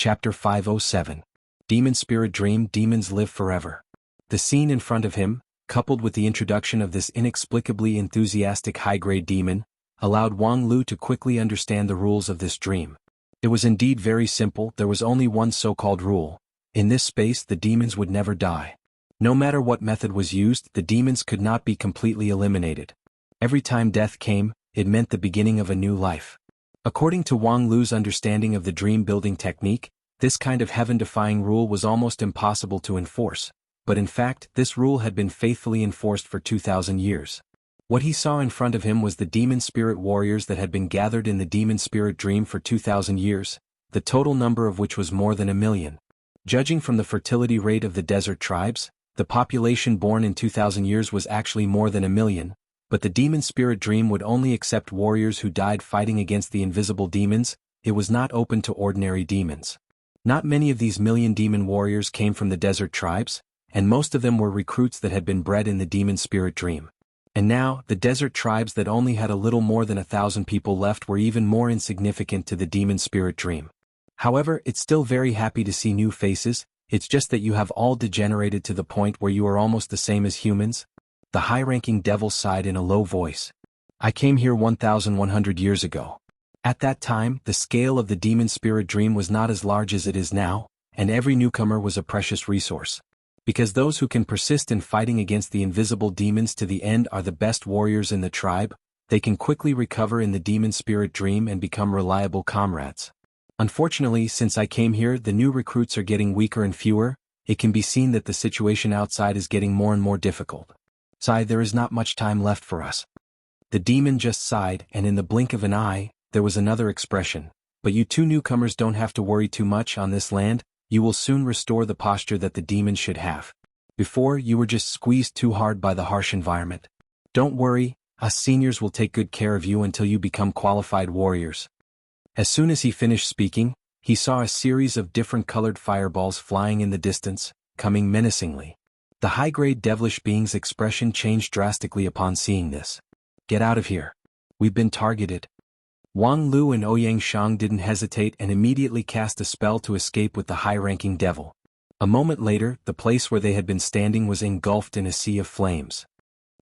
Chapter 507. Demon Spirit Dream. Demons Live Forever. The scene in front of him, coupled with the introduction of this inexplicably enthusiastic high-grade demon, allowed Wang Lu to quickly understand the rules of this dream. It was indeed very simple. There was only one so-called rule. In this space the demons would never die. No matter what method was used, the demons could not be completely eliminated. Every time death came, it meant the beginning of a new life. According to Wang Lu's understanding of the dream-building technique, this kind of heaven-defying rule was almost impossible to enforce, but in fact this rule had been faithfully enforced for 2,000 years. What he saw in front of him was the demon spirit warriors that had been gathered in the demon spirit dream for 2,000 years, the total number of which was more than 1 million. Judging from the fertility rate of the desert tribes, the population born in 2,000 years was actually more than 1 million, but the demon spirit dream would only accept warriors who died fighting against the invisible demons. It was not open to ordinary demons. Not many of these million demon warriors came from the desert tribes, and most of them were recruits that had been bred in the demon spirit dream. And now, the desert tribes that only had a little more than 1,000 people left were even more insignificant to the demon spirit dream. However, it's still very happy to see new faces. It's just that you have all degenerated to the point where you are almost the same as humans. The high-ranking devil sighed in a low voice. I came here 1,100 years ago. At that time, the scale of the demon spirit dream was not as large as it is now, and every newcomer was a precious resource. Because those who can persist in fighting against the invisible demons to the end are the best warriors in the tribe, they can quickly recover in the demon spirit dream and become reliable comrades. Unfortunately, since I came here, the new recruits are getting weaker and fewer. It can be seen that the situation outside is getting more and more difficult. Sigh, there is not much time left for us. The demon just sighed, and in the blink of an eye, there was another expression. But you two newcomers don't have to worry too much on this land. You will soon restore the posture that the demon should have. Before, you were just squeezed too hard by the harsh environment. Don't worry, us seniors will take good care of you until you become qualified warriors. As soon as he finished speaking, he saw a series of different colored fireballs flying in the distance, coming menacingly. The high-grade devilish being's expression changed drastically upon seeing this. Get out of here. We've been targeted. Wang Lu and Ouyang Shang didn't hesitate and immediately cast a spell to escape with the high-ranking devil. A moment later, the place where they had been standing was engulfed in a sea of flames.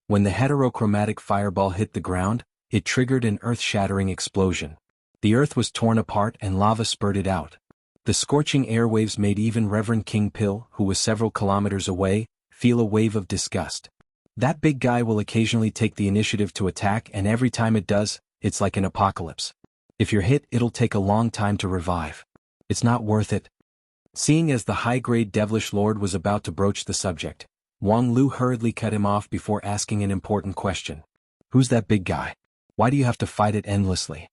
When the heterochromatic fireball hit the ground, it triggered an earth-shattering explosion. The earth was torn apart and lava spurted out. The scorching airwaves made even Reverend King Pill, who was several kilometers away, feel a wave of disgust. That big guy will occasionally take the initiative to attack, and every time it does, it's like an apocalypse. If you're hit, it'll take a long time to revive. It's not worth it. Seeing as the high-grade devilish lord was about to broach the subject, Wang Lu hurriedly cut him off before asking an important question. Who's that big guy? Why do you have to fight it endlessly?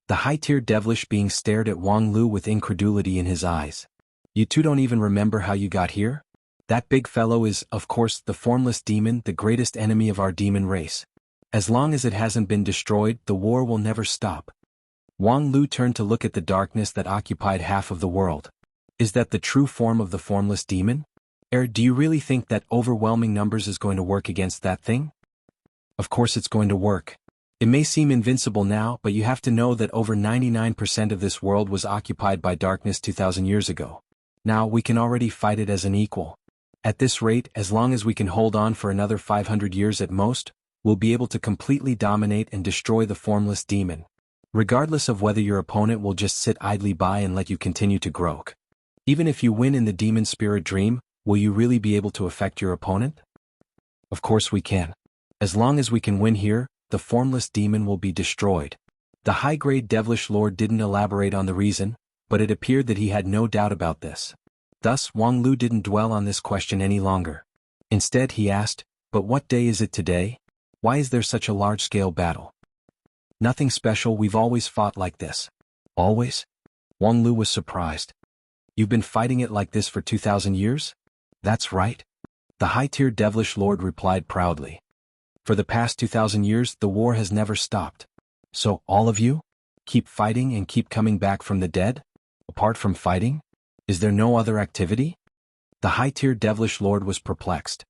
The high-tier devilish being stared at Wang Lu with incredulity in his eyes. You two don't even remember how you got here? That big fellow is, of course, the formless demon, the greatest enemy of our demon race. As long as it hasn't been destroyed, the war will never stop. Wang Lu turned to look at the darkness that occupied half of the world. Is that the true form of the formless demon? Do you really think that overwhelming numbers is going to work against that thing? Of course it's going to work. It may seem invincible now, but you have to know that over 99% of this world was occupied by darkness 2,000 years ago. Now we can already fight it as an equal. At this rate, as long as we can hold on for another 500 years at most, we'll be able to completely dominate and destroy the formless demon. Regardless of whether your opponent will just sit idly by and let you continue to grow. Even if you win in the demon spirit dream, will you really be able to affect your opponent? Of course we can. As long as we can win here, the formless demon will be destroyed. The high-grade devilish lord didn't elaborate on the reason, but it appeared that he had no doubt about this. Thus, Wang Lu didn't dwell on this question any longer. Instead, he asked, but what day is it today? Why is there such a large-scale battle? Nothing special, we've always fought like this. Always? Wang Lu was surprised. You've been fighting it like this for 2,000 years? That's right. The high-tier devilish lord replied proudly. For the past 2,000 years, the war has never stopped. So, all of you? Keep fighting and keep coming back from the dead? Apart from fighting? Is there no other activity? The high-tier devilish lord was perplexed.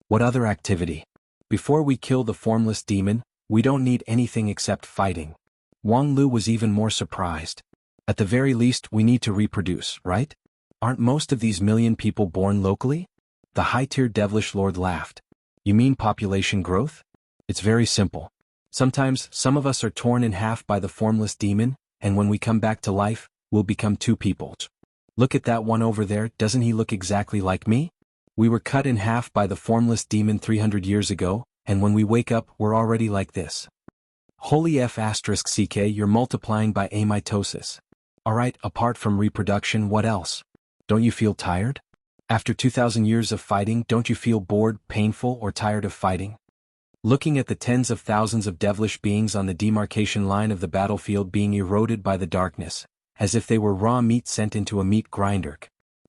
What other activity? Before we kill the formless demon, we don't need anything except fighting. Wang Lu was even more surprised. At the very least, we need to reproduce, right? Aren't most of these million people born locally? The high-tier devilish lord laughed. You mean population growth? It's very simple. Sometimes, some of us are torn in half by the formless demon, and when we come back to life, we'll become two peoples. Look at that one over there, doesn't he look exactly like me? We were cut in half by the formless demon 300 years ago, and when we wake up, we're already like this. Holy F***ck, you're multiplying by amitosis. Alright, apart from reproduction, what else? Don't you feel tired? After 2,000 years of fighting, don't you feel bored, painful, or tired of fighting? Looking at the tens of thousands of devilish beings on the demarcation line of the battlefield being eroded by the darkness, as if they were raw meat sent into a meat grinder.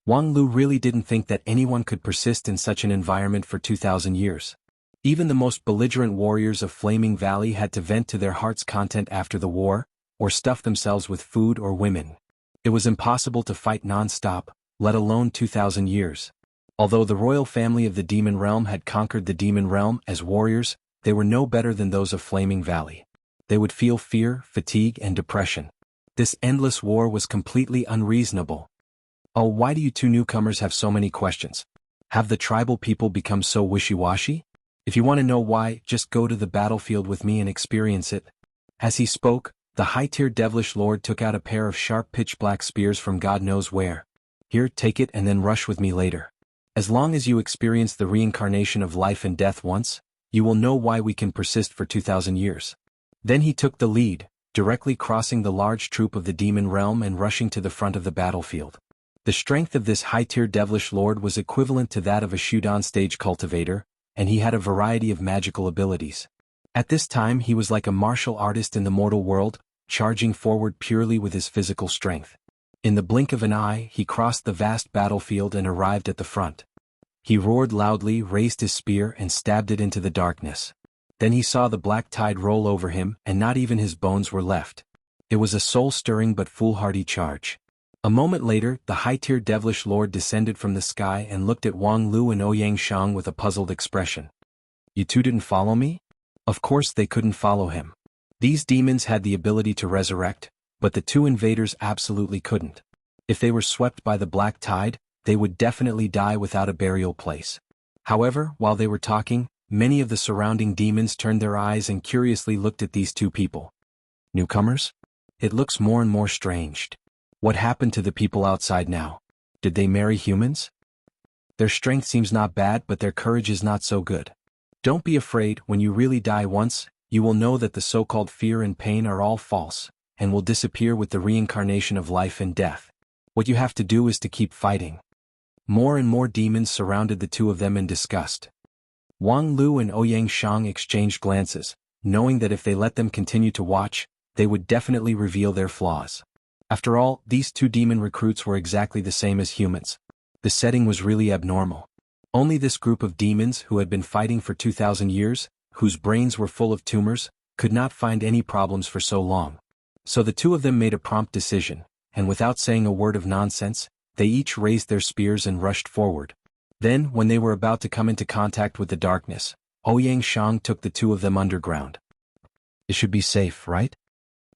Wang Lu really didn't think that anyone could persist in such an environment for 2,000 years. Even the most belligerent warriors of Flaming Valley had to vent to their heart's content after the war, or stuff themselves with food or women. It was impossible to fight non-stop, let alone 2,000 years. Although the royal family of the Demon Realm had conquered the Demon Realm as warriors, they were no better than those of Flaming Valley. They would feel fear, fatigue, and depression. This endless war was completely unreasonable. Oh, why do you two newcomers have so many questions? Have the tribal people become so wishy-washy? If you want to know why, just go to the battlefield with me and experience it. As he spoke, the high-tier devilish lord took out a pair of sharp pitch-black spears from God knows where. Here, take it and then rush with me later. As long as you experience the reincarnation of life and death once, you will know why we can persist for 2,000 years. Then he took the lead, directly crossing the large troop of the demon realm and rushing to the front of the battlefield. The strength of this high-tier devilish lord was equivalent to that of a Shudan stage cultivator, and he had a variety of magical abilities. At this time he was like a martial artist in the mortal world, charging forward purely with his physical strength. In the blink of an eye, he crossed the vast battlefield and arrived at the front. He roared loudly, raised his spear and stabbed it into the darkness. Then he saw the black tide roll over him, and not even his bones were left. It was a soul-stirring but foolhardy charge. A moment later, the high-tier devilish lord descended from the sky and looked at Wang Lu and Ouyang Shang with a puzzled expression. You two didn't follow me? Of course they couldn't follow him. These demons had the ability to resurrect, but the two invaders absolutely couldn't. If they were swept by the black tide, they would definitely die without a burial place. However, while they were talking, many of the surrounding demons turned their eyes and curiously looked at these two people. Newcomers? It looks more and more strange. What happened to the people outside now? Did they marry humans? Their strength seems not bad, but their courage is not so good. Don't be afraid. When you really die once, you will know that the so-called fear and pain are all false, and will disappear with the reincarnation of life and death. What you have to do is to keep fighting. More and more demons surrounded the two of them in disgust. Wang Lu and Ouyang Shang exchanged glances, knowing that if they let them continue to watch, they would definitely reveal their flaws. After all, these two demon recruits were exactly the same as humans. The setting was really abnormal. Only this group of demons who had been fighting for 2,000 years, whose brains were full of tumors, could not find any problems for so long. So the two of them made a prompt decision, and without saying a word of nonsense, they each raised their spears and rushed forward. Then, when they were about to come into contact with the darkness, Ouyang Shang took the two of them underground. It should be safe, right?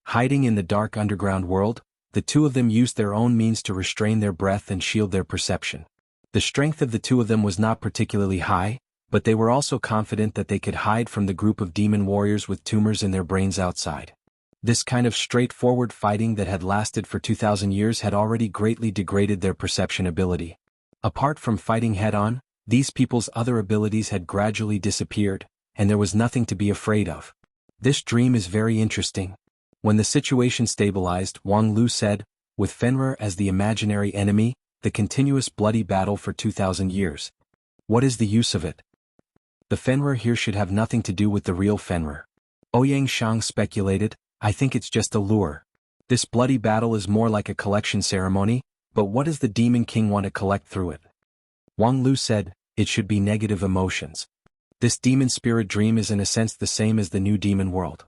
Hiding in the dark underground world, the two of them used their own means to restrain their breath and shield their perception. The strength of the two of them was not particularly high, but they were also confident that they could hide from the group of demon warriors with tumors in their brains outside. This kind of straightforward fighting that had lasted for 2,000 years had already greatly degraded their perception ability. Apart from fighting head-on, these people's other abilities had gradually disappeared, and there was nothing to be afraid of. This dream is very interesting. When the situation stabilized, Wang Lu said, with Fenrir as the imaginary enemy, the continuous bloody battle for 2,000 years. What is the use of it? The Fenrir here should have nothing to do with the real Fenrir. Ouyang Shang speculated, I think it's just a lure. This bloody battle is more like a collection ceremony, but what does the Demon King want to collect through it? Wang Lu said, it should be negative emotions. This demon spirit dream is in a sense the same as the new demon world.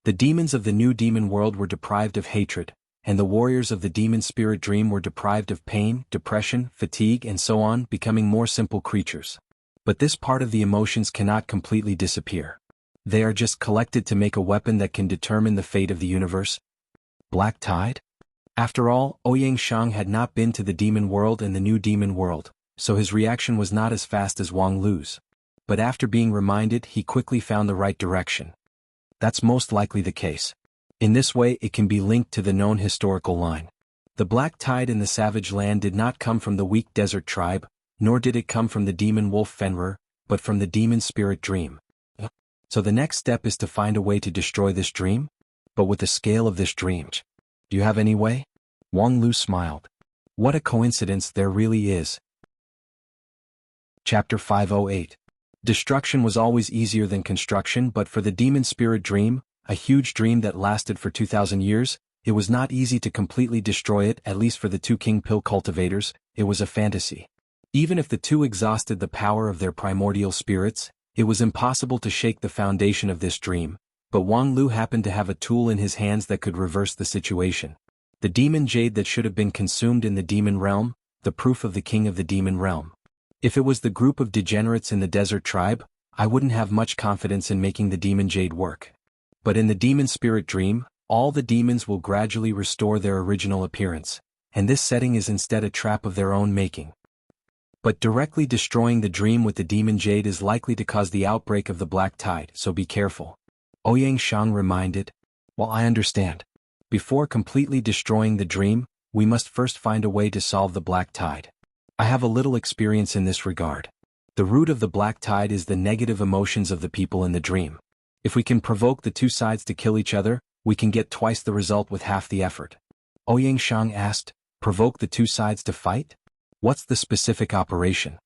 The demons of the new demon world were deprived of hatred, and the warriors of the demon spirit dream were deprived of pain, depression, fatigue and so on, becoming more simple creatures. But this part of the emotions cannot completely disappear. They are just collected to make a weapon that can determine the fate of the universe. Black tide? After all, Ouyang Shang had not been to the demon world and the new demon world, so his reaction was not as fast as Wang Lu's. But after being reminded, he quickly found the right direction. That's most likely the case. In this way it can be linked to the known historical line. The black tide in the savage land did not come from the weak desert tribe, nor did it come from the demon wolf Fenrir, but from the demon spirit dream. So the next step is to find a way to destroy this dream? But with the scale of this dream, do you have any way? Wang Lu smiled. What a coincidence there really is. Chapter 508. Destruction was always easier than construction, but for the demon spirit dream, a huge dream that lasted for 2,000 years, it was not easy to completely destroy it. At least for the two king pill cultivators, it was a fantasy. Even if the two exhausted the power of their primordial spirits, it was impossible to shake the foundation of this dream, but Wang Lu happened to have a tool in his hands that could reverse the situation. The demon jade that should have been consumed in the demon realm, the proof of the king of the demon realm. If it was the group of degenerates in the desert tribe, I wouldn't have much confidence in making the demon jade work. But in the demon spirit dream, all the demons will gradually restore their original appearance, and this setting is instead a trap of their own making. But directly destroying the dream with the demon jade is likely to cause the outbreak of the black tide, so be careful. Ouyang Shang reminded. Well, I understand. Before completely destroying the dream, we must first find a way to solve the black tide. I have a little experience in this regard. The root of the black tide is the negative emotions of the people in the dream. If we can provoke the two sides to kill each other, we can get twice the result with half the effort. Ouyang Shang asked, provoke the two sides to fight? What's the specific operation?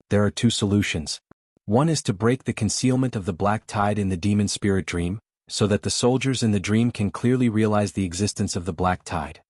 There are two solutions. One is to break the concealment of the black tide in the demon spirit dream, so that the soldiers in the dream can clearly realize the existence of the black tide.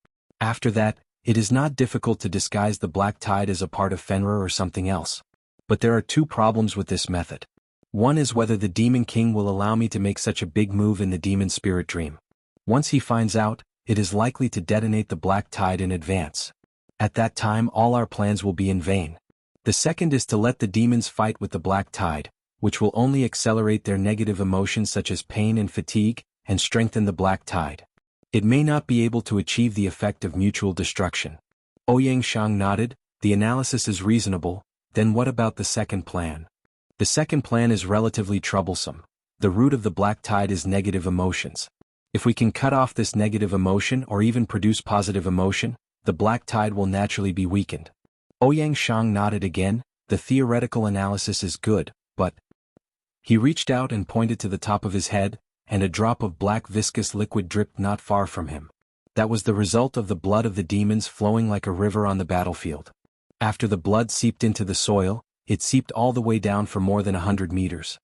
After that, it is not difficult to disguise the black tide as a part of Fenrir or something else. But there are two problems with this method. One is whether the demon king will allow me to make such a big move in the demon spirit dream. Once he finds out, it is likely to detonate the black tide in advance. At that time all our plans will be in vain. The second is to let the demons fight with the black tide, which will only accelerate their negative emotions such as pain and fatigue, and strengthen the black tide. It may not be able to achieve the effect of mutual destruction. Ouyang Shang nodded. The analysis is reasonable. Then what about the second plan? The second plan is relatively troublesome. The root of the black tide is negative emotions. If we can cut off this negative emotion or even produce positive emotion, the black tide will naturally be weakened. Ouyang Shang nodded again. The theoretical analysis is good, but... He reached out and pointed to the top of his head, and a drop of black viscous liquid dripped not far from him. That was the result of the blood of the demons flowing like a river on the battlefield. After the blood seeped into the soil, it seeped all the way down for more than 100 meters.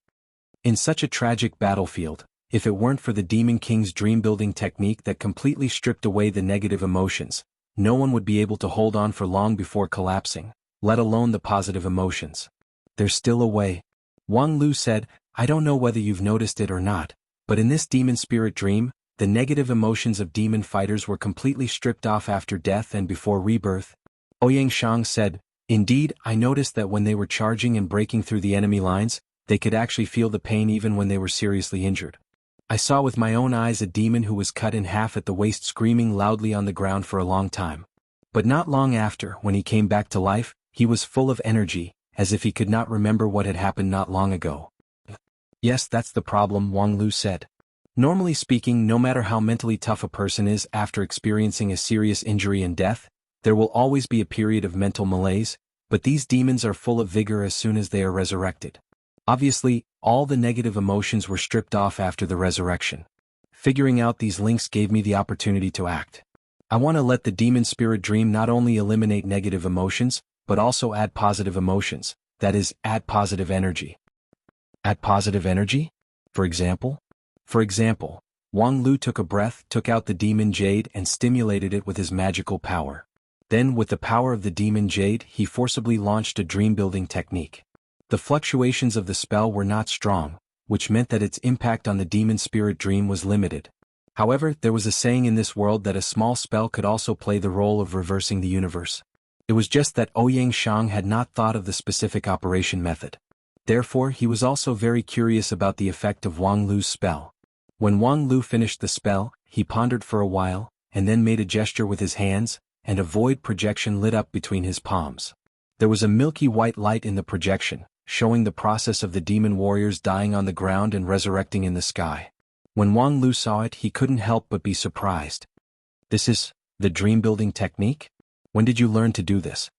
In such a tragic battlefield, if it weren't for the Demon King's dream-building technique that completely stripped away the negative emotions, no one would be able to hold on for long before collapsing, let alone the positive emotions. There's still a way. Wang Lu said, I don't know whether you've noticed it or not, but in this demon spirit dream, the negative emotions of demon fighters were completely stripped off after death and before rebirth. Ouyang Shang said, Indeed, I noticed that when they were charging and breaking through the enemy lines, they could actually feel the pain even when they were seriously injured. I saw with my own eyes a demon who was cut in half at the waist screaming loudly on the ground for a long time. But not long after, when he came back to life, he was full of energy, as if he could not remember what had happened not long ago. Yes, that's the problem, Wang Lu said. Normally speaking, no matter how mentally tough a person is after experiencing a serious injury and death, there will always be a period of mental malaise, but these demons are full of vigor as soon as they are resurrected. Obviously, all the negative emotions were stripped off after the resurrection. Figuring out these links gave me the opportunity to act. I want to let the demon spirit dream not only eliminate negative emotions, but also add positive emotions, that is, add positive energy. Add positive energy? For example? For example, Wang Lu took a breath, took out the demon jade and stimulated it with his magical power. Then, with the power of the demon jade, he forcibly launched a dream-building technique. The fluctuations of the spell were not strong, which meant that its impact on the demon spirit dream was limited. However, there was a saying in this world that a small spell could also play the role of reversing the universe. It was just that Ouyang Shang had not thought of the specific operation method. Therefore, he was also very curious about the effect of Wang Lu's spell. When Wang Lu finished the spell, he pondered for a while, and then made a gesture with his hands, and a void projection lit up between his palms. There was a milky white light in the projection, showing the process of the demon warriors dying on the ground and resurrecting in the sky. When Wang Lu saw it, he couldn't help but be surprised. This is the dream-building technique? When did you learn to do this?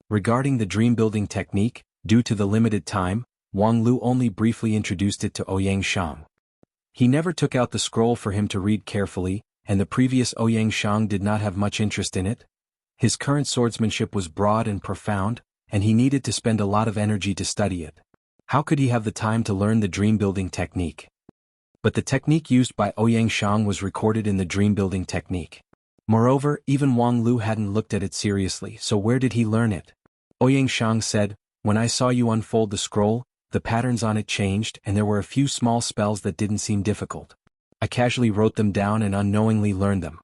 Regarding the dream-building technique, due to the limited time, Wang Lu only briefly introduced it to Ouyang Shang. He never took out the scroll for him to read carefully, and the previous Ouyang Shang did not have much interest in it. His current swordsmanship was broad and profound, and he needed to spend a lot of energy to study it. How could he have the time to learn the dream-building technique? But the technique used by Ouyang Shang was recorded in the dream-building technique. Moreover, even Wang Lu hadn't looked at it seriously, so where did he learn it? Ouyang Shang said, "When I saw you unfold the scroll, the patterns on it changed and there were a few small spells that didn't seem difficult. I casually wrote them down and unknowingly learned them."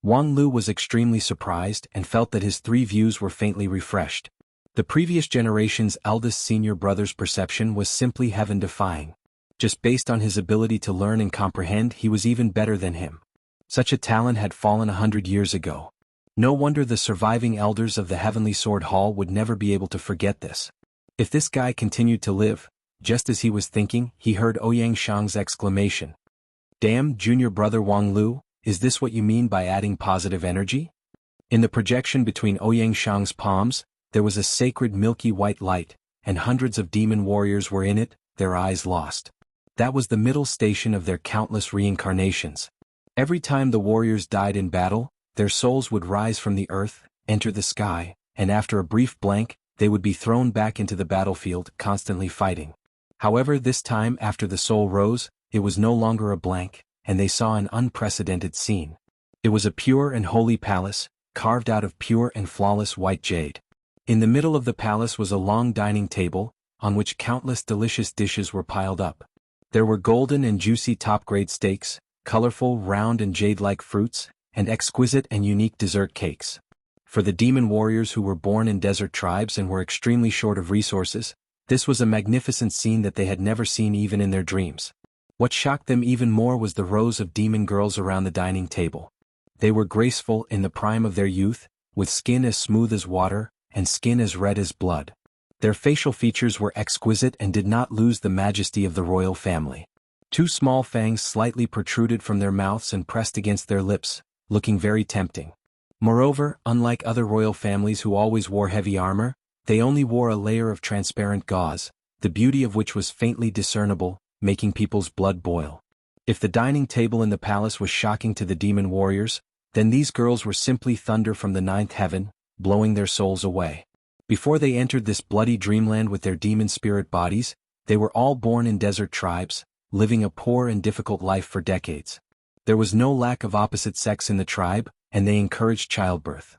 Wang Lu was extremely surprised and felt that his three views were faintly refreshed. The previous generation's eldest senior brother's perception was simply heaven-defying. Just based on his ability to learn and comprehend, he was even better than him. Such a talent had fallen 100 years ago. No wonder the surviving elders of the Heavenly Sword Hall would never be able to forget this. If this guy continued to live, just as he was thinking, he heard Ouyang Shang's exclamation. "Damn, junior brother Wang Lu, is this what you mean by adding positive energy?" In the projection between Ouyang Shang's palms, there was a sacred milky white light, and hundreds of demon warriors were in it, their eyes lost. That was the middle station of their countless reincarnations. Every time the warriors died in battle, their souls would rise from the earth, enter the sky, and after a brief blank, they would be thrown back into the battlefield, constantly fighting. However, this time after the soul rose, it was no longer a blank, and they saw an unprecedented scene. It was a pure and holy palace, carved out of pure and flawless white jade. In the middle of the palace was a long dining table, on which countless delicious dishes were piled up. There were golden and juicy top-grade steaks, colorful, round and jade-like fruits, and exquisite and unique dessert cakes. For the demon warriors who were born in desert tribes and were extremely short of resources, this was a magnificent scene that they had never seen even in their dreams. What shocked them even more was the rows of demon girls around the dining table. They were graceful in the prime of their youth, with skin as smooth as water, and skin as red as blood. Their facial features were exquisite and did not lose the majesty of the royal family. Two small fangs slightly protruded from their mouths and pressed against their lips, looking very tempting. Moreover, unlike other royal families who always wore heavy armor, they only wore a layer of transparent gauze, the beauty of which was faintly discernible, making people's blood boil. If the dining table in the palace was shocking to the demon warriors, then these girls were simply thunder from the ninth heaven, blowing their souls away. Before they entered this bloody dreamland with their demon spirit bodies, they were all born in desert tribes, living a poor and difficult life for decades. There was no lack of opposite sex in the tribe, and they encouraged childbirth.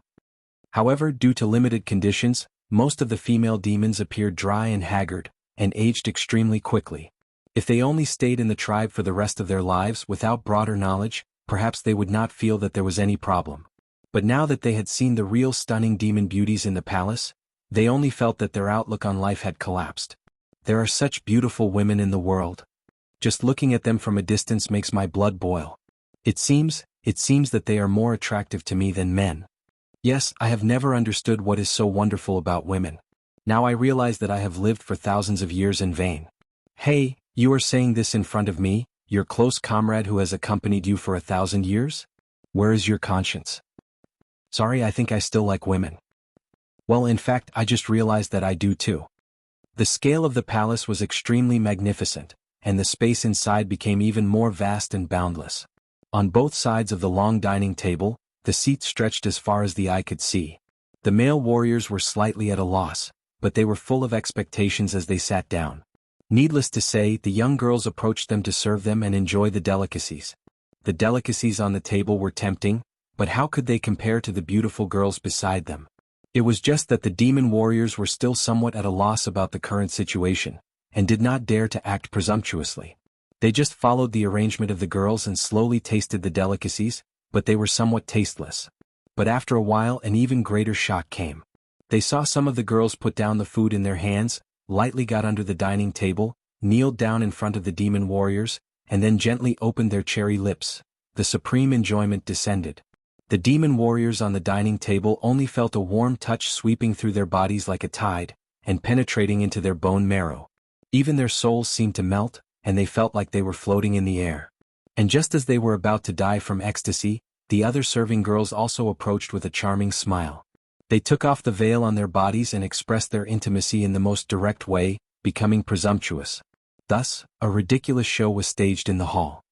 However, due to limited conditions, most of the female demons appeared dry and haggard, and aged extremely quickly. If they only stayed in the tribe for the rest of their lives without broader knowledge, perhaps they would not feel that there was any problem. But now that they had seen the real stunning demon beauties in the palace, they only felt that their outlook on life had collapsed. There are such beautiful women in the world. Just looking at them from a distance makes my blood boil. It seems that they are more attractive to me than men. Yes, I have never understood what is so wonderful about women. Now I realize that I have lived for thousands of years in vain. Hey, you are saying this in front of me, your close comrade who has accompanied you for 1,000 years? Where is your conscience? Sorry, I think I still like women. Well, in fact, I just realized that I do too. The scale of the palace was extremely magnificent, and the space inside became even more vast and boundless. On both sides of the long dining table, the seats stretched as far as the eye could see. The male warriors were slightly at a loss, but they were full of expectations as they sat down. Needless to say, the young girls approached them to serve them and enjoy the delicacies. The delicacies on the table were tempting, but how could they compare to the beautiful girls beside them? It was just that the demon warriors were still somewhat at a loss about the current situation, and did not dare to act presumptuously. They just followed the arrangement of the girls and slowly tasted the delicacies, but they were somewhat tasteless. But after a while an even greater shock came. They saw some of the girls put down the food in their hands, lightly got under the dining table, kneeled down in front of the demon warriors, and then gently opened their cherry lips. The supreme enjoyment descended. The demon warriors on the dining table only felt a warm touch sweeping through their bodies like a tide, and penetrating into their bone marrow. Even their souls seemed to melt, and they felt like they were floating in the air. And just as they were about to die from ecstasy, the other serving girls also approached with a charming smile. They took off the veil on their bodies and expressed their intimacy in the most direct way, becoming presumptuous. Thus, a ridiculous show was staged in the hall.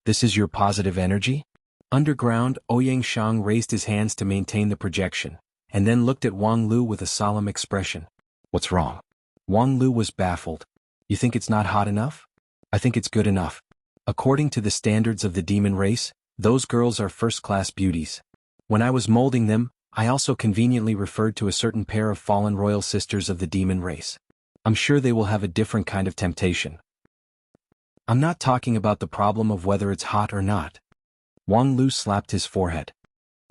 "This is your positive energy?" Underground, Ouyang Shang raised his hands to maintain the projection, and then looked at Wang Lu with a solemn expression. "What's wrong?" Wang Lu was baffled. "You think it's not hot enough? I think it's good enough. According to the standards of the demon race, those girls are first-class beauties. When I was molding them, I also conveniently referred to a certain pair of fallen royal sisters of the demon race. I'm sure they will have a different kind of temptation. I'm not talking about the problem of whether it's hot or not." Wang Lu slapped his forehead.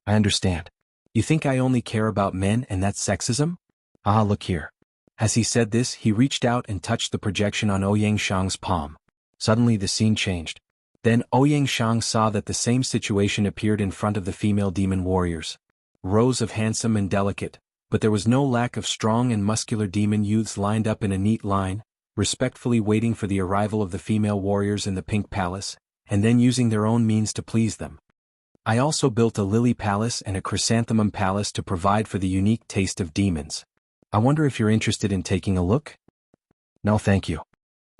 "I understand. You think I only care about men and that's sexism? Ah, look here." As he said this, he reached out and touched the projection on Ouyang Shang's palm. Suddenly the scene changed. Then Ouyang Shang saw that the same situation appeared in front of the female demon warriors. Rows of handsome and delicate, but there was no lack of strong and muscular demon youths lined up in a neat line, respectfully waiting for the arrival of the female warriors in the pink palace, and then using their own means to please them. I also built a lily palace and a chrysanthemum palace to provide for the unique taste of demons. I wonder if you're interested in taking a look? No, thank you.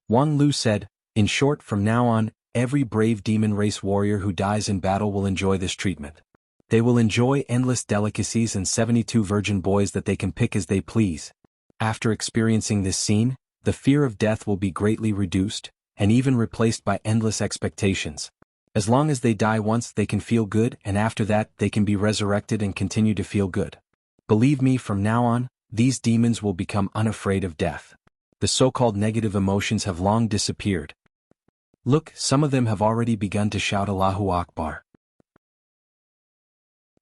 Wang Lu said. In short, from now on, every brave demon race warrior who dies in battle will enjoy this treatment. They will enjoy endless delicacies and 72 virgin boys that they can pick as they please. After experiencing this scene, the fear of death will be greatly reduced, and even replaced by endless expectations. As long as they die once, they can feel good, and after that, they can be resurrected and continue to feel good. Believe me, from now on, these demons will become unafraid of death. The so-called negative emotions have long disappeared. Look, some of them have already begun to shout Allahu Akbar.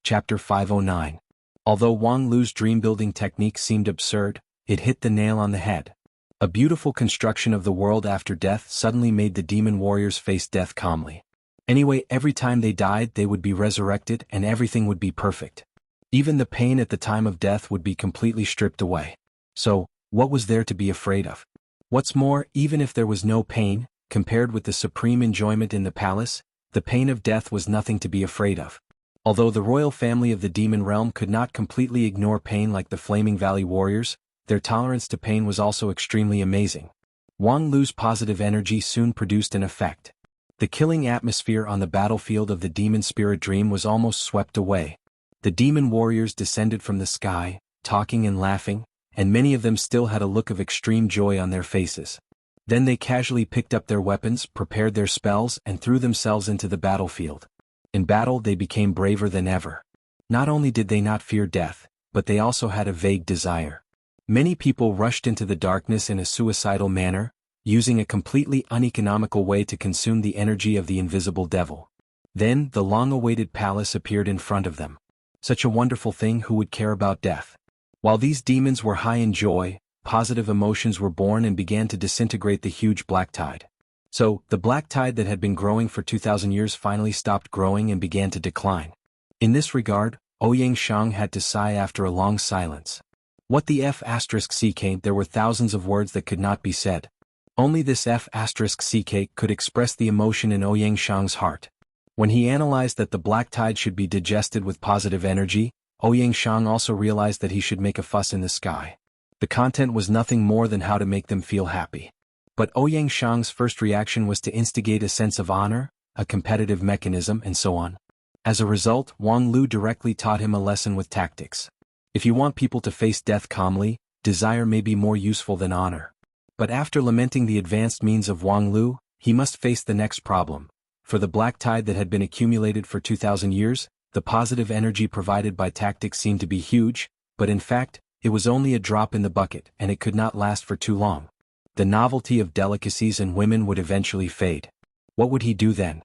Chapter 509. Although Wang Lu's dream-building technique seemed absurd, it hit the nail on the head. A beautiful construction of the world after death suddenly made the demon warriors face death calmly. Anyway, every time they died, they would be resurrected and everything would be perfect. Even the pain at the time of death would be completely stripped away. So, what was there to be afraid of? What's more, even if there was no pain, compared with the supreme enjoyment in the palace, the pain of death was nothing to be afraid of. Although the royal family of the demon realm could not completely ignore pain like the Flaming Valley warriors, their tolerance to pain was also extremely amazing. Wang Lu's positive energy soon produced an effect. The killing atmosphere on the battlefield of the demon spirit dream was almost swept away. The demon warriors descended from the sky, talking and laughing, and many of them still had a look of extreme joy on their faces. Then they casually picked up their weapons, prepared their spells, and threw themselves into the battlefield. In battle, they became braver than ever. Not only did they not fear death, but they also had a vague desire. Many people rushed into the darkness in a suicidal manner, using a completely uneconomical way to consume the energy of the invisible devil. Then, the long-awaited palace appeared in front of them. Such a wonderful thing, who would care about death? While these demons were high in joy, positive emotions were born and began to disintegrate the huge black tide. So, the black tide that had been growing for 2,000 years finally stopped growing and began to decline. In this regard, Ouyang Shang had to sigh after a long silence. What the F*ck, there were thousands of words that could not be said. Only this F*ck could express the emotion in Ouyang Shang's heart. When he analyzed that the black tide should be digested with positive energy, Ouyang Shang also realized that he should make a fuss in the sky. The content was nothing more than how to make them feel happy. But Ouyang Shang's first reaction was to instigate a sense of honor, a competitive mechanism, and so on. As a result, Wang Lu directly taught him a lesson with tactics. If you want people to face death calmly, desire may be more useful than honor. But after lamenting the advanced means of Wang Lu, he must face the next problem. For the black tide that had been accumulated for 2,000 years, the positive energy provided by tactics seemed to be huge, but in fact, it was only a drop in the bucket and it could not last for too long. The novelty of delicacies and women would eventually fade. What would he do then?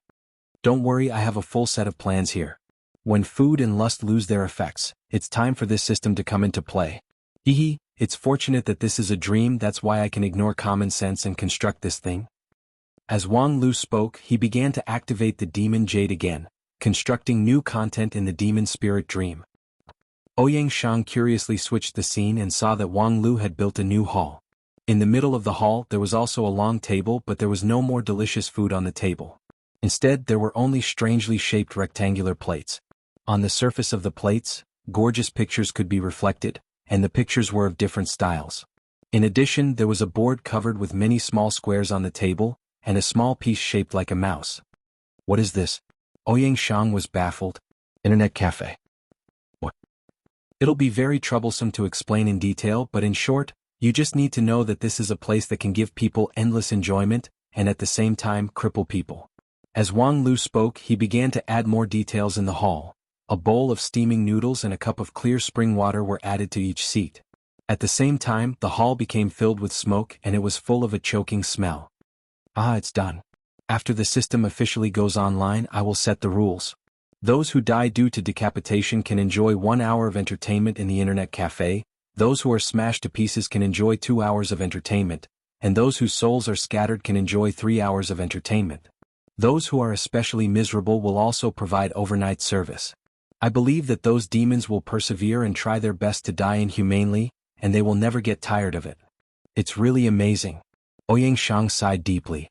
Don't worry, I have a full set of plans here. When food and lust lose their effects, it's time for this system to come into play. Hehe, it's fortunate that this is a dream, that's why I can ignore common sense and construct this thing. As Wang Lu spoke, he began to activate the demon jade again, constructing new content in the demon spirit dream. Ouyang Shang curiously switched the scene and saw that Wang Lu had built a new hall. In the middle of the hall there was also a long table, but there was no more delicious food on the table. Instead there were only strangely shaped rectangular plates. On the surface of the plates, gorgeous pictures could be reflected, and the pictures were of different styles. In addition, there was a board covered with many small squares on the table, and a small piece shaped like a mouse. What is this? Ouyang Shang was baffled. Internet cafe. What? It'll be very troublesome to explain in detail, but in short, you just need to know that this is a place that can give people endless enjoyment, and at the same time cripple people. As Wang Lu spoke, he began to add more details in the hall. A bowl of steaming noodles and a cup of clear spring water were added to each seat. At the same time, the hall became filled with smoke and it was full of a choking smell. Ah, it's done. After the system officially goes online, I will set the rules. Those who die due to decapitation can enjoy 1 hour of entertainment in the internet cafe, those who are smashed to pieces can enjoy 2 hours of entertainment, and those whose souls are scattered can enjoy 3 hours of entertainment. Those who are especially miserable will also provide overnight service. I believe that those demons will persevere and try their best to die inhumanely, and they will never get tired of it. It's really amazing. Ouyang Shang sighed deeply.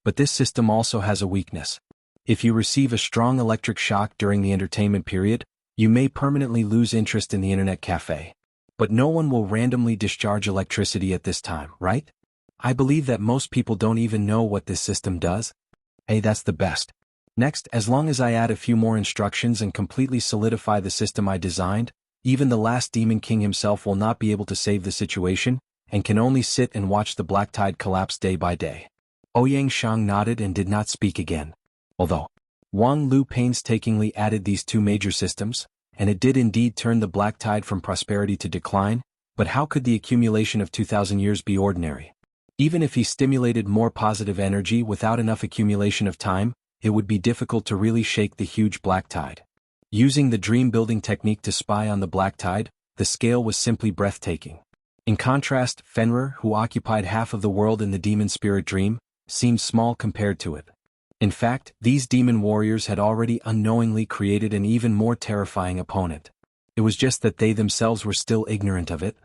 But this system also has a weakness. If you receive a strong electric shock during the entertainment period, you may permanently lose interest in the internet cafe. But no one will randomly discharge electricity at this time, right? I believe that most people don't even know what this system does. Hey, that's the best. Next, as long as I add a few more instructions and completely solidify the system I designed, even the last Demon King himself will not be able to save the situation, and can only sit and watch the black tide collapse day by day. Ouyang Shang nodded and did not speak again. Although Wang Lu painstakingly added these two major systems, and it did indeed turn the black tide from prosperity to decline, but how could the accumulation of 2,000 years be ordinary? Even if he stimulated more positive energy without enough accumulation of time, it would be difficult to really shake the huge black tide. Using the dream-building technique to spy on the black tide, the scale was simply breathtaking. In contrast, Fenrir, who occupied half of the world in the demon spirit dream, seemed small compared to it. In fact, these demon warriors had already unknowingly created an even more terrifying opponent. It was just that they themselves were still ignorant of it.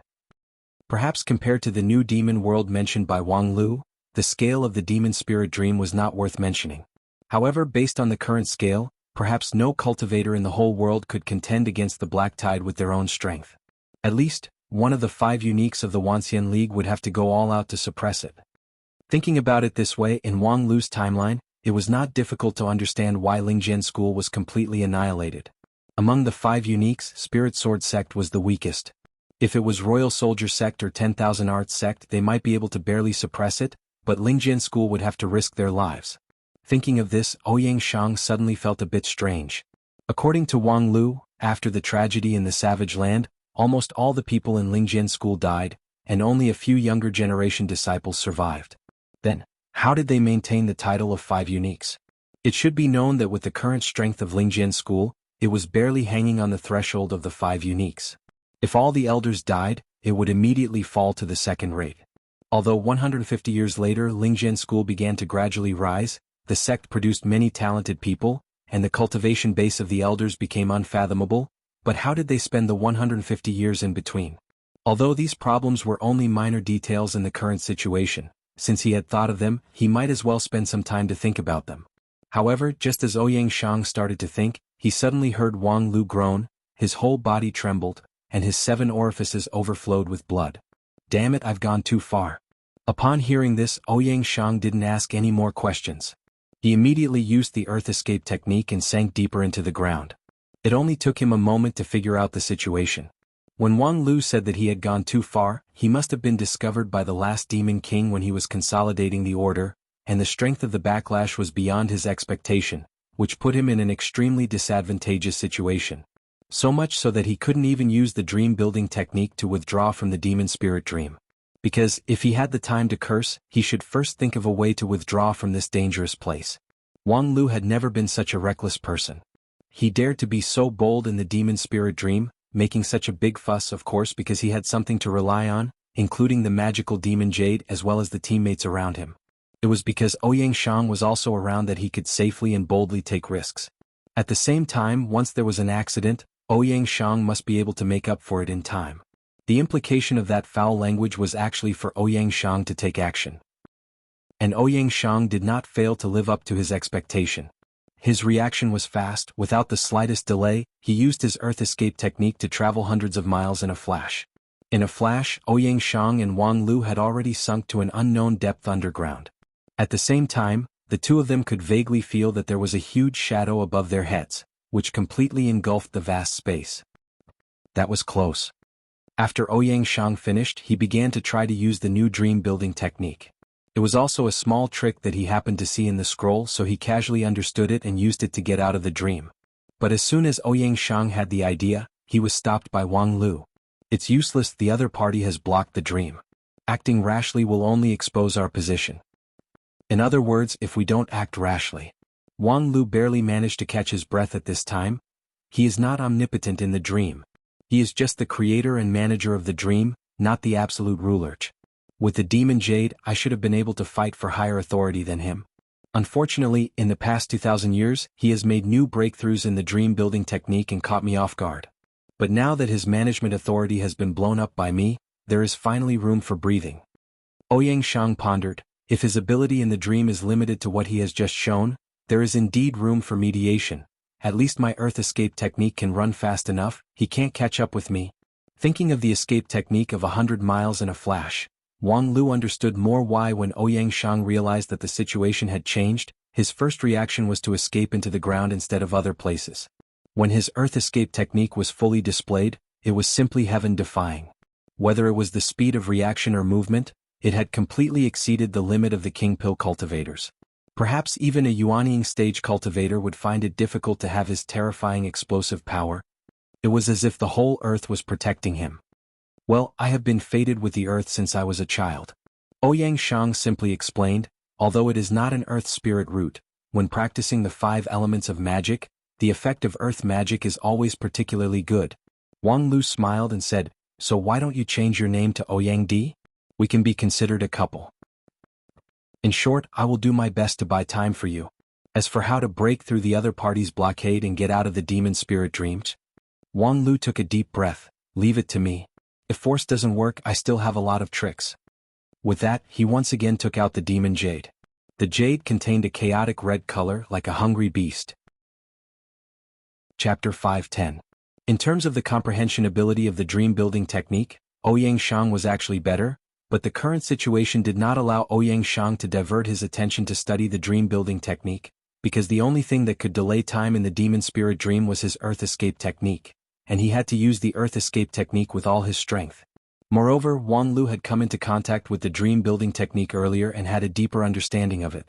Perhaps compared to the new demon world mentioned by Wang Lu, the scale of the demon spirit dream was not worth mentioning. However, based on the current scale, perhaps no cultivator in the whole world could contend against the black tide with their own strength. At least, one of the 5 uniques of the Wanxian League would have to go all out to suppress it. Thinking about it this way, in Wang Lu's timeline, it was not difficult to understand why Lingjian school was completely annihilated. Among the 5 uniques, Spirit Sword sect was the weakest. If it was Royal Soldier sect or 10,000 Arts sect, they might be able to barely suppress it, but Lingjian school would have to risk their lives. Thinking of this, Ouyang Shang suddenly felt a bit strange. According to Wang Lu, after the tragedy in the Savage Land, almost all the people in Lingjian school died, and only a few younger generation disciples survived. Then, how did they maintain the title of 5 uniques? It should be known that with the current strength of Lingjian school, it was barely hanging on the threshold of the 5 uniques. If all the elders died, it would immediately fall to the second rate. Although 150 years later Lingjian school began to gradually rise, the sect produced many talented people, and the cultivation base of the elders became unfathomable, but how did they spend the 150 years in between? Although these problems were only minor details in the current situation, since he had thought of them, he might as well spend some time to think about them. However, just as Ouyang Shang started to think, he suddenly heard Wang Lu groan, his whole body trembled, and his 7 orifices overflowed with blood. Damn it, I've gone too far. Upon hearing this, Ouyang Shang didn't ask any more questions. He immediately used the earth escape technique and sank deeper into the ground. It only took him a moment to figure out the situation. When Wang Lu said that he had gone too far, he must have been discovered by the last Demon King when he was consolidating the order, and the strength of the backlash was beyond his expectation, which put him in an extremely disadvantageous situation. So much so that he couldn't even use the dream-building technique to withdraw from the demon spirit dream. Because, if he had the time to curse, he should first think of a way to withdraw from this dangerous place. Wang Lu had never been such a reckless person. He dared to be so bold in the demon spirit dream, making such a big fuss of course because he had something to rely on, including the magical demon jade as well as the teammates around him. It was because Ouyang Shang was also around that he could safely and boldly take risks. At the same time, once there was an accident, Ouyang Shang must be able to make up for it in time. The implication of that foul language was actually for Ouyang Shang to take action. And Ouyang Shang did not fail to live up to his expectation. His reaction was fast. Without the slightest delay, he used his earth escape technique to travel hundreds of miles in a flash. In a flash, Ouyang Shang and Wang Lu had already sunk to an unknown depth underground. At the same time, the two of them could vaguely feel that there was a huge shadow above their heads, which completely engulfed the vast space. That was close. After Ouyang Shang finished, he began to try to use the new dream-building technique. It was also a small trick that he happened to see in the scroll, so he casually understood it and used it to get out of the dream. But as soon as Ouyang Shang had the idea, he was stopped by Wang Lu. It's useless, the other party has blocked the dream. Acting rashly will only expose our position. In other words, if we don't act rashly. Wang Lu barely managed to catch his breath at this time. He is not omnipotent in the dream. He is just the creator and manager of the dream, not the absolute ruler. With the demon Jade, I should have been able to fight for higher authority than him. Unfortunately, in the past 2,000 years, he has made new breakthroughs in the dream-building technique and caught me off guard. But now that his management authority has been blown up by me, there is finally room for breathing. Ouyang Shang pondered, if his ability in the dream is limited to what he has just shown, there is indeed room for mediation. At least my earth escape technique can run fast enough, he can't catch up with me. Thinking of the escape technique of 100 miles in a flash, Wang Lu understood more why when Ouyang Shang realized that the situation had changed, his first reaction was to escape into the ground instead of other places. When his earth escape technique was fully displayed, it was simply heaven-defying. Whether it was the speed of reaction or movement, it had completely exceeded the limit of the King Pill cultivators. Perhaps even a Yuanying stage cultivator would find it difficult to have his terrifying explosive power. It was as if the whole earth was protecting him. Well, I have been fated with the earth since I was a child. Ouyang Shang simply explained, although it is not an earth spirit root, when practicing the 5 elements of magic, the effect of earth magic is always particularly good. Wang Lu smiled and said, so why don't you change your name to Ouyang Di? We can be considered a couple. In short, I will do my best to buy time for you. As for how to break through the other party's blockade and get out of the demon spirit dreams, Wang Lu took a deep breath, leave it to me. If force doesn't work, I still have a lot of tricks. With that, he once again took out the demon jade. The jade contained a chaotic red color like a hungry beast. Chapter 5:10. In terms of the comprehension ability of the dream-building technique, Ouyang Shang was actually better, but the current situation did not allow Ouyang Shang to divert his attention to study the dream-building technique, because the only thing that could delay time in the demon spirit dream was his earth escape technique, and he had to use the earth escape technique with all his strength. Moreover, Wang Lu had come into contact with the dream-building technique earlier and had a deeper understanding of it.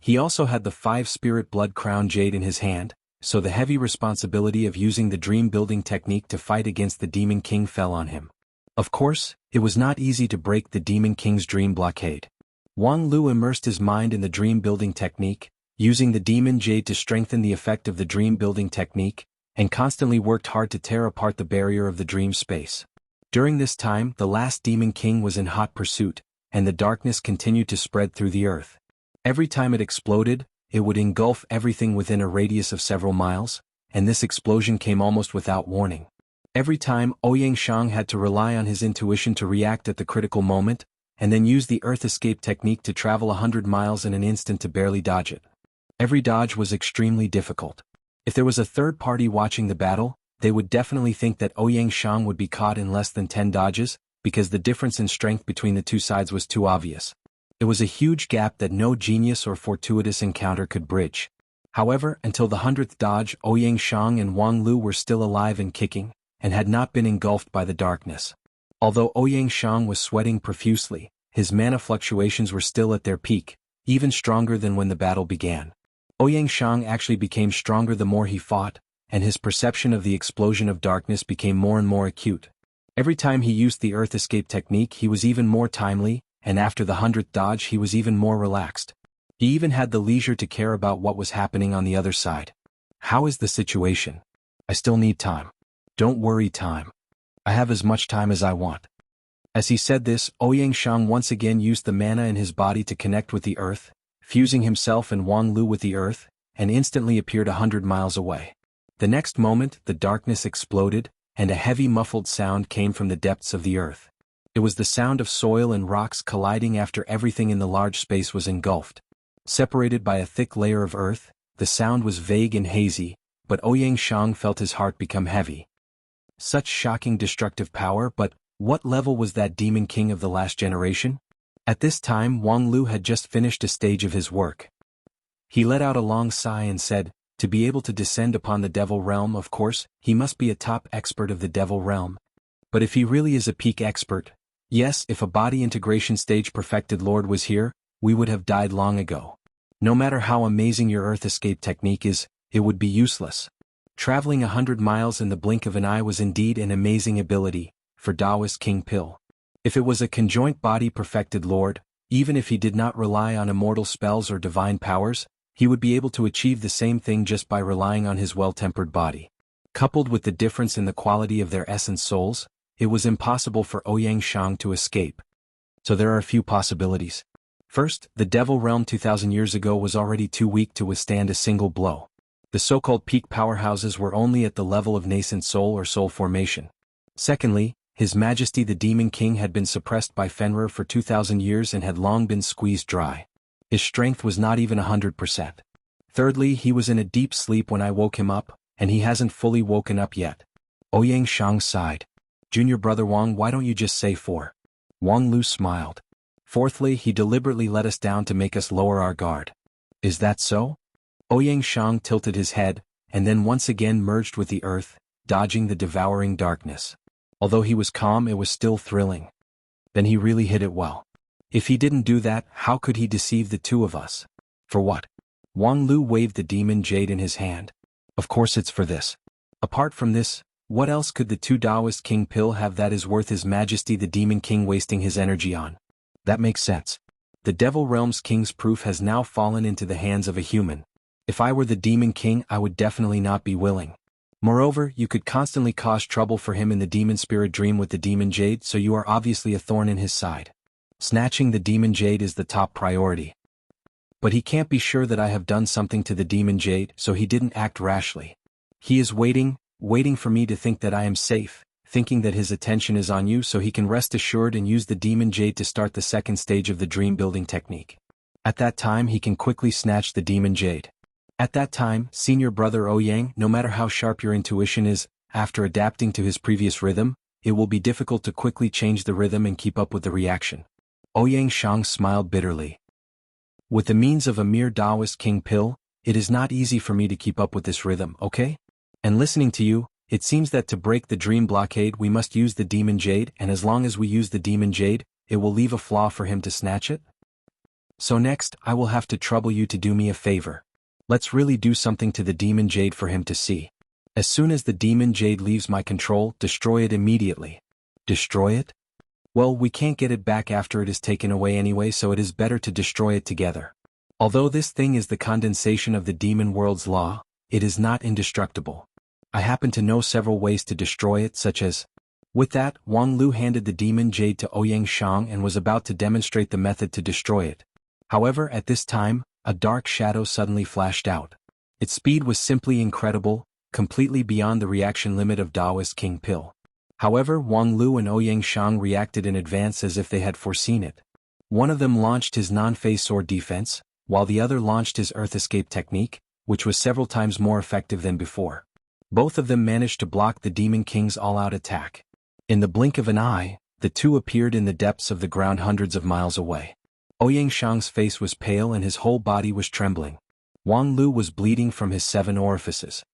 He also had the 5 spirit blood crown jade in his hand, so the heavy responsibility of using the dream-building technique to fight against the Demon King fell on him. Of course, it was not easy to break the Demon King's dream blockade. Wang Lu immersed his mind in the dream-building technique, using the demon jade to strengthen the effect of the dream-building technique, and constantly worked hard to tear apart the barrier of the dream space. During this time, the last Demon King was in hot pursuit, and the darkness continued to spread through the earth. Every time it exploded, it would engulf everything within a radius of several miles, and this explosion came almost without warning. Every time, Ouyang Shang had to rely on his intuition to react at the critical moment, and then use the earth escape technique to travel 100 miles in an instant to barely dodge it. Every dodge was extremely difficult. If there was a third party watching the battle, they would definitely think that Ouyang Shang would be caught in less than 10 dodges, because the difference in strength between the two sides was too obvious. It was a huge gap that no genius or fortuitous encounter could bridge. However, until the 100th dodge, Ouyang Shang and Wang Lu were still alive and kicking, and had not been engulfed by the darkness. Although Ouyang Shang was sweating profusely, his mana fluctuations were still at their peak, even stronger than when the battle began. Ouyang Shang actually became stronger the more he fought, and his perception of the explosion of darkness became more and more acute. Every time he used the earth escape technique, he was even more timely, and after the 100th dodge he was even more relaxed. He even had the leisure to care about what was happening on the other side. How is the situation? I still need time. Don't worry, time. I have as much time as I want. As he said this, Ouyang Shang once again used the mana in his body to connect with the earth, fusing himself and Wang Lu with the earth, and instantly appeared 100 miles away. The next moment, the darkness exploded, and a heavy muffled sound came from the depths of the earth. It was the sound of soil and rocks colliding after everything in the large space was engulfed. Separated by a thick layer of earth, the sound was vague and hazy, but Ouyang Shang felt his heart become heavy. Such shocking destructive power, but what level was that demon king of the last generation? At this time Wang Lu had just finished a stage of his work. He let out a long sigh and said, to be able to descend upon the devil realm, of course, he must be a top expert of the devil realm. But if he really is a peak expert, yes, if a body integration stage perfected lord was here, we would have died long ago. No matter how amazing your earth escape technique is, it would be useless. Traveling 100 miles in the blink of an eye was indeed an amazing ability for Taoist King Pil. If it was a conjoint body perfected lord, even if he did not rely on immortal spells or divine powers, he would be able to achieve the same thing just by relying on his well-tempered body. Coupled with the difference in the quality of their essence souls, it was impossible for Ouyang Shang to escape. So there are a few possibilities. First, the devil realm 2000 years ago was already too weak to withstand a single blow. The so-called peak powerhouses were only at the level of nascent soul or soul formation. Secondly, His Majesty the Demon King had been suppressed by Fenrir for 2000 years and had long been squeezed dry. His strength was not even 100%. Thirdly, he was in a deep sleep when I woke him up, and he hasn't fully woken up yet. Ouyang Shang sighed. Junior brother Wang, why don't you just say 4? Wang Lu smiled. Fourthly, he deliberately let us down to make us lower our guard. Is that so? Ouyang Shang tilted his head, and then once again merged with the earth, dodging the devouring darkness. Although he was calm, it was still thrilling. Then he really hit it well. If he didn't do that, how could he deceive the two of us? For what? Wang Lu waved the demon jade in his hand. Of course it's for this. Apart from this, what else could the two Taoist King Pil have that is worth His Majesty the Demon King wasting his energy on? That makes sense. The Devil Realm's King's proof has now fallen into the hands of a human. If I were the Demon King, I would definitely not be willing. Moreover, you could constantly cause trouble for him in the demon spirit dream with the demon jade, so you are obviously a thorn in his side. Snatching the demon jade is the top priority. But he can't be sure that I have done something to the demon jade, so he didn't act rashly. He is waiting for me to think that I am safe, thinking that his attention is on you so he can rest assured and use the demon jade to start the second stage of the dream building technique. At that time he can quickly snatch the demon jade. At that time, senior brother Ouyang, no matter how sharp your intuition is, after adapting to his previous rhythm, it will be difficult to quickly change the rhythm and keep up with the reaction. Ouyang Shang smiled bitterly. With the means of a mere Taoist King Pil, it is not easy for me to keep up with this rhythm, okay? And listening to you, it seems that to break the dream blockade we must use the demon jade, and as long as we use the demon jade, it will leave a flaw for him to snatch it? So next, I will have to trouble you to do me a favor. Let's really do something to the demon jade for him to see. As soon as the demon jade leaves my control, destroy it immediately. Destroy it? Well, we can't get it back after it is taken away anyway, so it is better to destroy it together. Although this thing is the condensation of the demon world's law, it is not indestructible. I happen to know several ways to destroy it, such as... With that, Wang Lu handed the demon jade to Ouyang Shang and was about to demonstrate the method to destroy it. However, at this time, a dark shadow suddenly flashed out. Its speed was simply incredible, completely beyond the reaction limit of Taoist King Pil. However, Wang Lu and Ouyang Shang reacted in advance as if they had foreseen it. One of them launched his non-phase sword defense, while the other launched his earth escape technique, which was several times more effective than before. Both of them managed to block the Demon King's all-out attack. In the blink of an eye, the two appeared in the depths of the ground hundreds of miles away. Ouyang Shang's face was pale and his whole body was trembling. Wang Lu was bleeding from his 7 orifices.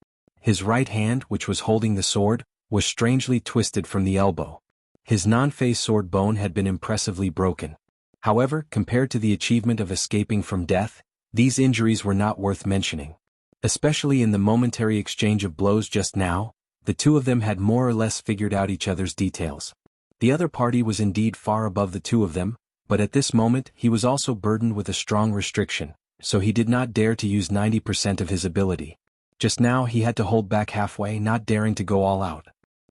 His right hand, which was holding the sword, was strangely twisted from the elbow. His non-phase sword bone had been impressively broken. However, compared to the achievement of escaping from death, these injuries were not worth mentioning. Especially in the momentary exchange of blows just now, the two of them had more or less figured out each other's details. The other party was indeed far above the two of them, but at this moment he was also burdened with a strong restriction, so he did not dare to use 90% of his ability. Just now he had to hold back halfway, not daring to go all out.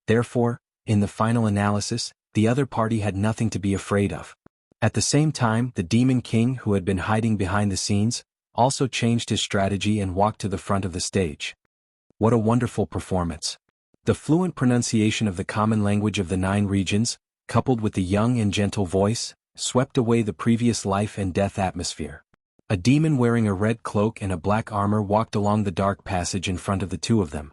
Therefore, in the final analysis, the other party had nothing to be afraid of. At the same time, the Demon King, who had been hiding behind the scenes, also changed his strategy and walked to the front of the stage. What a wonderful performance. The fluent pronunciation of the common language of the 9 regions, coupled with the young and gentle voice, swept away the previous life and death atmosphere. A demon wearing a red cloak and a black armor walked along the dark passage in front of the two of them.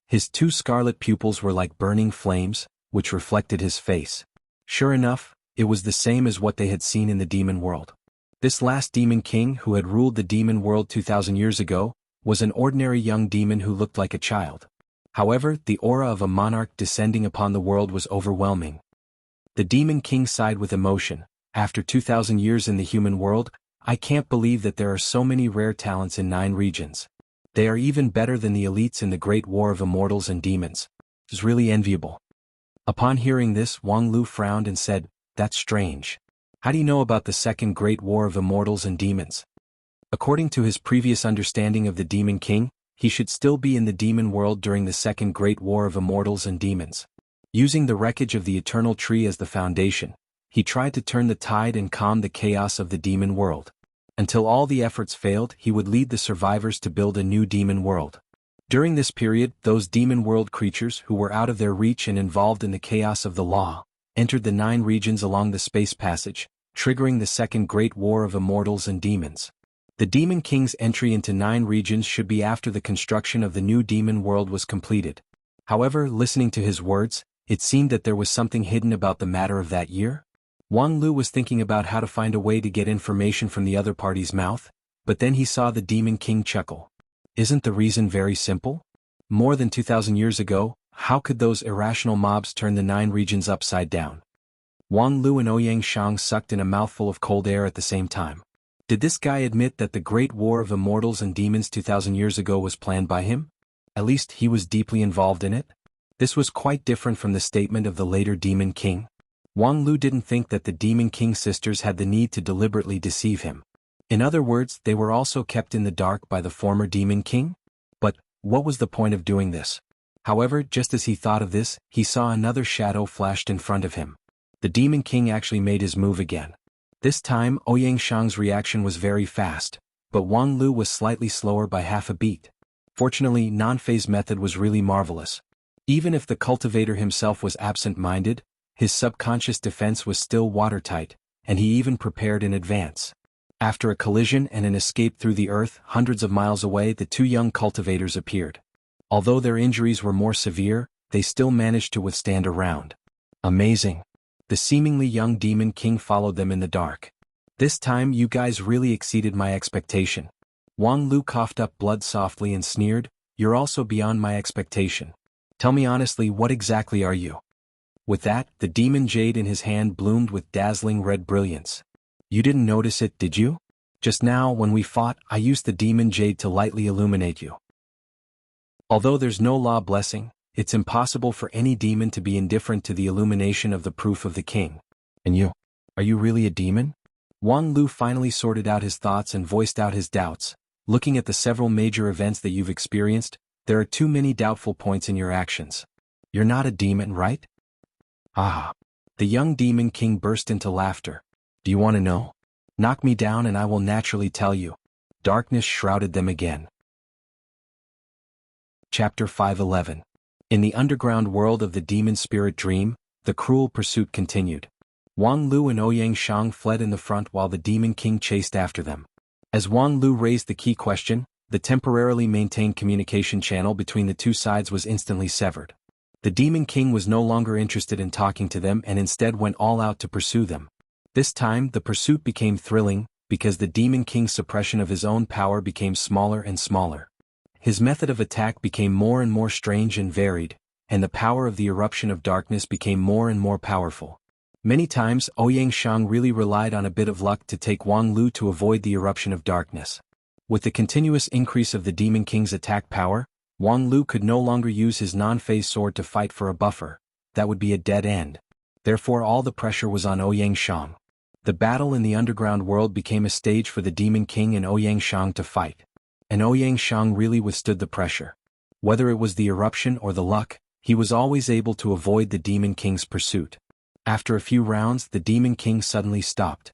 His 2 scarlet pupils were like burning flames, which reflected his face. Sure enough, it was the same as what they had seen in the demon world. This last demon king, who had ruled the demon world 2,000 years ago, was an ordinary young demon who looked like a child. However, the aura of a monarch descending upon the world was overwhelming. The demon king sighed with emotion. After 2,000 years in the human world, I can't believe that there are so many rare talents in 9 regions. They are even better than the elites in the great war of immortals and demons. It's really enviable. Upon hearing this, Wang Lu frowned and said, "That's strange. How do you know about the second great war of immortals and demons?" According to his previous understanding of the Demon King, he should still be in the demon world during the second great war of immortals and demons. Using the wreckage of the eternal tree as the foundation, he tried to turn the tide and calm the chaos of the demon world. Until all the efforts failed, he would lead the survivors to build a new demon world. During this period, those demon world creatures who were out of their reach and involved in the chaos of the law, entered the 9 regions along the space passage, triggering the second great war of immortals and demons. The Demon King's entry into 9 regions should be after the construction of the new demon world was completed. However, listening to his words, it seemed that there was something hidden about the matter of that year. Wang Lu was thinking about how to find a way to get information from the other party's mouth, but then he saw the Demon King chuckle. Isn't the reason very simple? More than 2,000 years ago, how could those irrational mobs turn the 9 regions upside down? Wang Lu and Ouyang Shang sucked in a mouthful of cold air at the same time. Did this guy admit that the Great War of Immortals and Demons 2,000 years ago was planned by him? At least he was deeply involved in it? This was quite different from the statement of the later Demon King. Wang Lu didn't think that the Demon King's sisters had the need to deliberately deceive him. In other words, they were also kept in the dark by the former Demon King? But what was the point of doing this? However, just as he thought of this, he saw another shadow flashed in front of him. The Demon King actually made his move again. This time, Ouyang Shang's reaction was very fast, but Wang Lu was slightly slower by half a beat. Fortunately, non-phase method was really marvelous. Even if the cultivator himself was absent-minded, his subconscious defense was still watertight, and he even prepared in advance. After a collision and an escape through the earth hundreds of miles away, the 2 young cultivators appeared. Although their injuries were more severe, they still managed to withstand a round. Amazing. The seemingly young Demon King followed them in the dark. This time you guys really exceeded my expectation. Wang Lu coughed up blood softly and sneered, "You're also beyond my expectation. Tell me honestly, what exactly are you?" With that, the demon jade in his hand bloomed with dazzling red brilliance. You didn't notice it, did you? Just now, when we fought, I used the demon jade to lightly illuminate you. Although there's no law blessing, it's impossible for any demon to be indifferent to the illumination of the proof of the king. And you? Are you really a demon? Wang Lu finally sorted out his thoughts and voiced out his doubts. Looking at the several major events that you've experienced, there are too many doubtful points in your actions. You're not a demon, right? Ah. The young Demon King burst into laughter. Do you want to know? Knock me down and I will naturally tell you. Darkness shrouded them again. Chapter 511. In the underground world of the demon spirit dream, the cruel pursuit continued. Wang Lu and Ouyang Shang fled in the front while the Demon King chased after them. As Wang Lu raised the key question, the temporarily maintained communication channel between the 2 sides was instantly severed. The Demon King was no longer interested in talking to them and instead went all out to pursue them. This time, the pursuit became thrilling, because the Demon King's suppression of his own power became smaller and smaller. His method of attack became more and more strange and varied, and the power of the eruption of darkness became more and more powerful. Many times, Ouyang Shang really relied on a bit of luck to take Wang Lu to avoid the eruption of darkness. With the continuous increase of the Demon King's attack power, Wang Lu could no longer use his non-phase sword to fight for a buffer. That would be a dead end. Therefore all the pressure was on Ouyang Shang. The battle in the underground world became a stage for the Demon King and Ouyang Shang to fight. And Ouyang Shang really withstood the pressure. Whether it was the eruption or the luck, he was always able to avoid the Demon King's pursuit. After a few rounds, the Demon King suddenly stopped.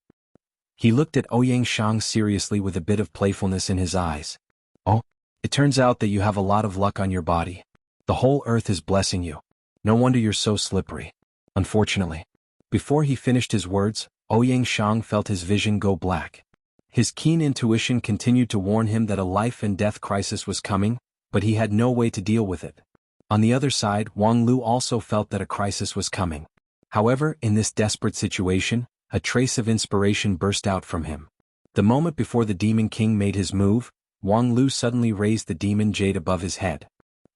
He looked at Ouyang Shang seriously with a bit of playfulness in his eyes. Oh, it turns out that you have a lot of luck on your body. The whole earth is blessing you. No wonder you're so slippery. Unfortunately. Before he finished his words, Ouyang Shang felt his vision go black. His keen intuition continued to warn him that a life-and-death crisis was coming, but he had no way to deal with it. On the other side, Wang Lu also felt that a crisis was coming. However, in this desperate situation, a trace of inspiration burst out from him. The moment before the Demon King made his move, Wang Lu suddenly raised the Demon Jade above his head.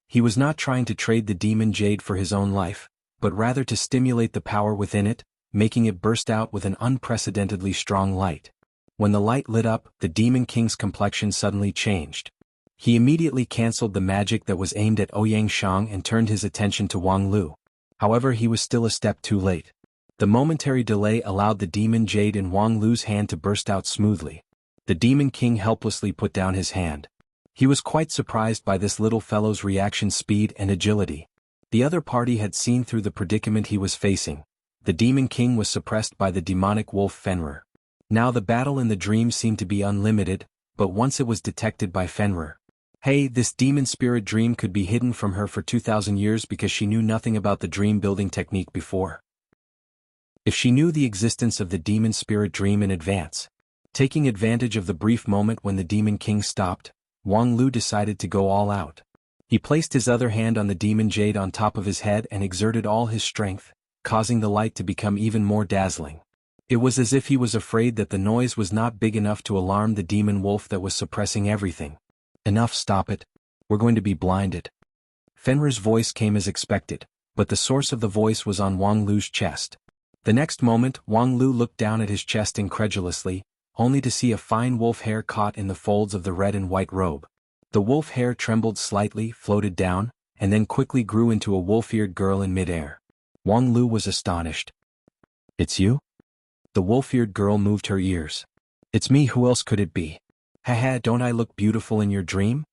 He was not trying to trade the Demon Jade for his own life, but rather to stimulate the power within it, making it burst out with an unprecedentedly strong light. When the light lit up, the Demon King's complexion suddenly changed. He immediately cancelled the magic that was aimed at Ouyang Shang and turned his attention to Wang Lu. However, he was still a step too late. The momentary delay allowed the Demon Jade in Wang Lu's hand to burst out smoothly. The Demon King helplessly put down his hand. He was quite surprised by this little fellow's reaction speed and agility. The other party had seen through the predicament he was facing. The Demon King was suppressed by the demonic wolf Fenrir. Now the battle in the dream seemed to be unlimited, but once it was detected by Fenrir. Hey, this demon spirit dream could be hidden from her for 2,000 years because she knew nothing about the dream building technique before. If she knew the existence of the demon spirit dream in advance. Taking advantage of the brief moment when the Demon King stopped, Wang Lu decided to go all out. He placed his other hand on the Demon Jade on top of his head and exerted all his strength, causing the light to become even more dazzling. It was as if he was afraid that the noise was not big enough to alarm the demon wolf that was suppressing everything. Enough, stop it. We're going to be blinded. Fenrir's voice came as expected, but the source of the voice was on Wang Lu's chest. The next moment, Wang Lu looked down at his chest incredulously, only to see a fine wolf hair caught in the folds of the red and white robe. The wolf hair trembled slightly, floated down, and then quickly grew into a wolf-eared girl in midair. Wang Lu was astonished. It's you? The wolf-eared girl moved her ears. It's me, who else could it be? Haha, don't I look beautiful in your dream?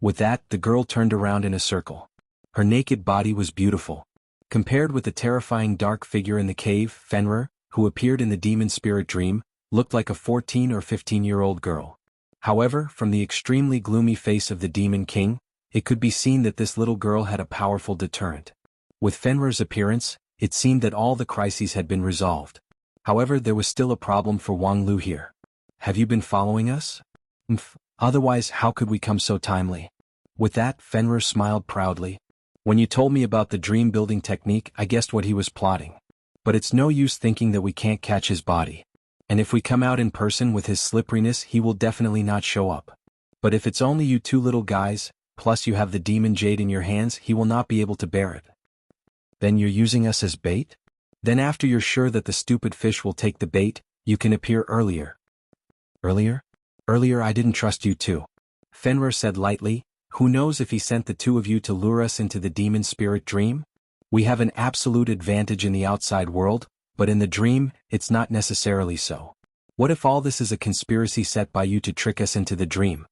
With that, the girl turned around in a circle. Her naked body was beautiful. Compared with the terrifying dark figure in the cave, Fenrir, who appeared in the demon spirit dream, looked like a 14 or 15-year-old girl. However, from the extremely gloomy face of the Demon King, it could be seen that this little girl had a powerful deterrent. With Fenrir's appearance, it seemed that all the crises had been resolved. However, there was still a problem for Wang Lu here. Have you been following us? Otherwise, how could we come so timely? With that, Fenrir smiled proudly. When you told me about the dream-building technique, I guessed what he was plotting. But it's no use thinking that we can't catch his body. And if we come out in person with his slipperiness, he will definitely not show up. But if it's only you two little guys, plus you have the Demon Jade in your hands, he will not be able to bear it. Then you're using us as bait? Then after you're sure that the stupid fish will take the bait, you can appear earlier. Earlier? Earlier I didn't trust you too. Fenrir said lightly. Who knows if he sent the two of you to lure us into the demon spirit dream? We have an absolute advantage in the outside world, but in the dream, it's not necessarily so. What if all this is a conspiracy set by you to trick us into the dream?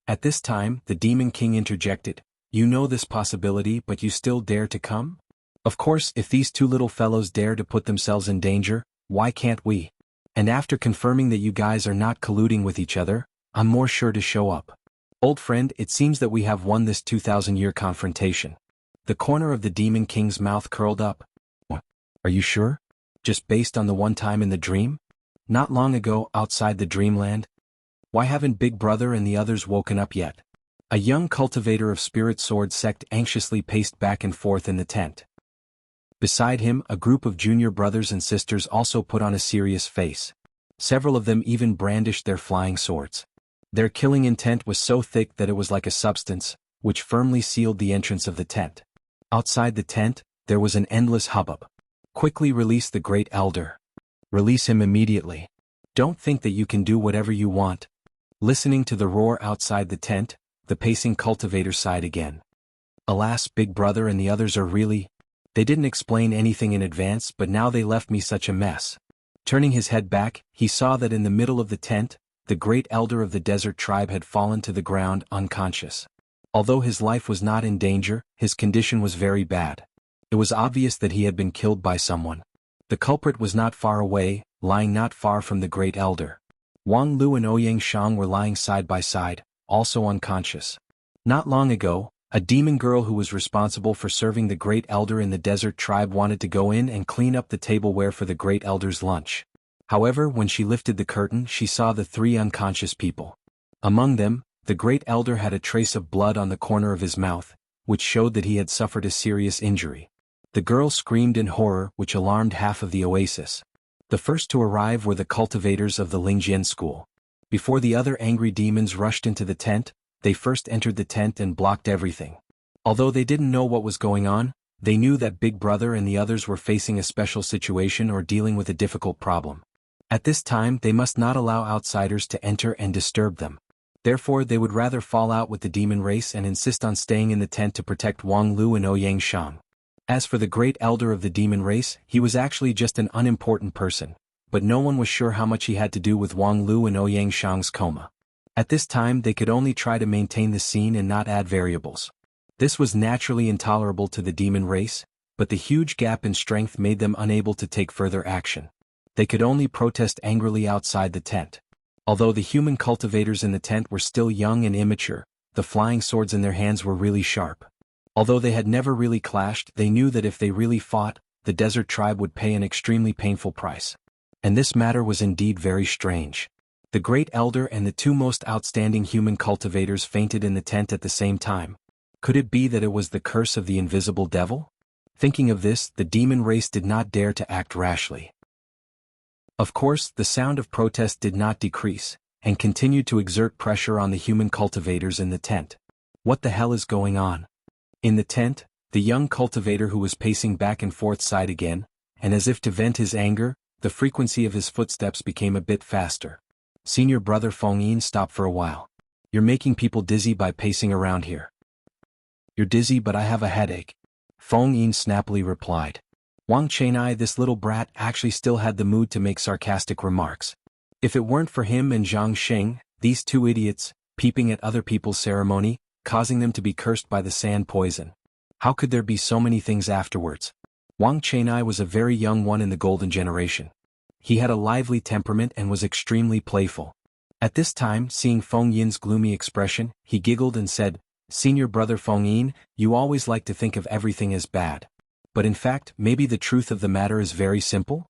At this time, the Demon King interjected. You know this possibility, but you still dare to come? Of course, if these two little fellows dare to put themselves in danger, why can't we? And after confirming that you guys are not colluding with each other, I'm more sure to show up. Old friend, it seems that we have won this 2,000-year confrontation. The corner of the Demon King's mouth curled up. What? Are you sure? Just based on the one time in the dream? Not long ago, outside the dreamland? Why haven't Big Brother and the others woken up yet? A young cultivator of spirit sword sect anxiously paced back and forth in the tent. Beside him, a group of junior brothers and sisters also put on a serious face. Several of them even brandished their flying swords. Their killing intent was so thick that it was like a substance, which firmly sealed the entrance of the tent. Outside the tent, there was an endless hubbub. Quickly release the Great Elder. Release him immediately. Don't think that you can do whatever you want. Listening to the roar outside the tent, the pacing cultivator sighed again. Alas, Big Brother and the others are really... They didn't explain anything in advance, but now they left me such a mess. Turning his head back, he saw that in the middle of the tent, the great elder of the desert tribe had fallen to the ground unconscious. Although his life was not in danger, his condition was very bad. It was obvious that he had been killed by someone. The culprit was not far away, lying not far from the great elder. Wang Lu and Ouyang Shang were lying side by side, also unconscious. Not long ago, a demon girl who was responsible for serving the great elder in the desert tribe wanted to go in and clean up the tableware for the great elder's lunch. However, when she lifted the curtain, she saw the three unconscious people. Among them, the great elder had a trace of blood on the corner of his mouth, which showed that he had suffered a serious injury. The girl screamed in horror, which alarmed half of the oasis. The first to arrive were the cultivators of the Lingjian school. Before the other angry demons rushed into the tent, they first entered the tent and blocked everything. Although they didn't know what was going on, they knew that Big Brother and the others were facing a special situation or dealing with a difficult problem. At this time, they must not allow outsiders to enter and disturb them. Therefore, they would rather fall out with the demon race and insist on staying in the tent to protect Wang Lu and Ouyang Shang. As for the great elder of the demon race, he was actually just an unimportant person, but no one was sure how much he had to do with Wang Lu and Ouyang Shang's coma. At this time, they could only try to maintain the scene and not add variables. This was naturally intolerable to the demon race, but the huge gap in strength made them unable to take further action. They could only protest angrily outside the tent. Although the human cultivators in the tent were still young and immature, the flying swords in their hands were really sharp. Although they had never really clashed, they knew that if they really fought, the desert tribe would pay an extremely painful price. And this matter was indeed very strange. The great elder and the two most outstanding human cultivators fainted in the tent at the same time. Could it be that it was the curse of the invisible devil? Thinking of this, the demon race did not dare to act rashly. Of course, the sound of protest did not decrease, and continued to exert pressure on the human cultivators in the tent. What the hell is going on? In the tent, the young cultivator who was pacing back and forth sighed again, and as if to vent his anger, the frequency of his footsteps became a bit faster. Senior brother Feng Yin stopped for a while. You're making people dizzy by pacing around here. You're dizzy, but I have a headache. Feng Yin snappily replied. Wang Chenai, this little brat, actually still had the mood to make sarcastic remarks. If it weren't for him and Zhang Sheng, these two idiots, peeping at other people's ceremony, causing them to be cursed by the sand poison. How could there be so many things afterwards? Wang Chenai was a very young one in the golden generation. He had a lively temperament and was extremely playful. At this time, seeing Feng Yin's gloomy expression, he giggled and said, Senior brother Feng Yin, you always like to think of everything as bad. But in fact, maybe the truth of the matter is very simple?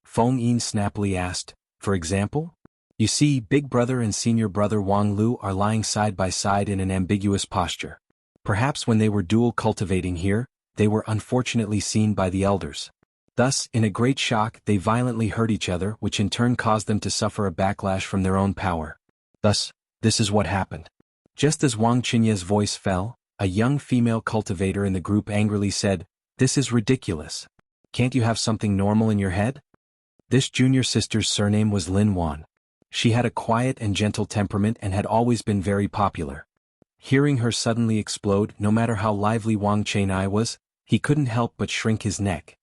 Feng Yin snappily asked, for example? You see, Big Brother and Senior Brother Wang Lu are lying side by side in an ambiguous posture. Perhaps when they were dual cultivating here, they were unfortunately seen by the elders. Thus, in a great shock, they violently hurt each other, which in turn caused them to suffer a backlash from their own power. Thus, this is what happened. Just as Wang Qinye's voice fell, a young female cultivator in the group angrily said, This is ridiculous. Can't you have something normal in your head? This junior sister's surname was Lin Wan. She had a quiet and gentle temperament and had always been very popular. Hearing her suddenly explode, no matter how lively Wang Chenai was, he couldn't help but shrink his neck.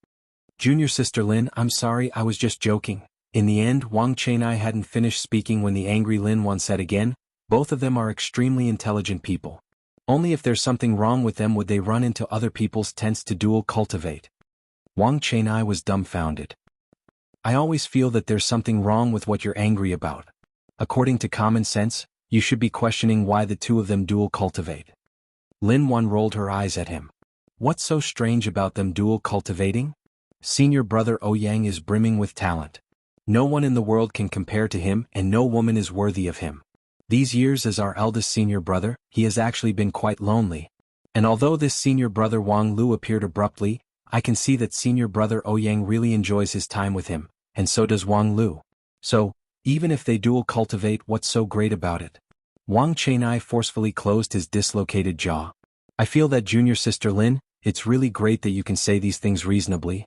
Junior sister Lin, I'm sorry, I was just joking. In the end, Wang Chenai hadn't finished speaking when the angry Lin Wan said again, Both of them are extremely intelligent people. Only if there's something wrong with them would they run into other people's tents to dual cultivate. Wang Chenai was dumbfounded. I always feel that there's something wrong with what you're angry about. According to common sense, you should be questioning why the two of them dual cultivate. Lin Wan rolled her eyes at him. What's so strange about them dual cultivating? Senior brother Ouyang is brimming with talent. No one in the world can compare to him and no woman is worthy of him. These years as our eldest senior brother, he has actually been quite lonely. And although this senior brother Wang Lu appeared abruptly, I can see that senior brother Ouyang really enjoys his time with him, and so does Wang Lu. So, even if they dual cultivate, what's so great about it? Wang Chenai forcefully closed his dislocated jaw. I feel that junior sister Lin, it's really great that you can say these things reasonably.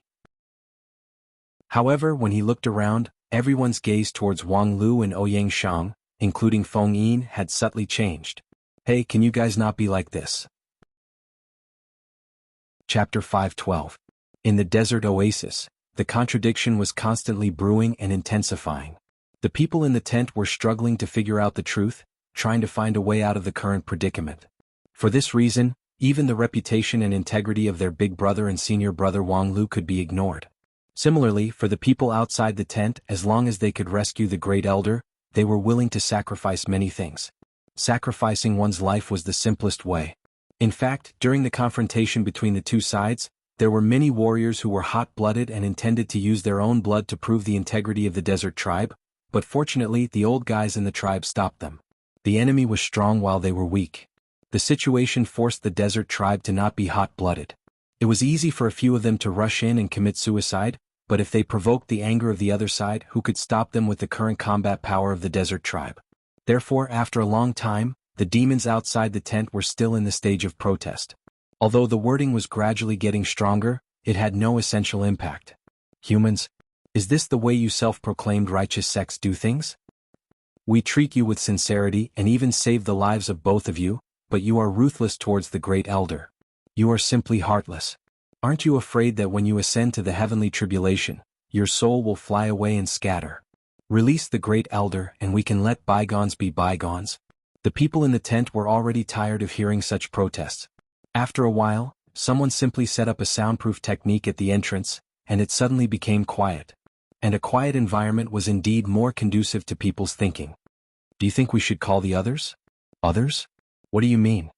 However, when he looked around, everyone's gaze towards Wang Lu and Ouyang Shang, including Feng Yin, had subtly changed. Hey, can you guys not be like this? Chapter 5:12. In the desert oasis, the contradiction was constantly brewing and intensifying. The people in the tent were struggling to figure out the truth, trying to find a way out of the current predicament. For this reason, even the reputation and integrity of their big brother and senior brother Wang Lu could be ignored. Similarly, for the people outside the tent, as long as they could rescue the Great Elder, they were willing to sacrifice many things. Sacrificing one's life was the simplest way. In fact, during the confrontation between the two sides, there were many warriors who were hot-blooded and intended to use their own blood to prove the integrity of the desert tribe, but fortunately the old guys in the tribe stopped them. The enemy was strong while they were weak. The situation forced the desert tribe to not be hot-blooded. It was easy for a few of them to rush in and commit suicide, but if they provoked the anger of the other side, who could stop them with the current combat power of the desert tribe? Therefore, after a long time, the demons outside the tent were still in the stage of protest. Although the wording was gradually getting stronger, it had no essential impact. Humans, is this the way you self-proclaimed righteous sects do things? We treat you with sincerity and even save the lives of both of you, but you are ruthless towards the Great Elder. You are simply heartless. Aren't you afraid that when you ascend to the heavenly tribulation, your soul will fly away and scatter? Release the Great Elder and we can let bygones be bygones. The people in the tent were already tired of hearing such protests. After a while, someone simply set up a soundproof technique at the entrance, and it suddenly became quiet. And a quiet environment was indeed more conducive to people's thinking. Do you think we should call the others? Others? What do you mean?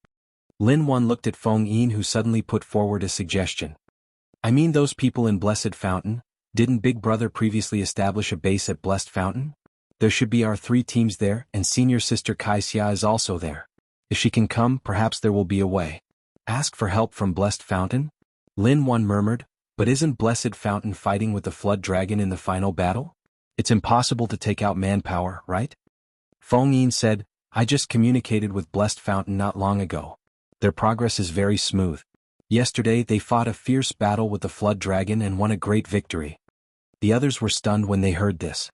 Lin Wan looked at Feng Yin, who suddenly put forward a suggestion. I mean those people in Blessed Fountain. Didn't Big Brother previously establish a base at Blessed Fountain? There should be our 3 teams there, and senior sister Kaixia is also there. If she can come, perhaps there will be a way. Ask for help from Blessed Fountain? Lin Wan murmured, but isn't Blessed Fountain fighting with the Flood Dragon in the final battle? It's impossible to take out manpower, right? Feng Yin said, I just communicated with Blessed Fountain not long ago. Their progress is very smooth. Yesterday they fought a fierce battle with the Flood Dragon and won a great victory. The others were stunned when they heard this.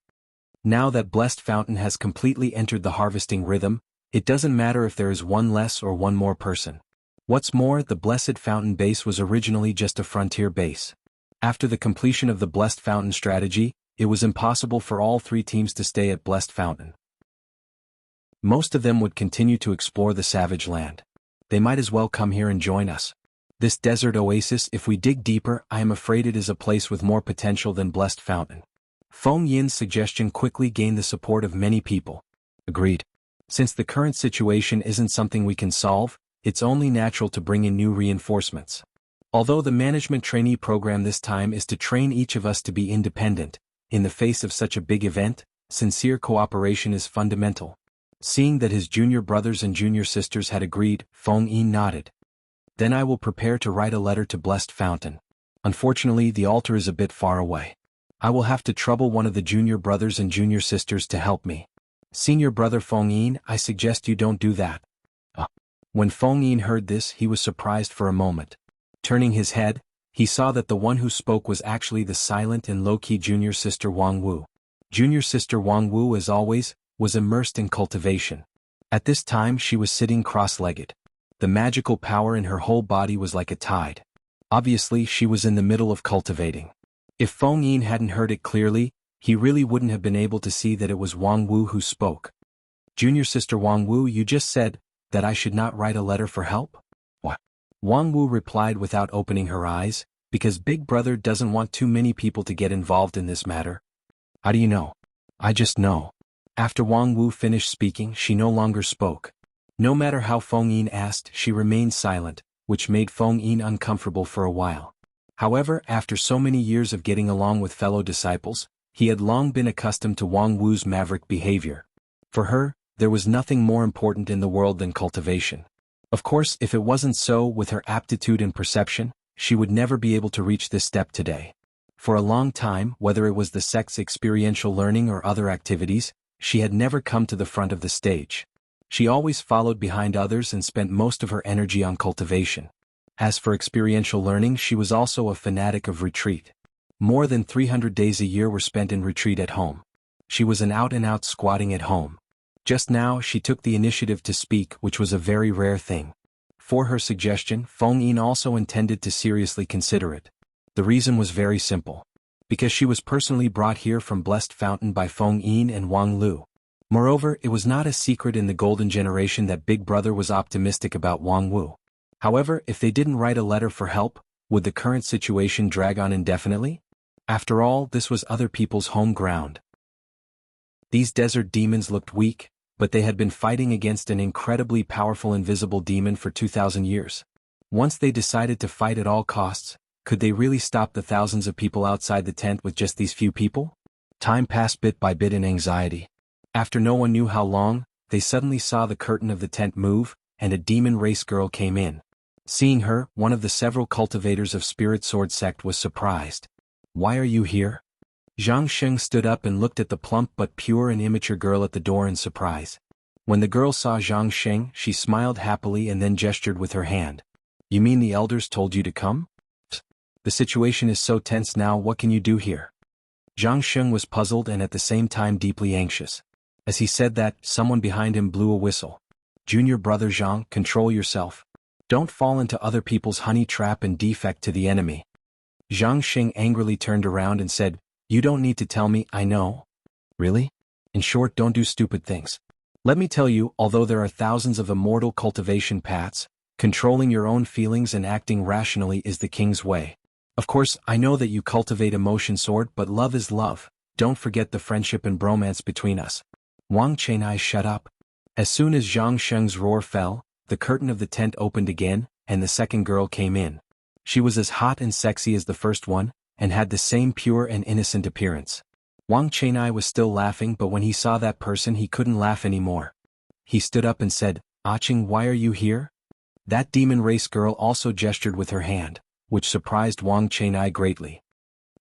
Now that Blessed Fountain has completely entered the harvesting rhythm, it doesn't matter if there is one less or one more person. What's more, the Blessed Fountain base was originally just a frontier base. After the completion of the Blessed Fountain strategy, it was impossible for all 3 teams to stay at Blessed Fountain. Most of them would continue to explore the Savage Land. They might as well come here and join us. This desert oasis, if we dig deeper, I am afraid it is a place with more potential than Blessed Fountain. Feng Yin's suggestion quickly gained the support of many people. Agreed. Since the current situation isn't something we can solve, it's only natural to bring in new reinforcements. Although the management trainee program this time is to train each of us to be independent, in the face of such a big event, sincere cooperation is fundamental. Seeing that his junior brothers and junior sisters had agreed, Feng Yin nodded. Then I will prepare to write a letter to Blessed Fountain. Unfortunately, the altar is a bit far away. I will have to trouble one of the junior brothers and junior sisters to help me. Senior brother Feng Yin, I suggest you don't do that. When Feng Yin heard this, he was surprised for a moment. Turning his head, he saw that the one who spoke was actually the silent and low-key junior sister Wang Wu. Junior sister Wang Wu, as always, was immersed in cultivation. At this time she was sitting cross-legged. The magical power in her whole body was like a tide. Obviously she was in the middle of cultivating. If Feng Yin hadn't heard it clearly, he really wouldn't have been able to see that it was Wang Wu who spoke. Junior sister Wang Wu, you just said that I should not write a letter for help? What? Wang Wu replied without opening her eyes, because Big Brother doesn't want too many people to get involved in this matter. How do you know? I just know. After Wang Wu finished speaking, she no longer spoke. No matter how Feng Yin asked, she remained silent, which made Feng Yin uncomfortable for a while. However, after so many years of getting along with fellow disciples, he had long been accustomed to Wang Wu's maverick behavior. For her, there was nothing more important in the world than cultivation. Of course, if it wasn't so, with her aptitude and perception, she would never be able to reach this step today. For a long time, whether it was the sect's experiential learning or other activities, she had never come to the front of the stage. She always followed behind others and spent most of her energy on cultivation. As for experiential learning, she was also a fanatic of retreat. More than 300 days a year were spent in retreat at home. She was an out-and-out squatting at home. Just now she took the initiative to speak, which was a very rare thing. For her suggestion, Feng Yin also intended to seriously consider it. The reason was very simple. Because she was personally brought here from Blessed Fountain by Feng Yin and Wang Lu. Moreover, it was not a secret in the Golden Generation that Big Brother was optimistic about Wang Wu. However, if they didn't write a letter for help, would the current situation drag on indefinitely? After all, this was other people's home ground. These desert demons looked weak, but they had been fighting against an incredibly powerful invisible demon for 2,000 years. Once they decided to fight at all costs, could they really stop the thousands of people outside the tent with just these few people? Time passed bit by bit in anxiety. After no one knew how long, they suddenly saw the curtain of the tent move, and a demon race girl came in. Seeing her, one of the several cultivators of Spirit Sword sect was surprised. "Why are you here?" Zhang Sheng stood up and looked at the plump but pure and immature girl at the door in surprise. When the girl saw Zhang Sheng, she smiled happily and then gestured with her hand. "You mean the elders told you to come? The situation is so tense now, what can you do here?" Zhang Sheng was puzzled and at the same time deeply anxious. As he said that, someone behind him blew a whistle. "Junior brother Zhang, control yourself. Don't fall into other people's honey trap and defect to the enemy." Zhang Sheng angrily turned around and said, "You don't need to tell me, I know." "Really? In short, don't do stupid things. Let me tell you, although there are thousands of immortal cultivation paths, controlling your own feelings and acting rationally is the king's way. Of course, I know that you cultivate emotion sword, but love is love. Don't forget the friendship and bromance between us." Wang Chenai shut up. As soon as Zhang Sheng's roar fell, the curtain of the tent opened again, and the second girl came in. She was as hot and sexy as the first one, and had the same pure and innocent appearance. Wang Chenai was still laughing, but when he saw that person he couldn't laugh anymore. He stood up and said, "Aching, why are you here?" That demon race girl also gestured with her hand, which surprised Wang Chenai greatly.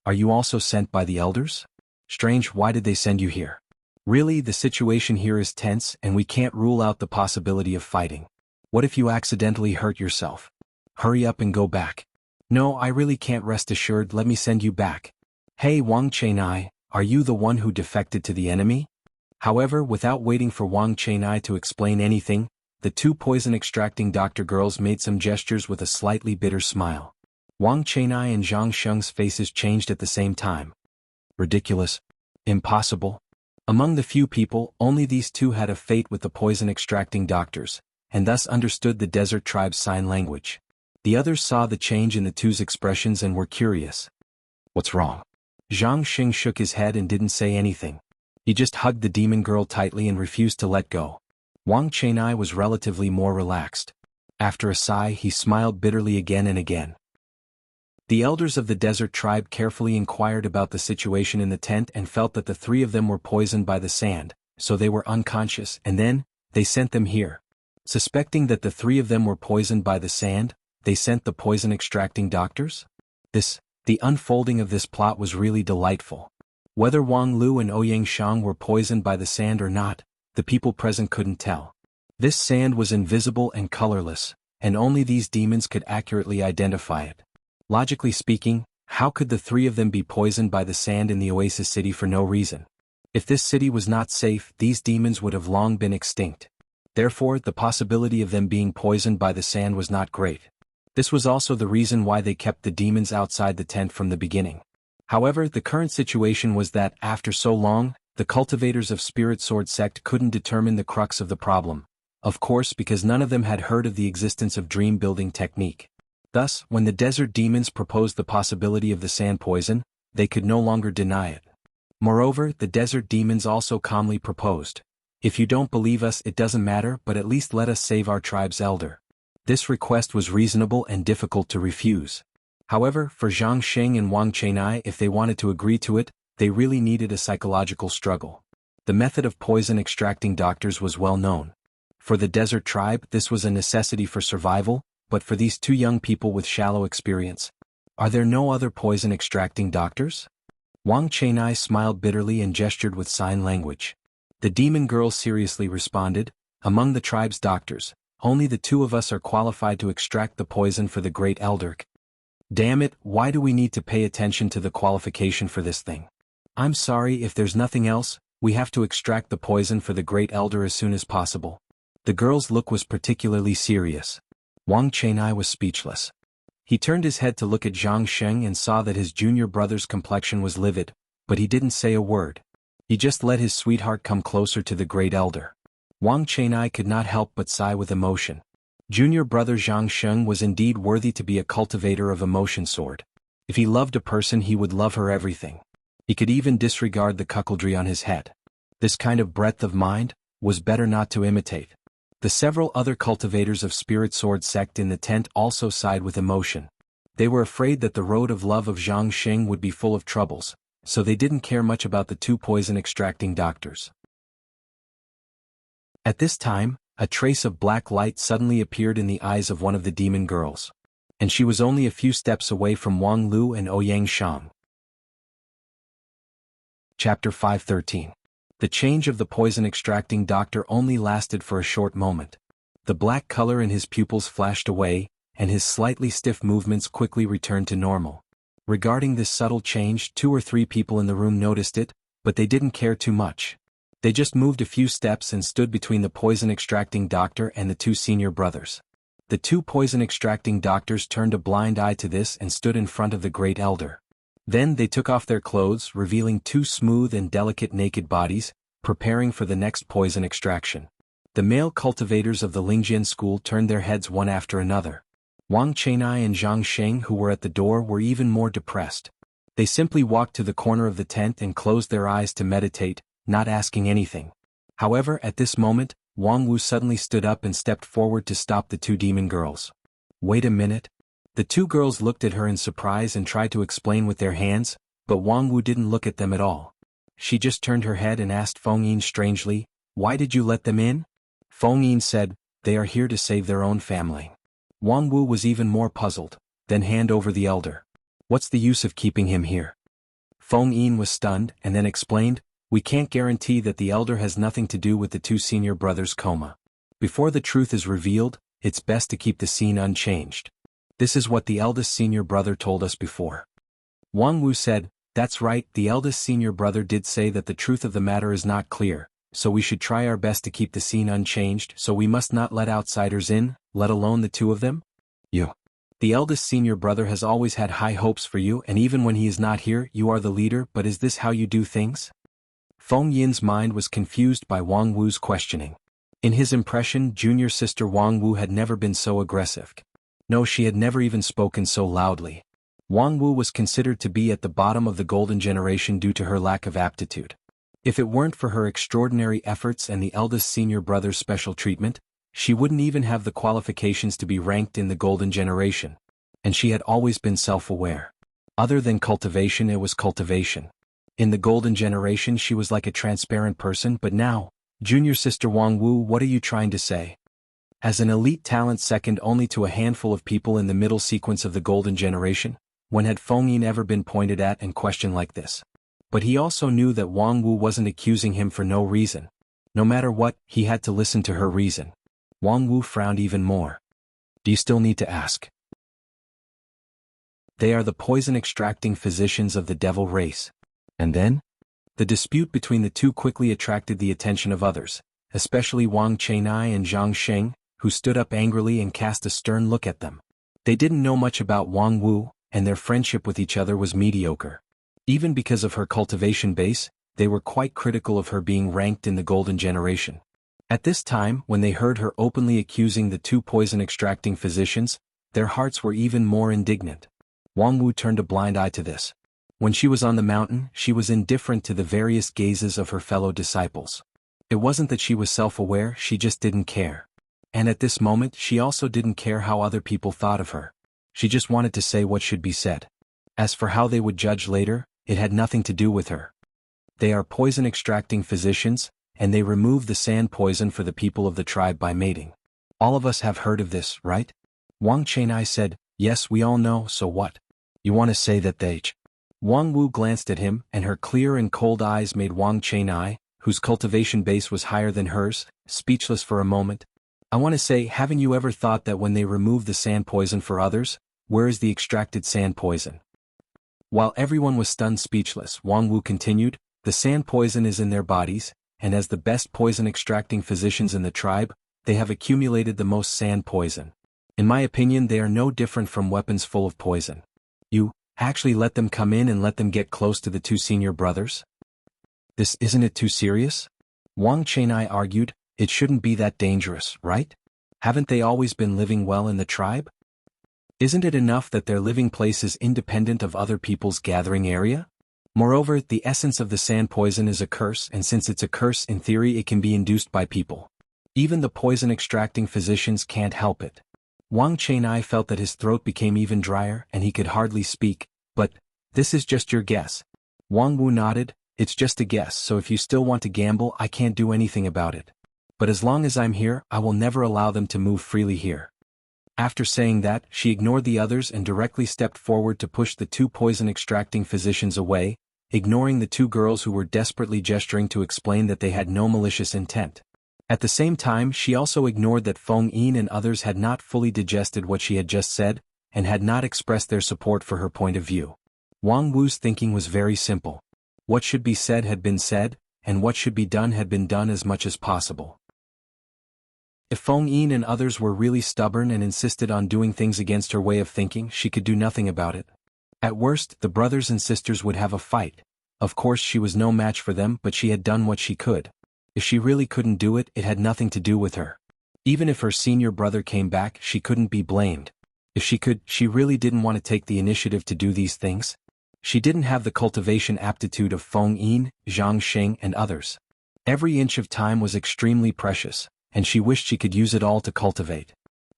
"Are you also sent by the elders? Strange, why did they send you here? Really, the situation here is tense and we can't rule out the possibility of fighting. What if you accidentally hurt yourself? Hurry up and go back." "No, I really can't, rest assured, let me send you back." "Hey Wang Chenai, are you the one who defected to the enemy?" However, without waiting for Wang Chenai to explain anything, the two poison-extracting doctor girls made some gestures with a slightly bitter smile. Wang Chenai and Zhang Sheng's faces changed at the same time. Ridiculous. Impossible. Among the few people, only these two had a fate with the poison-extracting doctors, and thus understood the desert tribe's sign language. The others saw the change in the two's expressions and were curious. "What's wrong?" Zhang Sheng shook his head and didn't say anything. He just hugged the demon girl tightly and refused to let go. Wang Chenai was relatively more relaxed. After a sigh, he smiled bitterly again and again. The elders of the desert tribe carefully inquired about the situation in the tent and felt that the three of them were poisoned by the sand, so they were unconscious, and then, they sent them here. Suspecting that the three of them were poisoned by the sand, they sent the poison-extracting doctors? The unfolding of this plot was really delightful. Whether Wang Lu and Ouyang Shang were poisoned by the sand or not, the people present couldn't tell. This sand was invisible and colorless, and only these demons could accurately identify it. Logically speaking, how could the three of them be poisoned by the sand in the Oasis City for no reason? If this city was not safe, these demons would have long been extinct. Therefore, the possibility of them being poisoned by the sand was not great. This was also the reason why they kept the demons outside the tent from the beginning. However, the current situation was that, after so long, the cultivators of Spirit Sword sect couldn't determine the crux of the problem. Of course, because none of them had heard of the existence of dream building technique. Thus, when the desert demons proposed the possibility of the sand poison, they could no longer deny it. Moreover, the desert demons also calmly proposed, "If you don't believe us, it doesn't matter, but at least let us save our tribe's elder." This request was reasonable and difficult to refuse. However, for Zhang Sheng and Wang Chenai, if they wanted to agree to it, they really needed a psychological struggle. The method of poison-extracting doctors was well known. For the desert tribe, this was a necessity for survival, but for these two young people with shallow experience, are there no other poison-extracting doctors? Wang Chenai smiled bitterly and gestured with sign language. The demon girl seriously responded, "Among the tribe's doctors, only the two of us are qualified to extract the poison for the great elder." Damn it, why do we need to pay attention to the qualification for this thing? I'm sorry, if there's nothing else, we have to extract the poison for the great elder as soon as possible. The girl's look was particularly serious. Wang Chenai was speechless. He turned his head to look at Zhang Sheng and saw that his junior brother's complexion was livid, but he didn't say a word. He just let his sweetheart come closer to the great elder. Wang Chenai could not help but sigh with emotion. Junior brother Zhang Sheng was indeed worthy to be a cultivator of emotion sword. If he loved a person, he would love her everything. He could even disregard the cuckoldry on his head. This kind of breadth of mind was better not to imitate. The several other cultivators of Spirit Sword sect in the tent also sighed with emotion. They were afraid that the road of love of Zhang Xing would be full of troubles, so they didn't care much about the two poison-extracting doctors. At this time, a trace of black light suddenly appeared in the eyes of one of the demon girls. And she was only a few steps away from Wang Lu and Ouyang Shang. Chapter 513. The change of the poison-extracting doctor only lasted for a short moment. The black color in his pupils flashed away, and his slightly stiff movements quickly returned to normal. Regarding this subtle change, 2 or 3 people in the room noticed it, but they didn't care too much. They just moved a few steps and stood between the poison-extracting doctor and the 2 senior brothers. The 2 poison-extracting doctors turned a blind eye to this and stood in front of the great elder. Then they took off their clothes, revealing 2 smooth and delicate naked bodies, preparing for the next poison extraction. The male cultivators of the Lingjian school turned their heads one after another. Wang Chenai and Zhang Sheng, who were at the door, were even more depressed. They simply walked to the corner of the tent and closed their eyes to meditate, not asking anything. However, at this moment, Wang Wu suddenly stood up and stepped forward to stop the 2 demon girls. Wait a minute. The 2 girls looked at her in surprise and tried to explain with their hands, but Wang Wu didn't look at them at all. She just turned her head and asked Feng Yin strangely, "Why did you let them in?" Feng Yin said, "They are here to save their own family." Wang Wu was even more puzzled. "Then hand over the elder. What's the use of keeping him here?" Feng Yin was stunned and then explained, "We can't guarantee that the elder has nothing to do with the 2 senior brothers' coma. Before the truth is revealed, it's best to keep the scene unchanged. This is what the eldest senior brother told us before." Wang Wu said, "That's right, the eldest senior brother did say that the truth of the matter is not clear, so we should try our best to keep the scene unchanged, so we must not let outsiders in, let alone the 2 of them? You. The eldest senior brother has always had high hopes for you, and even when he is not here, you are the leader, but is this how you do things?" Feng Yin's mind was confused by Wang Wu's questioning. In his impression, junior sister Wang Wu had never been so aggressive. No, she had never even spoken so loudly. Wang Wu was considered to be at the bottom of the golden generation due to her lack of aptitude. If it weren't for her extraordinary efforts and the eldest senior brother's special treatment, she wouldn't even have the qualifications to be ranked in the golden generation. And she had always been self-aware. Other than cultivation, it was cultivation. In the golden generation she was like a transparent person, but now, junior sister Wang Wu, what are you trying to say? As an elite talent second only to a handful of people in the middle sequence of the golden generation, when had Feng Yin ever been pointed at and questioned like this? But he also knew that Wang Wu wasn't accusing him for no reason. No matter what, he had to listen to her reason. Wang Wu frowned even more. "Do you still need to ask?" "They are the poison-extracting physicians of the devil race." And then? The dispute between the 2 quickly attracted the attention of others, especially Wang Chenai and Zhang Sheng, who stood up angrily and cast a stern look at them. They didn't know much about Wang Wu, and their friendship with each other was mediocre. Even because of her cultivation base, they were quite critical of her being ranked in the golden generation. At this time, when they heard her openly accusing the 2 poison-extracting physicians, their hearts were even more indignant. Wang Wu turned a blind eye to this. When she was on the mountain, she was indifferent to the various gazes of her fellow disciples. It wasn't that she was self-aware, she just didn't care. And at this moment, she also didn't care how other people thought of her. She just wanted to say what should be said. As for how they would judge later, it had nothing to do with her. They are poison-extracting physicians, and they remove the sand poison for the people of the tribe by mating. All of us have heard of this, right? Wang Chenai said, "Yes, we all know, so what? You want to say that they..." Wang Wu glanced at him, and her clear and cold eyes made Wang Chenai, whose cultivation base was higher than hers, speechless for a moment. "I want to say, haven't you ever thought that when they remove the sand poison for others, where is the extracted sand poison?" While everyone was stunned speechless, Wang Wu continued, "The sand poison is in their bodies, and as the best poison-extracting physicians in the tribe, they have accumulated the most sand poison. In my opinion, they are no different from weapons full of poison. You actually let them come in and let them get close to the 2 senior brothers? This isn't it too serious?" Wang Chenai argued, "It shouldn't be that dangerous, right? Haven't they always been living well in the tribe?" Isn't it enough that their living place is independent of other people's gathering area? Moreover, the essence of the sand poison is a curse, and since it's a curse, in theory it can be induced by people. Even the poison-extracting physicians can't help it. Wang Chenai felt that his throat became even drier and he could hardly speak. But, this is just your guess. Wang Wu nodded. It's just a guess, so if you still want to gamble, I can't do anything about it. But as long as I'm here, I will never allow them to move freely here. After saying that, she ignored the others and directly stepped forward to push the two poison-extracting physicians away, ignoring the two girls who were desperately gesturing to explain that they had no malicious intent. At the same time, she also ignored that Feng Yin and others had not fully digested what she had just said, and had not expressed their support for her point of view. Wang Wu's thinking was very simple. What should be said had been said, and what should be done had been done as much as possible. If Feng Yin and others were really stubborn and insisted on doing things against her way of thinking, she could do nothing about it. At worst, the brothers and sisters would have a fight. Of course she was no match for them, but she had done what she could. If she really couldn't do it, it had nothing to do with her. Even if her senior brother came back, she couldn't be blamed. If she could, she really didn't want to take the initiative to do these things. She didn't have the cultivation aptitude of Feng Yin, Zhang Xing and others. Every inch of time was extremely precious, and she wished she could use it all to cultivate.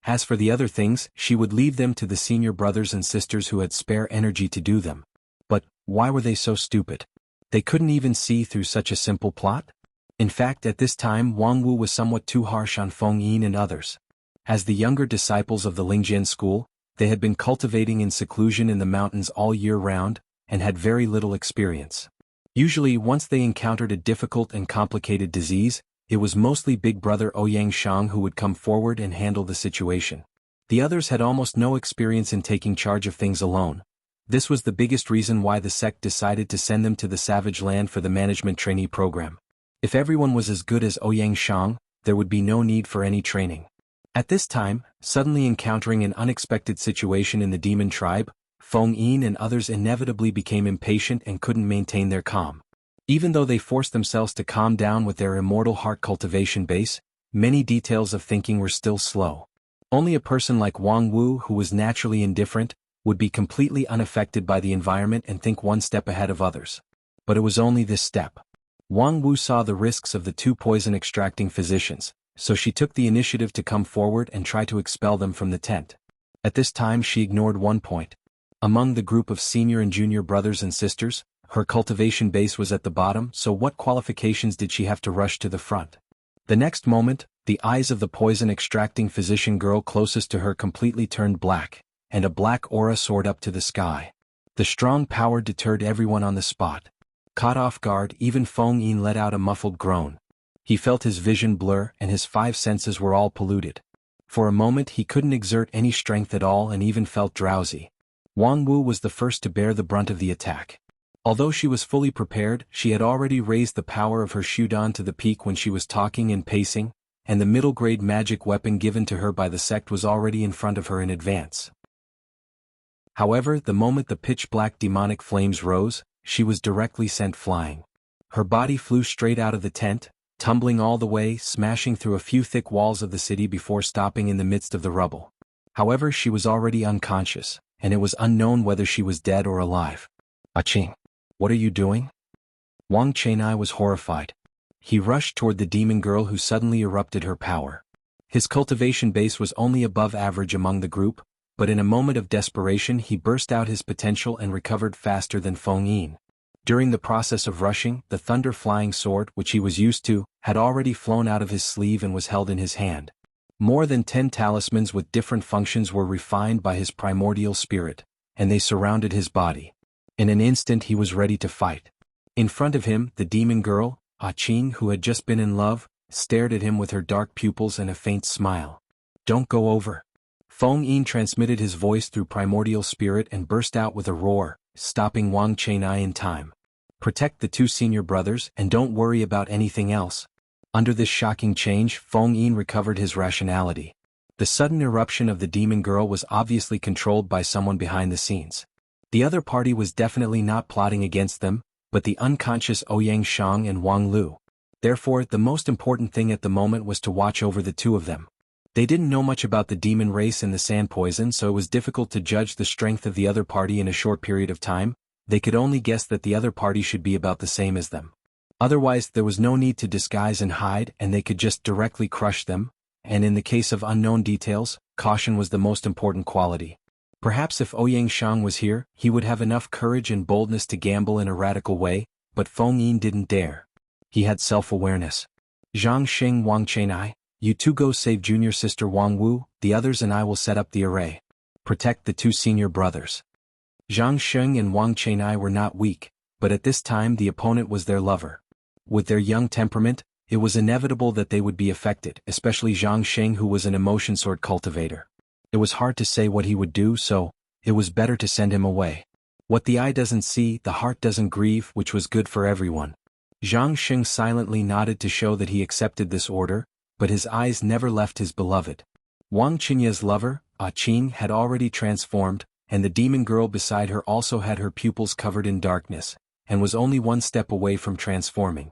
As for the other things, she would leave them to the senior brothers and sisters who had spare energy to do them. But, why were they so stupid? They couldn't even see through such a simple plot? In fact, at this time Wang Wu was somewhat too harsh on Feng Yin and others. As the younger disciples of the Lingjian school, they had been cultivating in seclusion in the mountains all year round, and had very little experience. Usually, once they encountered a difficult and complicated disease, it was mostly Big Brother Ouyang Shang who would come forward and handle the situation. The others had almost no experience in taking charge of things alone. This was the biggest reason why the sect decided to send them to the Savage Land for the management trainee program. If everyone was as good as Ouyang Shang, there would be no need for any training. At this time, suddenly encountering an unexpected situation in the demon tribe, Feng Yin and others inevitably became impatient and couldn't maintain their calm. Even though they forced themselves to calm down with their immortal heart cultivation base, many details of thinking were still slow. Only a person like Wang Wu, who was naturally indifferent, would be completely unaffected by the environment and think one step ahead of others. But it was only this step. Wang Wu saw the risks of the two poison-extracting physicians, so she took the initiative to come forward and try to expel them from the tent. At this time she ignored one point. Among the group of senior and junior brothers and sisters, her cultivation base was at the bottom, so what qualifications did she have to rush to the front? The next moment, the eyes of the poison-extracting physician girl closest to her completely turned black, and a black aura soared up to the sky. The strong power deterred everyone on the spot. Caught off guard, even Feng Yin let out a muffled groan. He felt his vision blur and his five senses were all polluted. For a moment he couldn't exert any strength at all and even felt drowsy. Wang Wu was the first to bear the brunt of the attack. Although she was fully prepared, she had already raised the power of her Shudan to the peak when she was talking and pacing, and the middle-grade magic weapon given to her by the sect was already in front of her in advance. However, the moment the pitch-black demonic flames rose, she was directly sent flying. Her body flew straight out of the tent, tumbling all the way, smashing through a few thick walls of the city before stopping in the midst of the rubble. However, she was already unconscious, and it was unknown whether she was dead or alive. Aching! What are you doing? Wang Chenai was horrified. He rushed toward the demon girl who suddenly erupted her power. His cultivation base was only above average among the group, but in a moment of desperation he burst out his potential and recovered faster than Feng Yin. During the process of rushing, the thunder-flying sword, which he was used to, had already flown out of his sleeve and was held in his hand. More than 10 talismans with different functions were refined by his primordial spirit, and they surrounded his body. In an instant he was ready to fight. In front of him, the demon girl, Qing, who had just been in love, stared at him with her dark pupils and a faint smile. "Don't go over." Feng Yin transmitted his voice through primordial spirit and burst out with a roar, stopping Wang Chenai in time. "Protect the two senior brothers and don't worry about anything else." Under this shocking change, Feng Yin recovered his rationality. The sudden eruption of the demon girl was obviously controlled by someone behind the scenes. The other party was definitely not plotting against them, but the unconscious Ouyang Shang and Wang Lu. Therefore, the most important thing at the moment was to watch over the two of them. They didn't know much about the demon race and the sand poison, so it was difficult to judge the strength of the other party in a short period of time. They could only guess that the other party should be about the same as them. Otherwise, there was no need to disguise and hide, and they could just directly crush them, and in the case of unknown details, caution was the most important quality. Perhaps if Ouyang Shang was here, he would have enough courage and boldness to gamble in a radical way, but Feng Yin didn't dare. He had self-awareness. Zhang Xing, Wang Chenai, you two go save junior sister Wang Wu, the others and I will set up the array. Protect the two senior brothers. Zhang Xing and Wang Chenai were not weak, but at this time the opponent was their lover. With their young temperament, it was inevitable that they would be affected, especially Zhang Xing, who was an emotion sword cultivator. It was hard to say what he would do, so it was better to send him away. What the eye doesn't see, the heart doesn't grieve, which was good for everyone. Zhang Xing silently nodded to show that he accepted this order, but his eyes never left his beloved. Wang Qinya's lover, Qing, had already transformed, and the demon girl beside her also had her pupils covered in darkness, and was only one step away from transforming.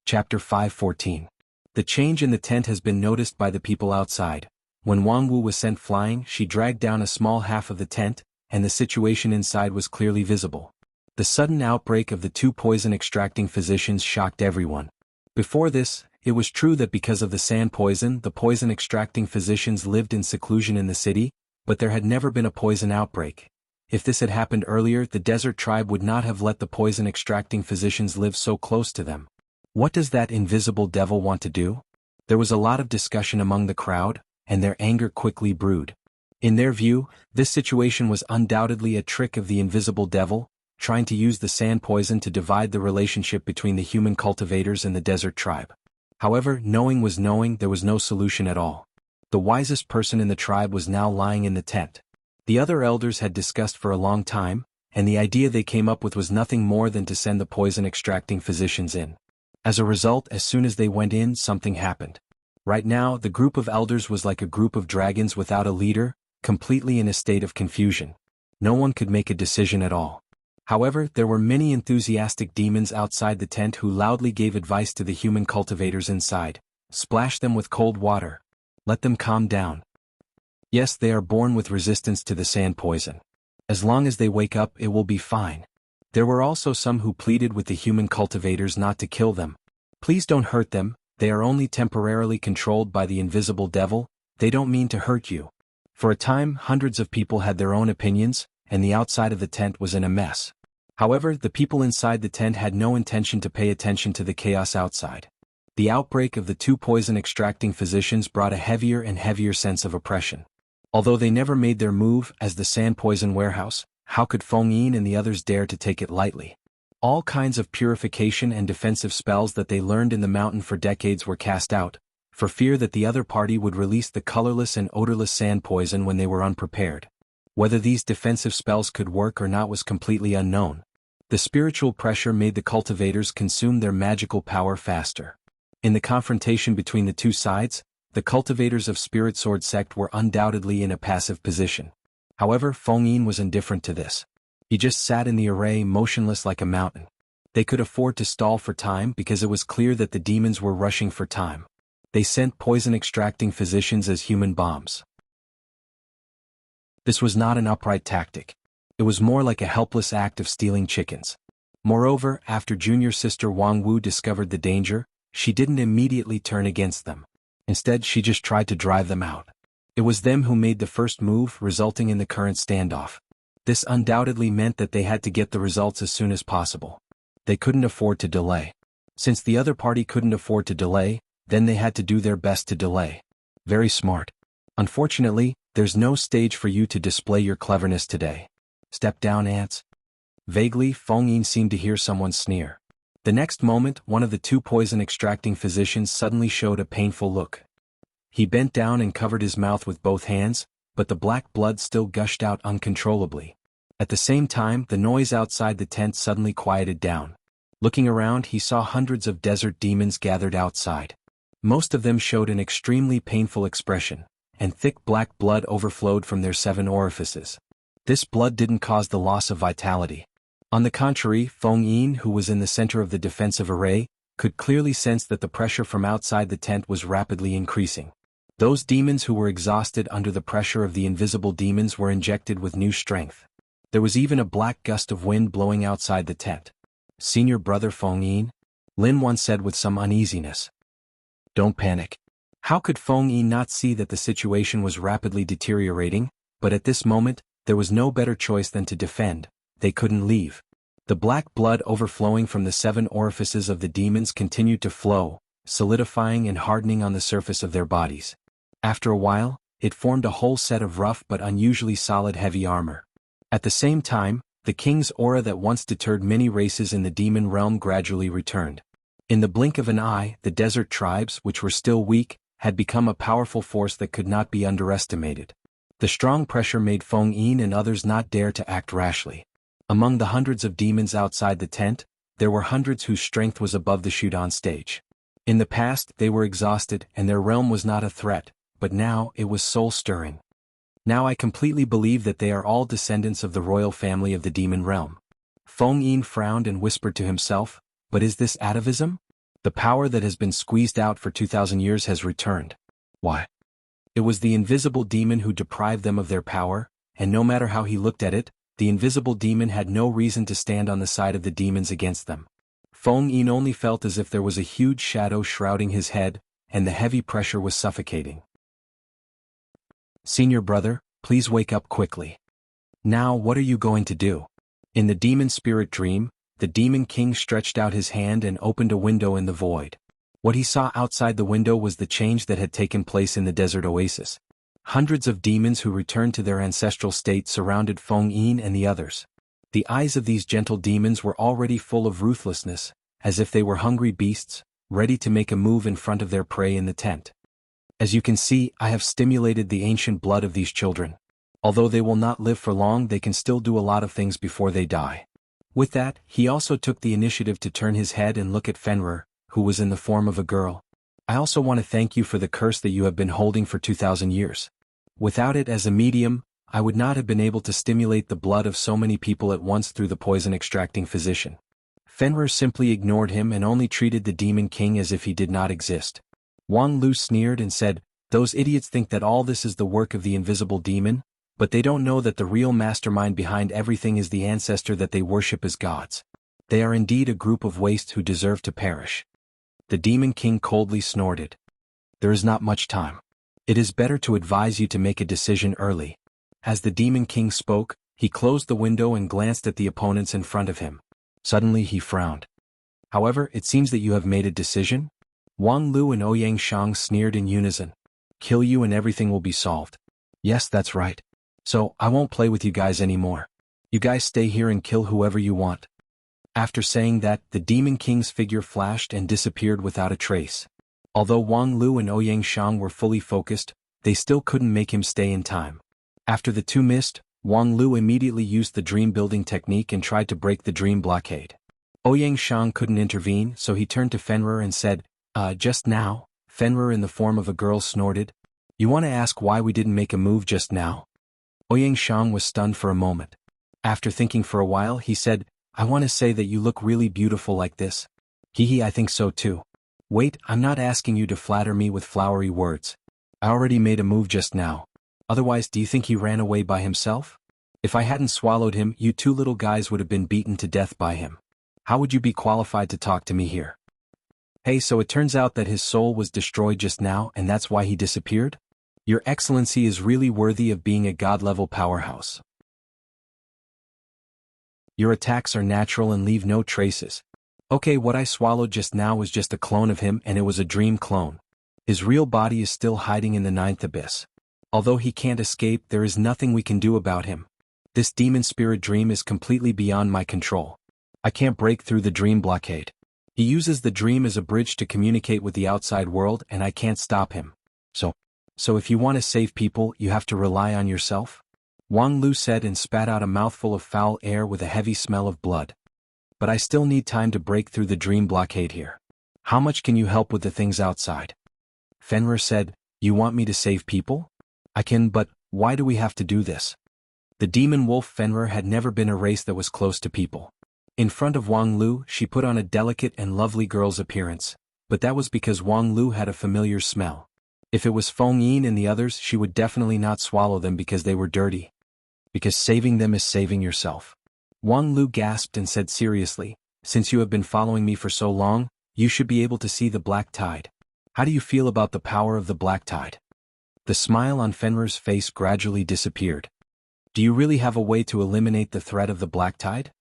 Chapter 5:14. The change in the tent has been noticed by the people outside. When Wang Wu was sent flying, she dragged down a small half of the tent, and the situation inside was clearly visible. The sudden outbreak of the two poison-extracting physicians shocked everyone. Before this, it was true that because of the sand poison, the poison-extracting physicians lived in seclusion in the city, but there had never been a poison outbreak. If this had happened earlier, the desert tribe would not have let the poison-extracting physicians live so close to them. What does that invisible devil want to do? There was a lot of discussion among the crowd, and their anger quickly brewed. In their view, this situation was undoubtedly a trick of the invisible devil, trying to use the sand poison to divide the relationship between the human cultivators and the desert tribe. However, knowing was knowing, there was no solution at all. The wisest person in the tribe was now lying in the tent. The other elders had discussed for a long time, and the idea they came up with was nothing more than to send the poison-extracting physicians in. As a result, as soon as they went in, something happened. Right now, the group of elders was like a group of dragons without a leader, completely in a state of confusion. No one could make a decision at all. However, there were many enthusiastic demons outside the tent who loudly gave advice to the human cultivators inside. Splash them with cold water. Let them calm down. Yes, they are born with resistance to the sand poison. As long as they wake up, it will be fine. There were also some who pleaded with the human cultivators not to kill them. Please don't hurt them, they are only temporarily controlled by the invisible devil, they don't mean to hurt you. For a time, hundreds of people had their own opinions, and the outside of the tent was in a mess. However, the people inside the tent had no intention to pay attention to the chaos outside. The outbreak of the two poison-extracting physicians brought a heavier and heavier sense of oppression. Although they never made their move as the sand poison warehouse, how could Feng Yin and the others dare to take it lightly? All kinds of purification and defensive spells that they learned in the mountain for decades were cast out, for fear that the other party would release the colorless and odorless sand poison when they were unprepared. Whether these defensive spells could work or not was completely unknown. The spiritual pressure made the cultivators consume their magical power faster. In the confrontation between the two sides, the cultivators of Spirit Sword sect were undoubtedly in a passive position. However, Feng Yin was indifferent to this. He just sat in the array motionless like a mountain. They could afford to stall for time because it was clear that the demons were rushing for time. They sent poison-extracting physicians as human bombs. This was not an upright tactic. It was more like a helpless act of stealing chickens. Moreover, after junior sister Wang Wu discovered the danger, she didn't immediately turn against them. Instead, she just tried to drive them out. It was them who made the first move, resulting in the current standoff. This undoubtedly meant that they had to get the results as soon as possible. They couldn't afford to delay. Since the other party couldn't afford to delay, then they had to do their best to delay. Very smart. Unfortunately, there's no stage for you to display your cleverness today. Step down, ants. Vaguely, Feng Yin seemed to hear someone sneer. The next moment, one of the two poison-extracting physicians suddenly showed a painful look. He bent down and covered his mouth with both hands, but the black blood still gushed out uncontrollably. At the same time, the noise outside the tent suddenly quieted down. Looking around, he saw hundreds of desert demons gathered outside. Most of them showed an extremely painful expression, and thick black blood overflowed from their 7 orifices. This blood didn't cause the loss of vitality. On the contrary, Feng Yin, who was in the center of the defensive array, could clearly sense that the pressure from outside the tent was rapidly increasing. Those demons who were exhausted under the pressure of the invisible demons were injected with new strength. There was even a black gust of wind blowing outside the tent. "Senior brother Feng Yin?" Lin once said with some uneasiness. "Don't panic." How could Feng Yin not see that the situation was rapidly deteriorating? But at this moment, there was no better choice than to defend. They couldn't leave. The black blood overflowing from the 7 orifices of the demons continued to flow, solidifying and hardening on the surface of their bodies. After a while, it formed a whole set of rough but unusually solid heavy armor. At the same time, the king's aura that once deterred many races in the demon realm gradually returned. In the blink of an eye, the desert tribes, which were still weak, had become a powerful force that could not be underestimated. The strong pressure made Feng Yin and others not dare to act rashly. Among the hundreds of demons outside the tent, there were hundreds whose strength was above the shoot-on stage. In the past, they were exhausted and their realm was not a threat, but now it was soul-stirring. "Now I completely believe that they are all descendants of the royal family of the demon realm." Feng Yin frowned and whispered to himself, "But is this atavism? The power that has been squeezed out for 2,000 years has returned. Why? It was the invisible demon who deprived them of their power, and no matter how he looked at it, the invisible demon had no reason to stand on the side of the demons against them." Feng Yin only felt as if there was a huge shadow shrouding his head, and the heavy pressure was suffocating. "Senior brother, please wake up quickly. Now what are you going to do?" In the demon spirit dream, the demon king stretched out his hand and opened a window in the void. What he saw outside the window was the change that had taken place in the desert oasis. Hundreds of demons who returned to their ancestral state surrounded Feng Yin and the others. The eyes of these gentle demons were already full of ruthlessness, as if they were hungry beasts, ready to make a move in front of their prey in the tent. "As you can see, I have stimulated the ancient blood of these children. Although they will not live for long, they can still do a lot of things before they die." With that, he also took the initiative to turn his head and look at Fenrir, who was in the form of a girl. "I also want to thank you for the curse that you have been holding for 2,000 years. Without it as a medium, I would not have been able to stimulate the blood of so many people at once through the poison-extracting physician." Fenrir simply ignored him and only treated the demon king as if he did not exist. Wang Lu sneered and said, "Those idiots think that all this is the work of the invisible demon, but they don't know that the real mastermind behind everything is the ancestor that they worship as gods. They are indeed a group of waste who deserve to perish." The demon king coldly snorted. "There is not much time. It is better to advise you to make a decision early." As the demon king spoke, he closed the window and glanced at the opponents in front of him. Suddenly he frowned. "However, it seems that you have made a decision?" Wang Lu and Ouyang Shang sneered in unison. "Kill you and everything will be solved." "Yes, that's right. So, I won't play with you guys anymore. You guys stay here and kill whoever you want." After saying that, the Demon King's figure flashed and disappeared without a trace. Although Wang Lu and Ouyang Shang were fully focused, they still couldn't make him stay in time. After the two missed, Wang Lu immediately used the dream-building technique and tried to break the dream blockade. Ouyang Shang couldn't intervene, so he turned to Fenrir and said, Just now?" Fenrir in the form of a girl snorted. "You want to ask why we didn't make a move just now?" Ouyang Shang was stunned for a moment. After thinking for a while, he said, "I want to say that you look really beautiful like this." "Hehe, I think so too." "Wait, I'm not asking you to flatter me with flowery words. I already made a move just now. Otherwise, do you think he ran away by himself? If I hadn't swallowed him, you two little guys would have been beaten to death by him. How would you be qualified to talk to me here?" "Hey, so it turns out that his soul was destroyed just now and that's why he disappeared? Your Excellency is really worthy of being a god-level powerhouse. Your attacks are natural and leave no traces. Okay, what I swallowed just now was just a clone of him and it was a dream clone. His real body is still hiding in the ninth abyss. Although he can't escape, there is nothing we can do about him. This demon spirit dream is completely beyond my control. I can't break through the dream blockade. He uses the dream as a bridge to communicate with the outside world and I can't stop him. So if you want to save people, you have to rely on yourself?" Wang Lu said and spat out a mouthful of foul air with a heavy smell of blood. "But I still need time to break through the dream blockade here. How much can you help with the things outside?" Fenrir said, "You want me to save people? I can, but why do we have to do this?" The demon wolf Fenrir had never been a race that was close to people. In front of Wang Lu, she put on a delicate and lovely girl's appearance, but that was because Wang Lu had a familiar smell. If it was Feng Yin and the others, she would definitely not swallow them because they were dirty. Because saving them is saving yourself. Wang Lu gasped and said seriously, since you have been following me for so long, you should be able to see the black tide. How do you feel about the power of the black tide? The smile on Fenrir's face gradually disappeared. Do you really have a way to eliminate the threat of the black tide?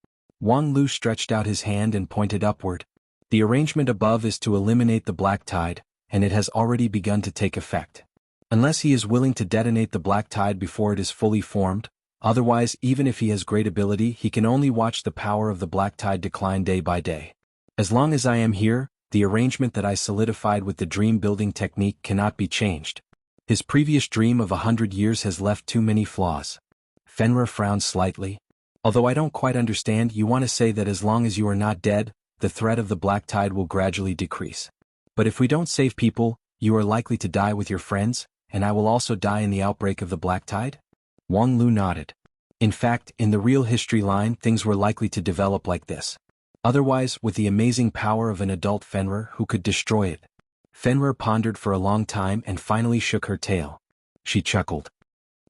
Wang Lu stretched out his hand and pointed upward. The arrangement above is to eliminate the black tide, and it has already begun to take effect. Unless he is willing to detonate the black tide before it is fully formed, otherwise even if he has great ability he can only watch the power of the black tide decline day by day. As long as I am here, the arrangement that I solidified with the dream building technique cannot be changed. His previous dream of 100 years has left too many flaws. Fenrir frowned slightly. Although I don't quite understand, you want to say that as long as you are not dead, the threat of the black tide will gradually decrease. But if we don't save people, you are likely to die with your friends, and I will also die in the outbreak of the black tide? Wang Lu nodded. In fact, in the real history line things were likely to develop like this. Otherwise, with the amazing power of an adult Fenrir who could destroy it. Fenrir pondered for a long time and finally shook her tail. She chuckled.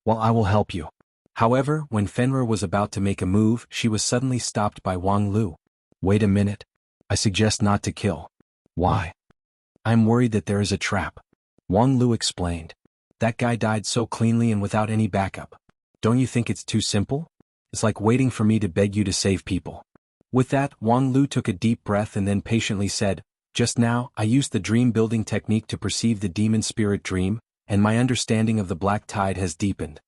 Well, I will help you. However, when Fenrir was about to make a move, she was suddenly stopped by Wang Lu. Wait a minute. I suggest not to kill. Why? I'm worried that there is a trap. Wang Lu explained. That guy died so cleanly and without any backup. Don't you think it's too simple? It's like waiting for me to beg you to save people. With that, Wang Lu took a deep breath and then patiently said, just now, I used the dream building technique to perceive the demon spirit dream, and my understanding of the black tide has deepened.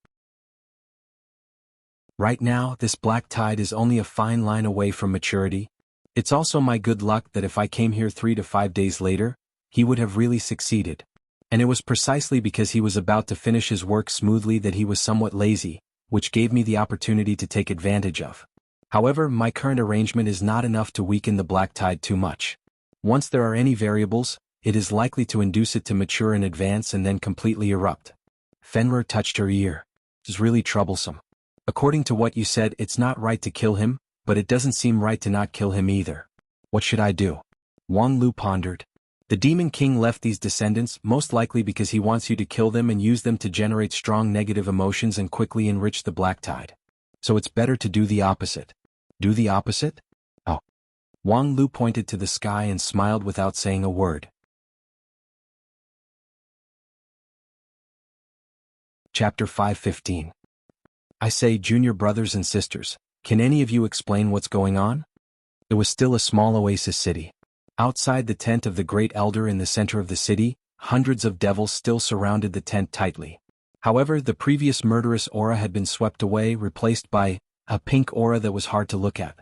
Right now, this black tide is only a fine line away from maturity. It's also my good luck that if I came here 3 to 5 days later, he would have really succeeded. And it was precisely because he was about to finish his work smoothly that he was somewhat lazy, which gave me the opportunity to take advantage of. However, my current arrangement is not enough to weaken the black tide too much. Once there are any variables, it is likely to induce it to mature in advance and then completely erupt. Fenrir touched her ear. It's really troublesome. According to what you said, it's not right to kill him, but it doesn't seem right to not kill him either. What should I do? Wang Lu pondered. The Demon King left these descendants most likely because he wants you to kill them and use them to generate strong negative emotions and quickly enrich the black tide. So it's better to do the opposite. Do the opposite? Oh. Wang Lu pointed to the sky and smiled without saying a word. Chapter 5:15. I say, junior brothers and sisters, can any of you explain what's going on? It was still a small oasis city. Outside the tent of the Great Elder in the center of the city, hundreds of devils still surrounded the tent tightly. However, the previous murderous aura had been swept away, replaced by a pink aura that was hard to look at.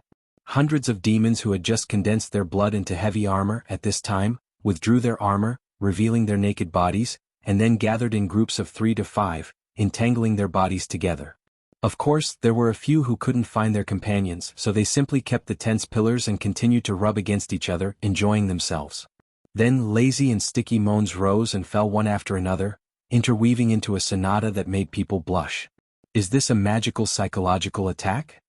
Hundreds of demons who had just condensed their blood into heavy armor at this time, withdrew their armor, revealing their naked bodies, and then gathered in groups of 3 to 5, entangling their bodies together. Of course, there were a few who couldn't find their companions, so they simply kept the tent's pillars and continued to rub against each other, enjoying themselves. Then lazy and sticky moans rose and fell one after another, interweaving into a sonata that made people blush. Is this a magical psychological attack?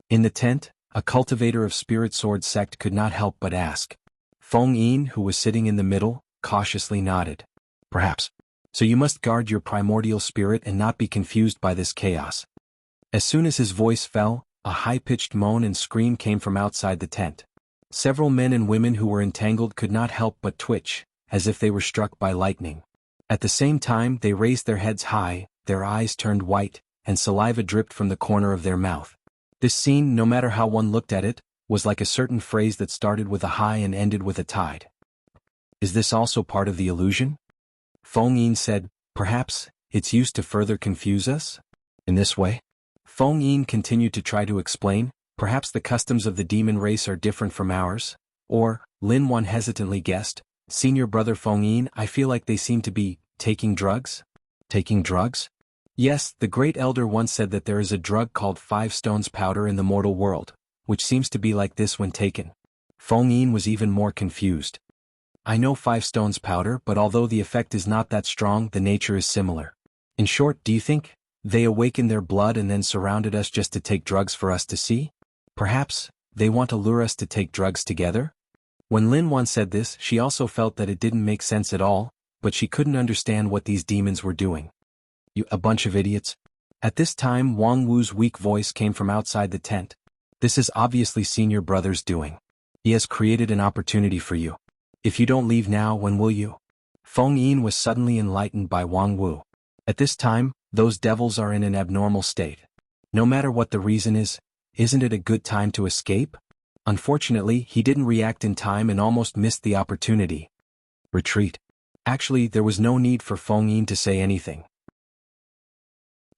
In the tent, a cultivator of spirit sword sect could not help but ask. Feng Yin, who was sitting in the middle, cautiously nodded. Perhaps. So you must guard your primordial spirit and not be confused by this chaos. As soon as his voice fell, a high-pitched moan and scream came from outside the tent. Several men and women who were entangled could not help but twitch, as if they were struck by lightning. At the same time, they raised their heads high, their eyes turned white, and saliva dripped from the corner of their mouth. This scene, no matter how one looked at it, was like a certain phrase that started with a high and ended with a tide. Is this also part of the illusion? Feng Yin said, perhaps, it's used to further confuse us? In this way? Feng Yin continued to try to explain, perhaps the customs of the demon race are different from ours? Or, Lin Wan hesitantly guessed, senior brother Feng Yin, I feel like they seem to be taking drugs? Taking drugs? Yes, the Great Elder once said that there is a drug called 5 stones powder in the mortal world, which seems to be like this when taken. Feng Yin was even more confused. I know 5 stones powder, but although the effect is not that strong, the nature is similar. In short, do you think they awakened their blood and then surrounded us just to take drugs for us to see? Perhaps, They want to lure us to take drugs together? When Lin Wan said this, she also felt that it didn't make sense at all, but she couldn't understand what these demons were doing. You a bunch of idiots. At this time Wang Wu's weak voice came from outside the tent. This is obviously Senior Brother's doing. He has created an opportunity for you. If you don't leave now, when will you? Feng Yin was suddenly enlightened by Wang Wu. At this time, those devils are in an abnormal state. No matter what the reason is, isn't it a good time to escape? Unfortunately, he didn't react in time and almost missed the opportunity. Retreat. Actually, there was no need for Feng Yin to say anything.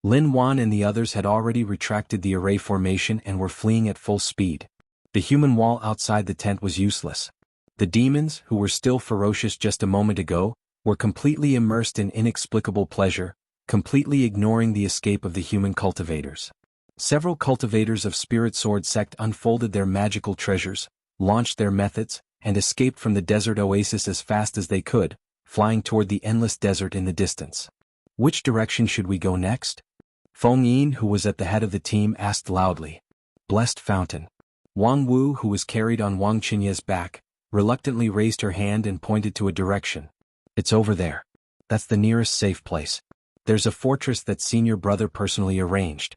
Lin Wan and the others had already retracted the array formation and were fleeing at full speed. The human wall outside the tent was useless. The demons, who were still ferocious just a moment ago, were completely immersed in inexplicable pleasure, completely ignoring the escape of the human cultivators. Several cultivators of Spirit Sword sect unfolded their magical treasures, launched their methods, and escaped from the desert oasis as fast as they could, flying toward the endless desert in the distance. Which direction should we go next? Feng Yin, who was at the head of the team, asked loudly. Blessed Fountain. Wang Wu, who was carried on Wang Qinye's back, reluctantly raised her hand and pointed to a direction. It's over there. That's the nearest safe place. There's a fortress that Senior Brother personally arranged.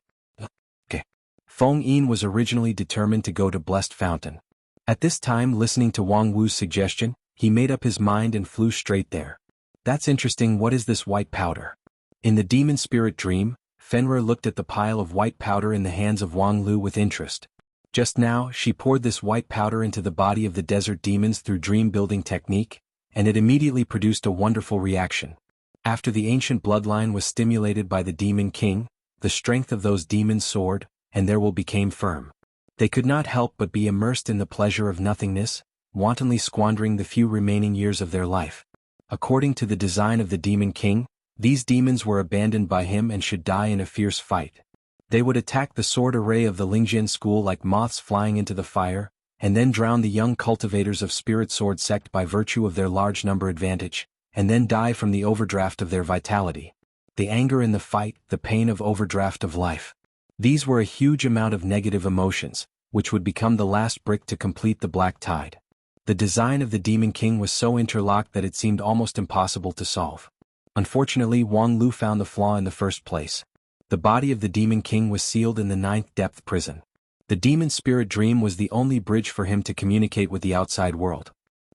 Okay. Feng Yin was originally determined to go to Blessed Fountain. At this time, listening to Wang Wu's suggestion, he made up his mind and flew straight there. That's interesting. What is this white powder? In the demon spirit dream, Fenrir looked at the pile of white powder in the hands of Wang Lu with interest. Just now, she poured this white powder into the body of the desert demons through dream-building technique, and it immediately produced a wonderful reaction. After the ancient bloodline was stimulated by the demon king, the strength of those demons soared, and their will became firm. They could not help but be immersed in the pleasure of nothingness, wantonly squandering the few remaining years of their life. According to the design of the demon king, these demons were abandoned by him and should die in a fierce fight. They would attack the sword array of the Lingjian school like moths flying into the fire, and then drown the young cultivators of Spirit Sword sect by virtue of their large number advantage, and then die from the overdraft of their vitality. The anger in the fight, the pain of overdraft of life. These were a huge amount of negative emotions, which would become the last brick to complete the black tide. The design of the Demon King was so interlocked that it seemed almost impossible to solve. Unfortunately, Wang Lu found the flaw in the first place. The body of the Demon King was sealed in the 9th depth prison. The demon spirit dream was the only bridge for him to communicate with the outside world.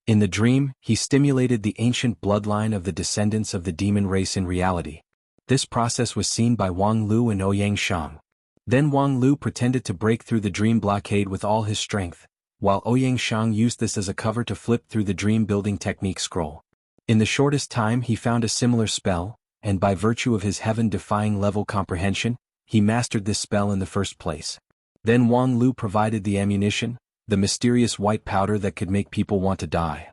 In the dream, he stimulated the ancient bloodline of the descendants of the demon race in reality. This process was seen by Wang Lu and Ouyang Shang. Then Wang Lu pretended to break through the dream blockade with all his strength, while Ouyang Shang used this as a cover to flip through the dream-building technique scroll. In the shortest time he found a similar spell, and by virtue of his heaven-defying level comprehension, he mastered this spell in the first place. Then Wang Lu provided the ammunition, the mysterious white powder that could make people want to die.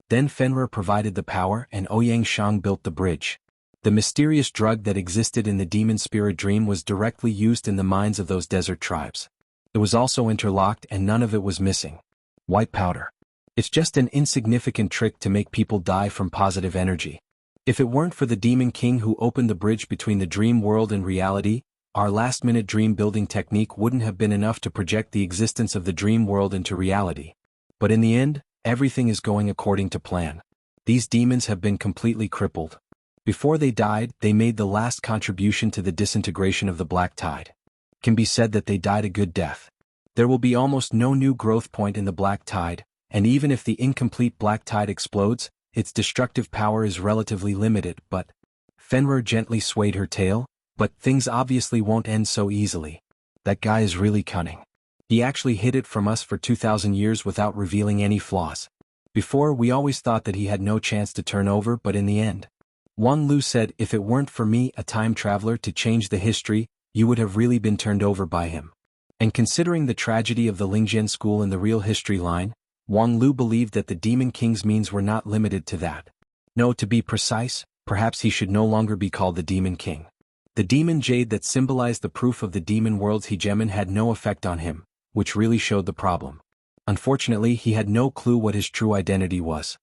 Then Fenrir provided the power and Ouyang Shang built the bridge. The mysterious drug that existed in the demon spirit dream was directly used in the minds of those desert tribes. It was also interlocked and none of it was missing. White powder. It's just an insignificant trick to make people die from positive energy. If it weren't for the Demon King who opened the bridge between the dream world and reality, our last-minute dream-building technique wouldn't have been enough to project the existence of the dream world into reality. But in the end, everything is going according to plan. These demons have been completely crippled. Before they died, they made the last contribution to the disintegration of the black tide. It can be said that they died a good death. There will be almost no new growth point in the black tide, and even if the incomplete black tide explodes, its destructive power is relatively limited. But Fenrir gently swayed her tail. But things obviously won't end so easily. That guy is really cunning. He actually hid it from us for 2,000 years without revealing any flaws. Before, we always thought that he had no chance to turn over, but in the end, Wang Lu said, if it weren't for me, a time traveler, to change the history, you would have really been turned over by him. And considering the tragedy of the Lingjian school in the real history line, Wang Lu believed that the Demon King's means were not limited to that. No, to be precise, perhaps he should no longer be called the Demon King. The demon jade that symbolized the proof of the demon world's hegemon had no effect on him, which really showed the problem. Unfortunately, he had no clue what his true identity was.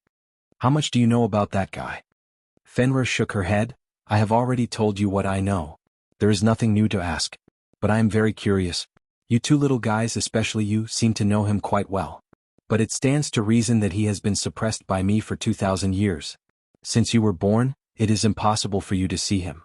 How much do you know about that guy? Fenrir shook her head. I have already told you what I know. There is nothing new to ask. But I am very curious. You two little guys, especially you, seem to know him quite well. But it stands to reason that he has been suppressed by me for 2,000 years. Since you were born, it is impossible for you to see him."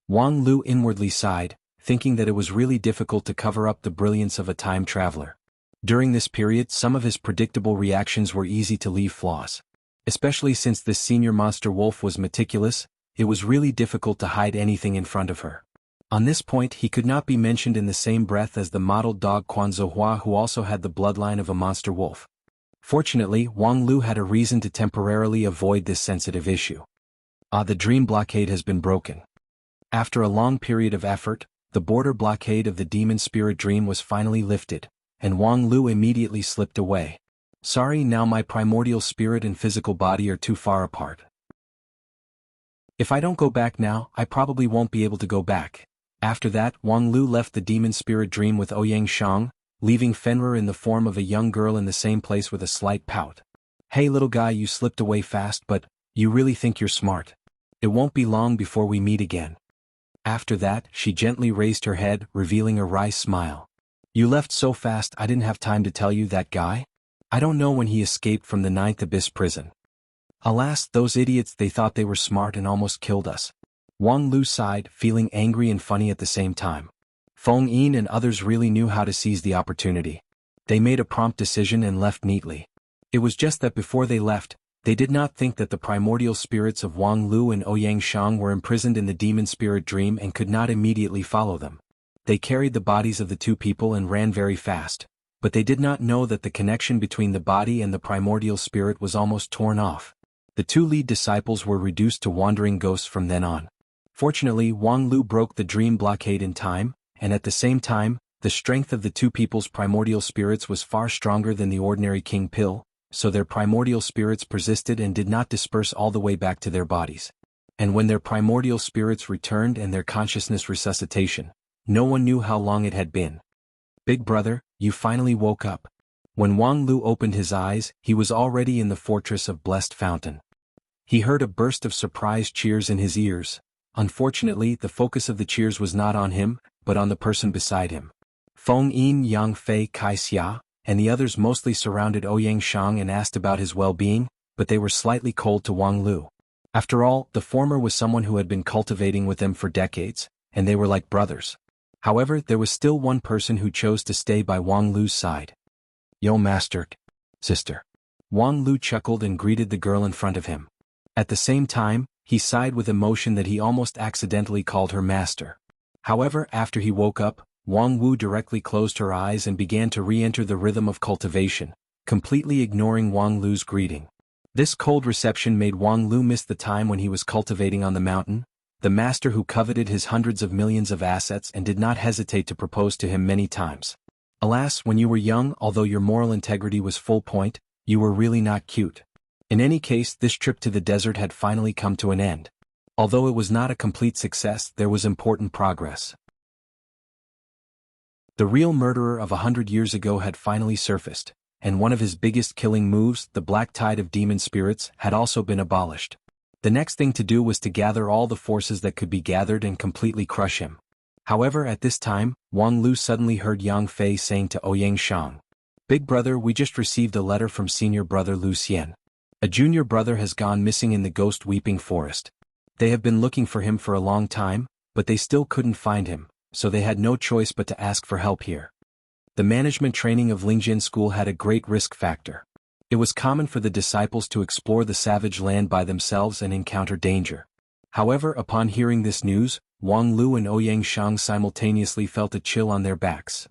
Wang Lu inwardly sighed, thinking that it was really difficult to cover up the brilliance of a time traveler. During this period, some of his predictable reactions were easy to leave flaws. Especially since this senior monster wolf was meticulous, it was really difficult to hide anything in front of her. On this point, he could not be mentioned in the same breath as the mottled dog Quan Zuhua, who also had the bloodline of a monster wolf. Fortunately, Wang Lu had a reason to temporarily avoid this sensitive issue. The dream blockade has been broken. After a long period of effort, the border blockade of the demon spirit dream was finally lifted, and Wang Lu immediately slipped away. "Sorry, now my primordial spirit and physical body are too far apart. If I don't go back now, I probably won't be able to go back." After that, Wang Lu left the demon spirit dream with Ouyang Shang, leaving Fenrir in the form of a young girl in the same place with a slight pout. "Hey little guy, you slipped away fast, but you really think you're smart. It won't be long before we meet again." After that, she gently raised her head, revealing a wry smile. "You left so fast I didn't have time to tell you that guy? I don't know when he escaped from the 9th Abyss prison. Alas, those idiots, they thought they were smart and almost killed us." Wang Lu sighed, feeling angry and funny at the same time. Feng Yin and others really knew how to seize the opportunity. They made a prompt decision and left neatly. It was just that before they left, they did not think that the primordial spirits of Wang Lu and Ouyang Shang were imprisoned in the demon spirit dream and could not immediately follow them. They carried the bodies of the two people and ran very fast, but they did not know that the connection between the body and the primordial spirit was almost torn off. The two lead disciples were reduced to wandering ghosts from then on. Fortunately, Wang Lu broke the dream blockade in time, and at the same time, the strength of the two people's primordial spirits was far stronger than the ordinary king pill, so their primordial spirits persisted and did not disperse all the way back to their bodies. And when their primordial spirits returned and their consciousness resuscitation, no one knew how long it had been. "Big brother, you finally woke up." When Wang Lu opened his eyes, he was already in the fortress of Blessed Fountain. He heard a burst of surprised cheers in his ears. Unfortunately, the focus of the cheers was not on him, but on the person beside him. Feng Yin, Yang Fei, Kai Xia, and the others mostly surrounded Ouyang Shang and asked about his well-being, but they were slightly cold to Wang Lu. After all, the former was someone who had been cultivating with them for decades, and they were like brothers. However, there was still one person who chose to stay by Wang Lu's side. "Yo, master, sister." Wang Lu chuckled and greeted the girl in front of him. At the same time, he sighed with emotion that he almost accidentally called her master. However, after he woke up, Wang Wu directly closed her eyes and began to re-enter the rhythm of cultivation, completely ignoring Wang Lu's greeting. This cold reception made Wang Lu miss the time when he was cultivating on the mountain, the master who coveted his hundreds of millions of assets and did not hesitate to propose to him many times. Alas, when you were young, although your moral integrity was full point, you were really not cute. In any case, this trip to the desert had finally come to an end. Although it was not a complete success, there was important progress. The real murderer of 100 years ago had finally surfaced, and one of his biggest killing moves, the black tide of demon spirits, had also been abolished. The next thing to do was to gather all the forces that could be gathered and completely crush him. However, at this time, Wang Lu suddenly heard Yang Fei saying to Ouyang Shang, "Big brother, we just received a letter from senior brother Lu Xian. A junior brother has gone missing in the ghost weeping forest. They have been looking for him for a long time, but they still couldn't find him, so they had no choice but to ask for help here." The management training of Lingjin School had a great risk factor. It was common for the disciples to explore the savage land by themselves and encounter danger. However, upon hearing this news, Wang Lu and Ouyang Shang simultaneously felt a chill on their backs.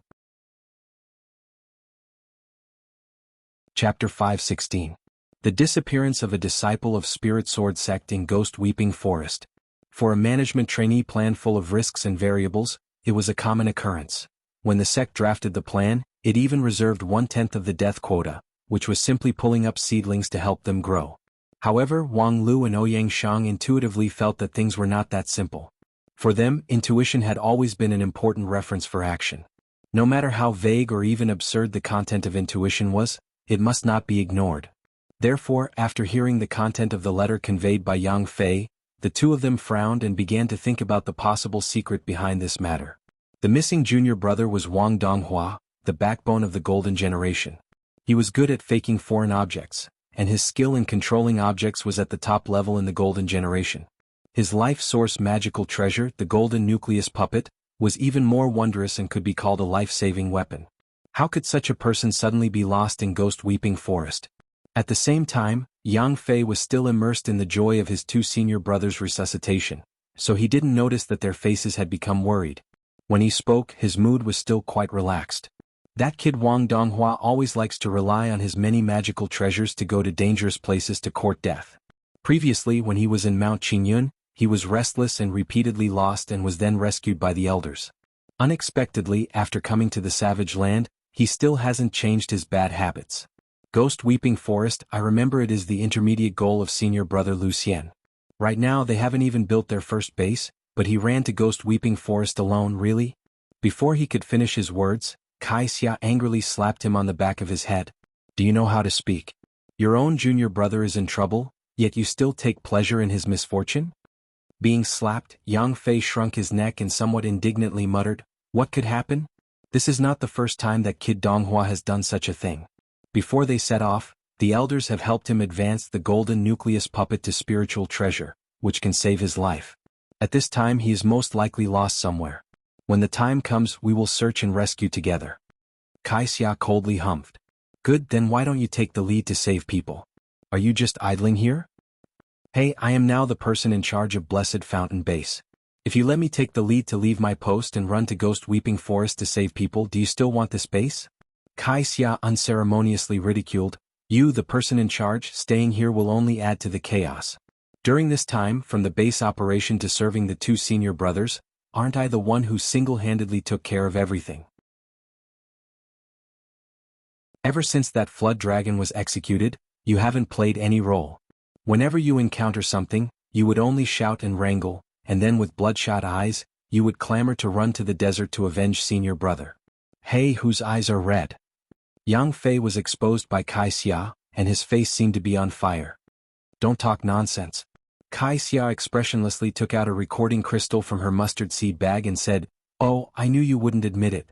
Chapter 516. The disappearance of a disciple of Spirit Sword sect in Ghost Weeping Forest. For a management trainee plan full of risks and variables, it was a common occurrence. When the sect drafted the plan, it even reserved 1/10 of the death quota, which was simply pulling up seedlings to help them grow. However, Wang Lu and Ouyang Shang intuitively felt that things were not that simple. For them, intuition had always been an important reference for action. No matter how vague or even absurd the content of intuition was, it must not be ignored. Therefore, after hearing the content of the letter conveyed by Yang Fei, the two of them frowned and began to think about the possible secret behind this matter. The missing junior brother was Wang Donghua, the backbone of the Golden Generation. He was good at faking foreign objects, and his skill in controlling objects was at the top level in the Golden Generation. His life source magical treasure, the Golden Nucleus Puppet, was even more wondrous and could be called a life-saving weapon. How could such a person suddenly be lost in Ghost Weeping Forest? At the same time, Yang Fei was still immersed in the joy of his two senior brothers' resuscitation, so he didn't notice that their faces had become worried. When he spoke, his mood was still quite relaxed. That kid Wang Donghua always likes to rely on his many magical treasures to go to dangerous places to court death. Previously, when he was in Mount Qingyun, he was restless and repeatedly lost and was then rescued by the elders. Unexpectedly, after coming to the savage land, he still hasn't changed his bad habits. Ghost Weeping Forest, I remember it is the intermediate goal of senior brother Lucien. Right now they haven't even built their first base, but he ran to Ghost Weeping Forest alone, really? Before he could finish his words, Kai Xia angrily slapped him on the back of his head. Do you know how to speak? Your own junior brother is in trouble, yet you still take pleasure in his misfortune? Being slapped, Yang Fei shrunk his neck and somewhat indignantly muttered, "What could happen? This is not the first time that kid Donghua has done such a thing." Before they set off, the elders have helped him advance the Golden Nucleus Puppet to spiritual treasure, which can save his life. At this time he is most likely lost somewhere. When the time comes we will search and rescue together. Kai Xia coldly humphed. Good, then why don't you take the lead to save people? Are you just idling here? Hey, I am now the person in charge of Blessed Fountain Base. If you let me take the lead to leave my post and run to Ghost Weeping Forest to save people, do you still want this base? Kai Xia unceremoniously ridiculed. You, the person in charge, staying here will only add to the chaos. During this time, from the base operation to serving the two senior brothers, aren't I the one who single-handedly took care of everything? Ever since that flood dragon was executed, you haven't played any role. Whenever you encounter something, you would only shout and wrangle, and then with bloodshot eyes, you would clamor to run to the desert to avenge senior brother. Hey, whose eyes are red? Yang Fei was exposed by Kai Xia, and his face seemed to be on fire. Don't talk nonsense. Kai Xia expressionlessly took out a recording crystal from her mustard seed bag and said, "Oh, I knew you wouldn't admit it."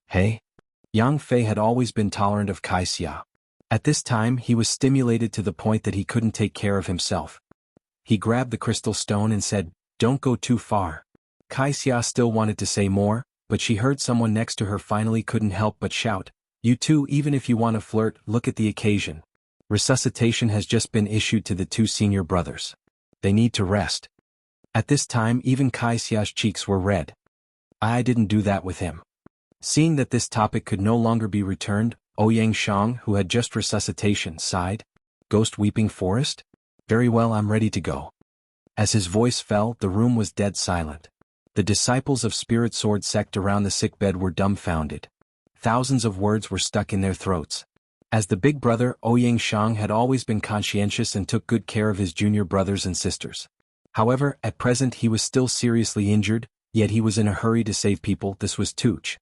Hey? Yang Fei had always been tolerant of Kai Xia. At this time he was stimulated to the point that he couldn't take care of himself. He grabbed the crystal stone and said, "Don't go too far." Kai Xia still wanted to say more, but she heard someone next to her finally couldn't help but shout, "You too, even if you want to flirt, look at the occasion. Resuscitation has just been issued to the two senior brothers. They need to rest." At this time even Kai Xia's cheeks were red. I didn't do that with him. Seeing that this topic could no longer be returned, Ouyang Shang, who had just resuscitation, sighed. Ghost Weeping Forest? Very well, I'm ready to go. As his voice fell, the room was dead silent. The disciples of Spirit Sword sect around the sickbed were dumbfounded. Thousands of words were stuck in their throats. As the big brother, Ouyang Shang had always been conscientious and took good care of his junior brothers and sisters. However, at present he was still seriously injured, yet he was in a hurry to save people. This was Tooch.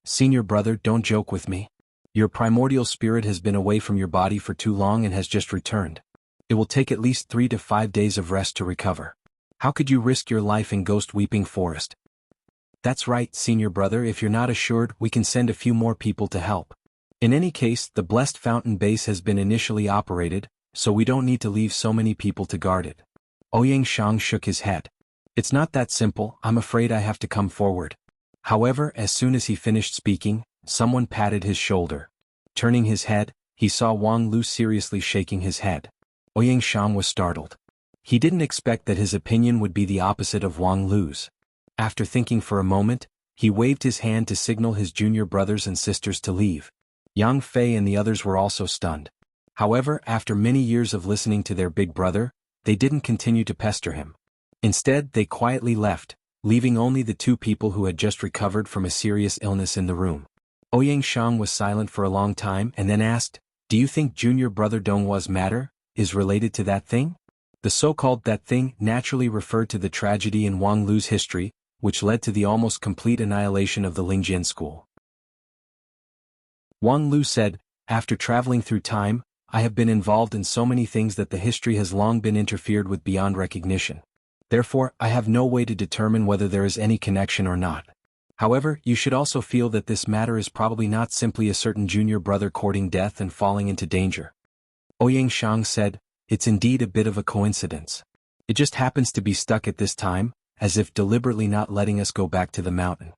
Senior brother, don't joke with me. Your primordial spirit has been away from your body for too long and has just returned. It will take at least 3 to 5 days of rest to recover. How could you risk your life in Ghost Weeping Forest? That's right, senior brother, if you're not assured, we can send a few more people to help. In any case, the Blessed Fountain Base has been initially operated, so we don't need to leave so many people to guard it. Ouyang Shang shook his head. It's not that simple, I'm afraid I have to come forward. However, as soon as he finished speaking, someone patted his shoulder. Turning his head, he saw Wang Lu seriously shaking his head. Ouyang Shang was startled. He didn't expect that his opinion would be the opposite of Wang Lu's. After thinking for a moment, he waved his hand to signal his junior brothers and sisters to leave. Yang Fei and the others were also stunned. However, after many years of listening to their big brother, they didn't continue to pester him. Instead, they quietly left, leaving only the two people who had just recovered from a serious illness in the room. Ouyang Shang was silent for a long time and then asked, "Do you think junior brother Donghua's matter is related to that thing?" The so-called that thing naturally referred to the tragedy in Wang Lu's history, which led to the almost complete annihilation of the Lingjian school. Wang Lu said, "After traveling through time, I have been involved in so many things that the history has long been interfered with beyond recognition. Therefore, I have no way to determine whether there is any connection or not. However, you should also feel that this matter is probably not simply a certain junior brother courting death and falling into danger. Ouyang Shang said, "It's indeed a bit of a coincidence. It just happens to be stuck at this time, as if deliberately not letting us go back to the mountain."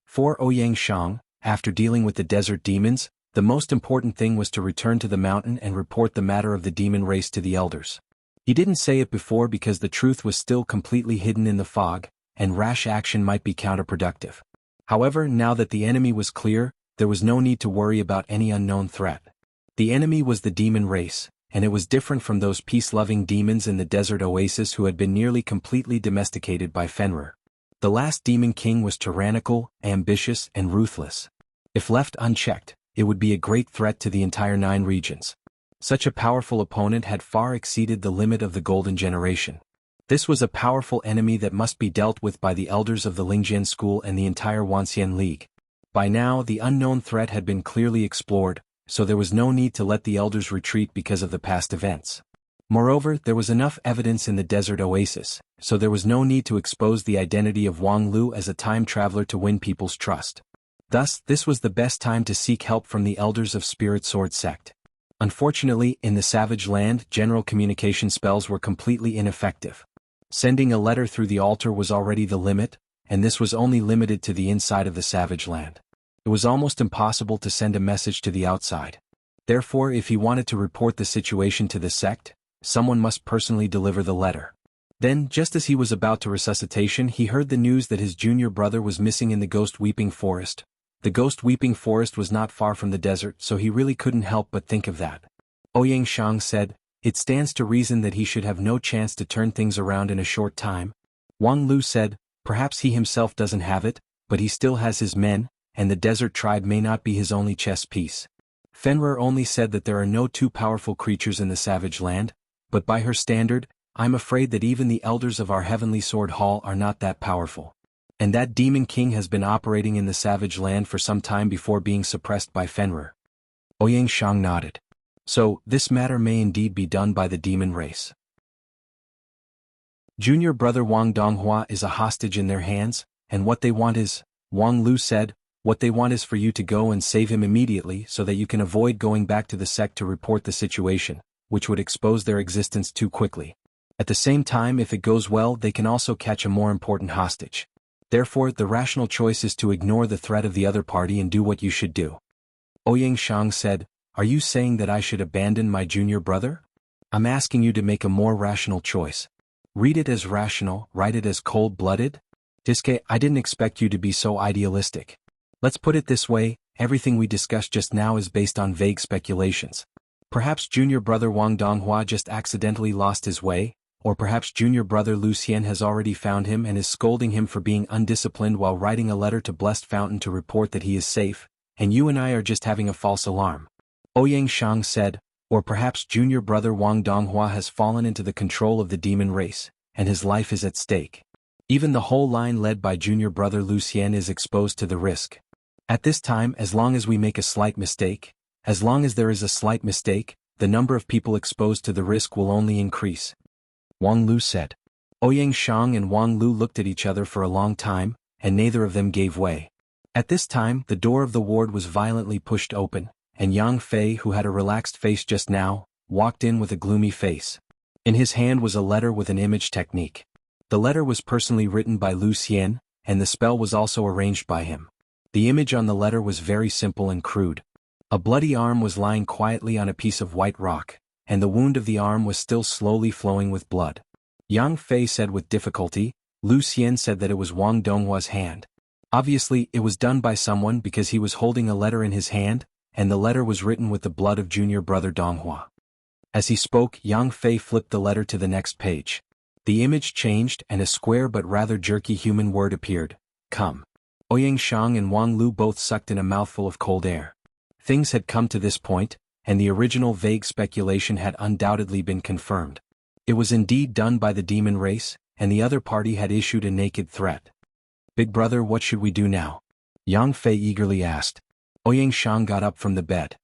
For Ouyang Shang, after dealing with the desert demons, the most important thing was to return to the mountain and report the matter of the demon race to the elders. He didn't say it before because the truth was still completely hidden in the fog, and rash action might be counterproductive. However, now that the enemy was clear, there was no need to worry about any unknown threat. The enemy was the demon race, and it was different from those peace-loving demons in the desert oasis who had been nearly completely domesticated by Fenrir. The last demon king was tyrannical, ambitious, and ruthless. If left unchecked, it would be a great threat to the entire 9 regions. Such a powerful opponent had far exceeded the limit of the Golden Generation. This was a powerful enemy that must be dealt with by the elders of the Lingjian school and the entire Wanxian League. By now, the unknown threat had been clearly explored, so there was no need to let the elders retreat because of the past events. Moreover, there was enough evidence in the desert oasis, so there was no need to expose the identity of Wang Lu as a time traveler to win people's trust. Thus, this was the best time to seek help from the elders of Spirit Sword sect. Unfortunately, in the Savage Land, general communication spells were completely ineffective. Sending a letter through the altar was already the limit, and this was only limited to the inside of the Savage Land. It was almost impossible to send a message to the outside. Therefore, if he wanted to report the situation to the sect, someone must personally deliver the letter. Then, just as he was about to resuscitation, he heard the news that his junior brother was missing in the Ghost Weeping Forest. The Ghost Weeping Forest was not far from the desert, so he really couldn't help but think of that. Ouyang Shang said, "It stands to reason that he should have no chance to turn things around in a short time." Wang Lu said, "Perhaps he himself doesn't have it, but he still has his men, and the desert tribe may not be his only chess piece." Fenrir only said that there are no 2 powerful creatures in the Savage Land, but by her standard, I'm afraid that even the elders of our Heavenly Sword Hall are not that powerful. And that Demon King has been operating in the Savage Land for some time before being suppressed by Fenrir. Ouyang Shang nodded. So, this matter may indeed be done by the demon race. Junior brother Wang Donghua is a hostage in their hands, and what they want is, Wang Lu said, what they want is for you to go and save him immediately so that you can avoid going back to the sect to report the situation, which would expose their existence too quickly. At the same time, if it goes well, they can also catch a more important hostage. Therefore, the rational choice is to ignore the threat of the other party and do what you should do. Ouyang Shang said, "Are you saying that I should abandon my junior brother? I'm asking you to make a more rational choice. Read it as rational, write it as cold-blooded? Diske, I didn't expect you to be so idealistic. Let's put it this way, everything we discussed just now is based on vague speculations. Perhaps junior brother Wang Donghua just accidentally lost his way, or perhaps junior brother Lu Xian has already found him and is scolding him for being undisciplined while writing a letter to Blessed Fountain to report that he is safe, and you and I are just having a false alarm." Ouyang Shang said, "Or perhaps junior brother Wang Donghua has fallen into the control of the demon race, and his life is at stake. Even the whole line led by junior brother Lu Xian is exposed to the risk. At this time, as long as we make a slight mistake, as long as there is a slight mistake, the number of people exposed to the risk will only increase." Wang Lu said. Ouyang Shang and Wang Lu looked at each other for a long time, and neither of them gave way. At this time, the door of the ward was violently pushed open, and Yang Fei, who had a relaxed face just now, walked in with a gloomy face. In his hand was a letter with an image technique. The letter was personally written by Lu Xian, and the spell was also arranged by him. The image on the letter was very simple and crude. A bloody arm was lying quietly on a piece of white rock, and the wound of the arm was still slowly flowing with blood. Yang Fei said with difficulty. Lu Xian said that it was Wang Donghua's hand. Obviously, it was done by someone because he was holding a letter in his hand, and the letter was written with the blood of junior brother Donghua. As he spoke, Yang Fei flipped the letter to the next page. The image changed and a square but rather jerky human word appeared. Come. Ouyang Shang and Wang Lu both sucked in a mouthful of cold air. Things had come to this point, and the original vague speculation had undoubtedly been confirmed. It was indeed done by the demon race, and the other party had issued a naked threat. "Big brother, what should we do now?" Yang Fei eagerly asked. Ouyang Shang got up from the bed.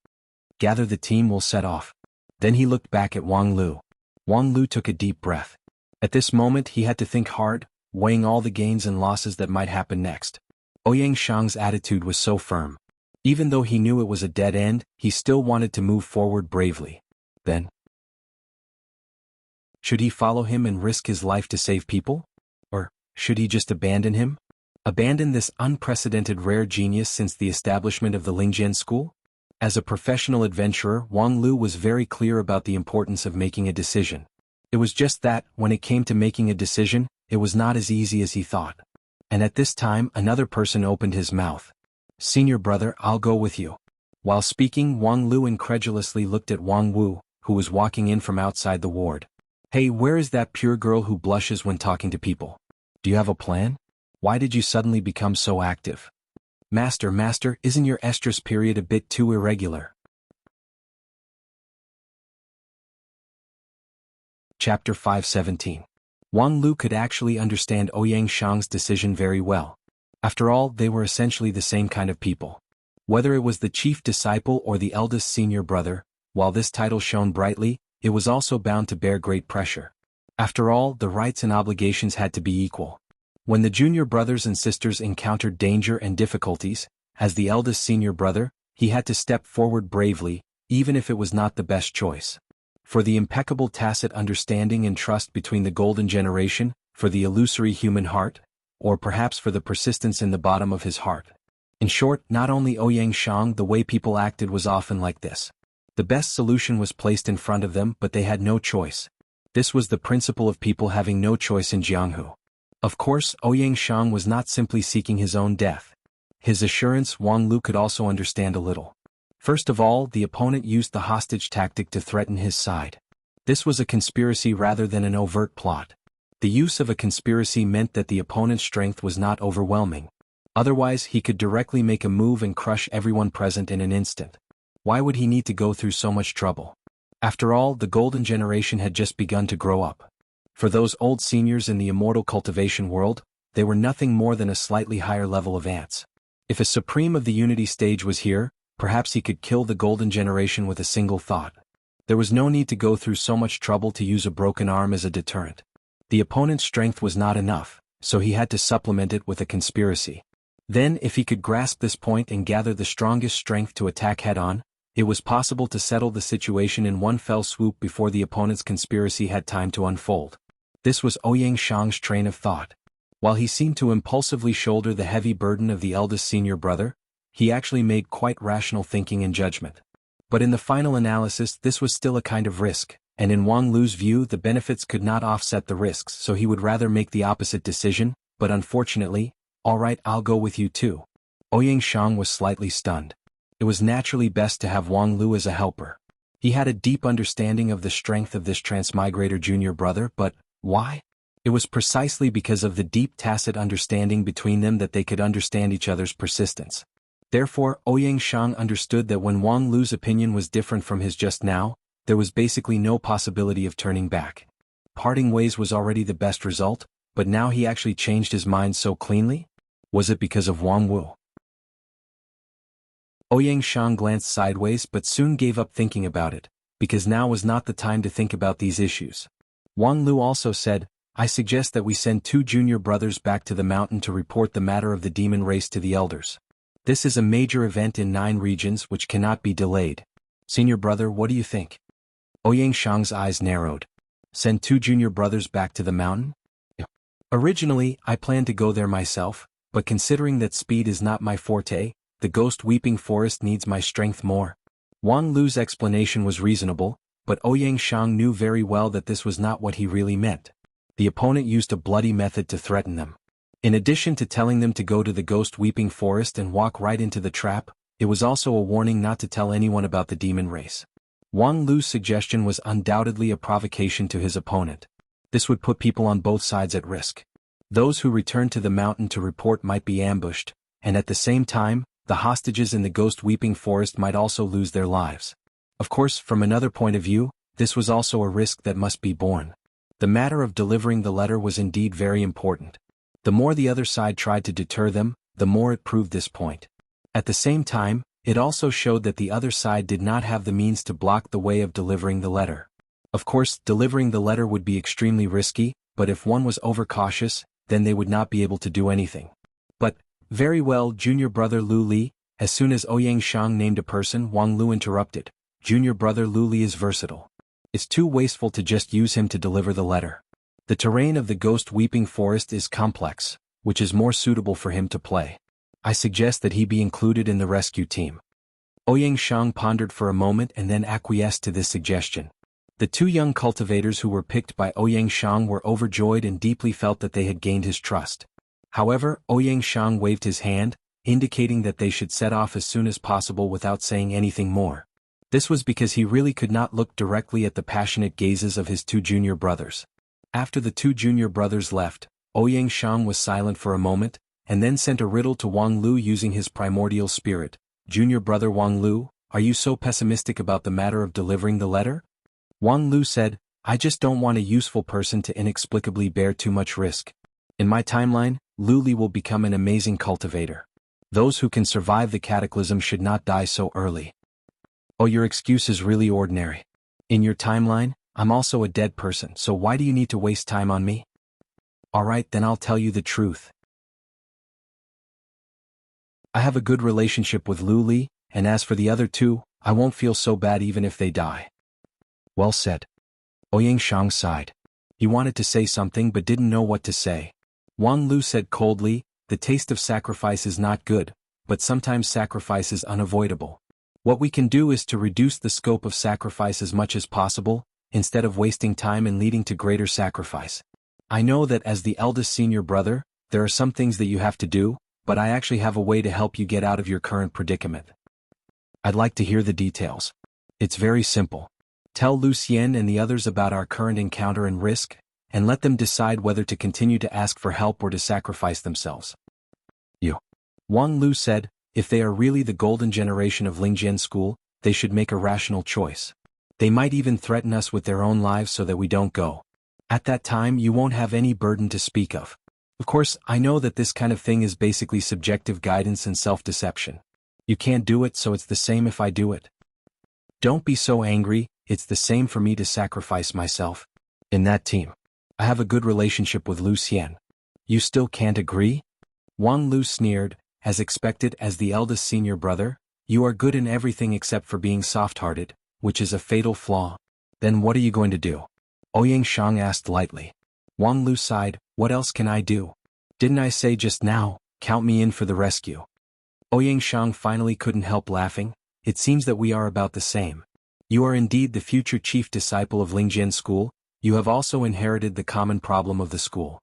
"Gather the team, we'll set off." Then he looked back at Wang Lu. Wang Lu took a deep breath. At this moment he had to think hard, weighing all the gains and losses that might happen next. Ouyang Shang's attitude was so firm. Even though he knew it was a dead end, he still wanted to move forward bravely. Then, should he follow him and risk his life to save people? Or should he just abandon him? Abandon this unprecedented rare genius since the establishment of the Lingjian school? As a professional adventurer, Wang Lu was very clear about the importance of making a decision. It was just that, when it came to making a decision, it was not as easy as he thought. And at this time, another person opened his mouth. "Senior brother, I'll go with you." While speaking, Wang Lu incredulously looked at Wang Wu, who was walking in from outside the ward. "Hey, where is that pure girl who blushes when talking to people? Do you have a plan? Why did you suddenly become so active?" Master, isn't your estrus period a bit too irregular?" Chapter 517. Wang Lu could actually understand Ouyang Shang's decision very well. After all, they were essentially the same kind of people. Whether it was the chief disciple or the eldest senior brother, while this title shone brightly, it was also bound to bear great pressure. After all, the rights and obligations had to be equal. When the junior brothers and sisters encountered danger and difficulties, as the eldest senior brother, he had to step forward bravely, even if it was not the best choice. For the impeccable tacit understanding and trust between the golden generation, for the illusory human heart, or perhaps for the persistence in the bottom of his heart. In short, not only Ouyang Shang, the way people acted was often like this. The best solution was placed in front of them, but they had no choice. This was the principle of people having no choice in Jianghu. Of course, Ouyang Shang was not simply seeking his own death. His assurance Wang Lu could also understand a little. First of all, the opponent used the hostage tactic to threaten his side. This was a conspiracy rather than an overt plot. The use of a conspiracy meant that the opponent's strength was not overwhelming. Otherwise, he could directly make a move and crush everyone present in an instant. Why would he need to go through so much trouble? After all, the golden generation had just begun to grow up. For those old seniors in the immortal cultivation world, they were nothing more than a slightly higher level of ants. If a supreme of the unity stage was here, perhaps he could kill the golden generation with a single thought. There was no need to go through so much trouble to use a broken arm as a deterrent. The opponent's strength was not enough, so he had to supplement it with a conspiracy. Then, if he could grasp this point and gather the strongest strength to attack head-on, it was possible to settle the situation in one fell swoop before the opponent's conspiracy had time to unfold. This was Ouyang Shang's train of thought. While he seemed to impulsively shoulder the heavy burden of the eldest senior brother, he actually made quite rational thinking and judgment. But in the final analysis, this was still a kind of risk, and in Wang Lu's view, the benefits could not offset the risks, so he would rather make the opposite decision, but unfortunately, "All right, I'll go with you too." Ouyang Shang was slightly stunned. It was naturally best to have Wang Lu as a helper. He had a deep understanding of the strength of this transmigrator junior brother, but why? It was precisely because of the deep tacit understanding between them that they could understand each other's persistence. Therefore, Ouyang Shang understood that when Wang Lu's opinion was different from his just now, there was basically no possibility of turning back. Parting ways was already the best result, but now he actually changed his mind so cleanly? Was it because of Wang Wu? Ouyang Shang glanced sideways but soon gave up thinking about it, because now was not the time to think about these issues. Wang Lu also said, "I suggest that we send 2 junior brothers back to the mountain to report the matter of the demon race to the elders. This is a major event in 9 regions which cannot be delayed. Senior brother, what do you think?" Ouyang Shang's eyes narrowed. Send 2 junior brothers back to the mountain? Originally, I planned to go there myself, but considering that speed is not my forte, the ghost weeping forest needs my strength more. Wang Lu's explanation was reasonable, but Ouyang Shang knew very well that this was not what he really meant. The opponent used a bloody method to threaten them. In addition to telling them to go to the ghost weeping forest and walk right into the trap, it was also a warning not to tell anyone about the demon race. Wang Lu's suggestion was undoubtedly a provocation to his opponent. This would put people on both sides at risk. Those who returned to the mountain to report might be ambushed, and at the same time, the hostages in the ghost weeping forest might also lose their lives. Of course, from another point of view, this was also a risk that must be borne. The matter of delivering the letter was indeed very important. The more the other side tried to deter them, the more it proved this point. At the same time, it also showed that the other side did not have the means to block the way of delivering the letter. Of course, delivering the letter would be extremely risky, but if one was overcautious, then they would not be able to do anything. But, Very well, junior brother Lu Li. As soon as Ouyang Shang named a person, Wang Lu interrupted. Junior brother Lu Li is versatile. It's too wasteful to just use him to deliver the letter. The terrain of the Ghost Weeping Forest is complex, which is more suitable for him to play. I suggest that he be included in the rescue team. Ouyang Shang pondered for a moment and then acquiesced to this suggestion. The two young cultivators who were picked by Ouyang Shang were overjoyed and deeply felt that they had gained his trust. However, Ouyang Shang waved his hand, indicating that they should set off as soon as possible without saying anything more. This was because he really could not look directly at the passionate gazes of his two junior brothers. After the two junior brothers left, Ouyang Shang was silent for a moment, and then sent a riddle to Wang Lu using his primordial spirit. Junior brother Wang Lu, are you so pessimistic about the matter of delivering the letter? Wang Lu said, I just don't want a useful person to inexplicably bear too much risk. In my timeline, Lu Li will become an amazing cultivator. Those who can survive the cataclysm should not die so early. Oh, your excuse is really ordinary. In your timeline, I'm also a dead person, so why do you need to waste time on me? Alright, then I'll tell you the truth. I have a good relationship with Lu Li, and as for the other two, I won't feel so bad even if they die. Well said. Ouyang Shang sighed. He wanted to say something but didn't know what to say. Wang Lu said coldly, the taste of sacrifice is not good, but sometimes sacrifice is unavoidable. What we can do is to reduce the scope of sacrifice as much as possible, instead of wasting time and leading to greater sacrifice. I know that as the eldest senior brother, there are some things that you have to do, but I actually have a way to help you get out of your current predicament. I'd like to hear the details. It's very simple. Tell Lucien and the others about our current encounter and risk, and let them decide whether to continue to ask for help or to sacrifice themselves. Wang Lu said, if they are really the golden generation of Lingjian School, they should make a rational choice. They might even threaten us with their own lives so that we don't go. At that time you won't have any burden to speak of. Of course, I know that this kind of thing is basically subjective guidance and self-deception. You can't do it, so it's the same if I do it. Don't be so angry, it's the same for me to sacrifice myself. In that team, I have a good relationship with Lucien. You still can't agree? Wang Lu sneered, as expected as the eldest senior brother, you are good in everything except for being soft-hearted, which is a fatal flaw. Then what are you going to do? Ouyang Shang asked lightly. Wang Lu sighed, what else can I do? Didn't I say just now, count me in for the rescue? Ouyang Shang finally couldn't help laughing, it seems that we are about the same. You are indeed the future chief disciple of Lingjian School, you have also inherited the common problem of the school.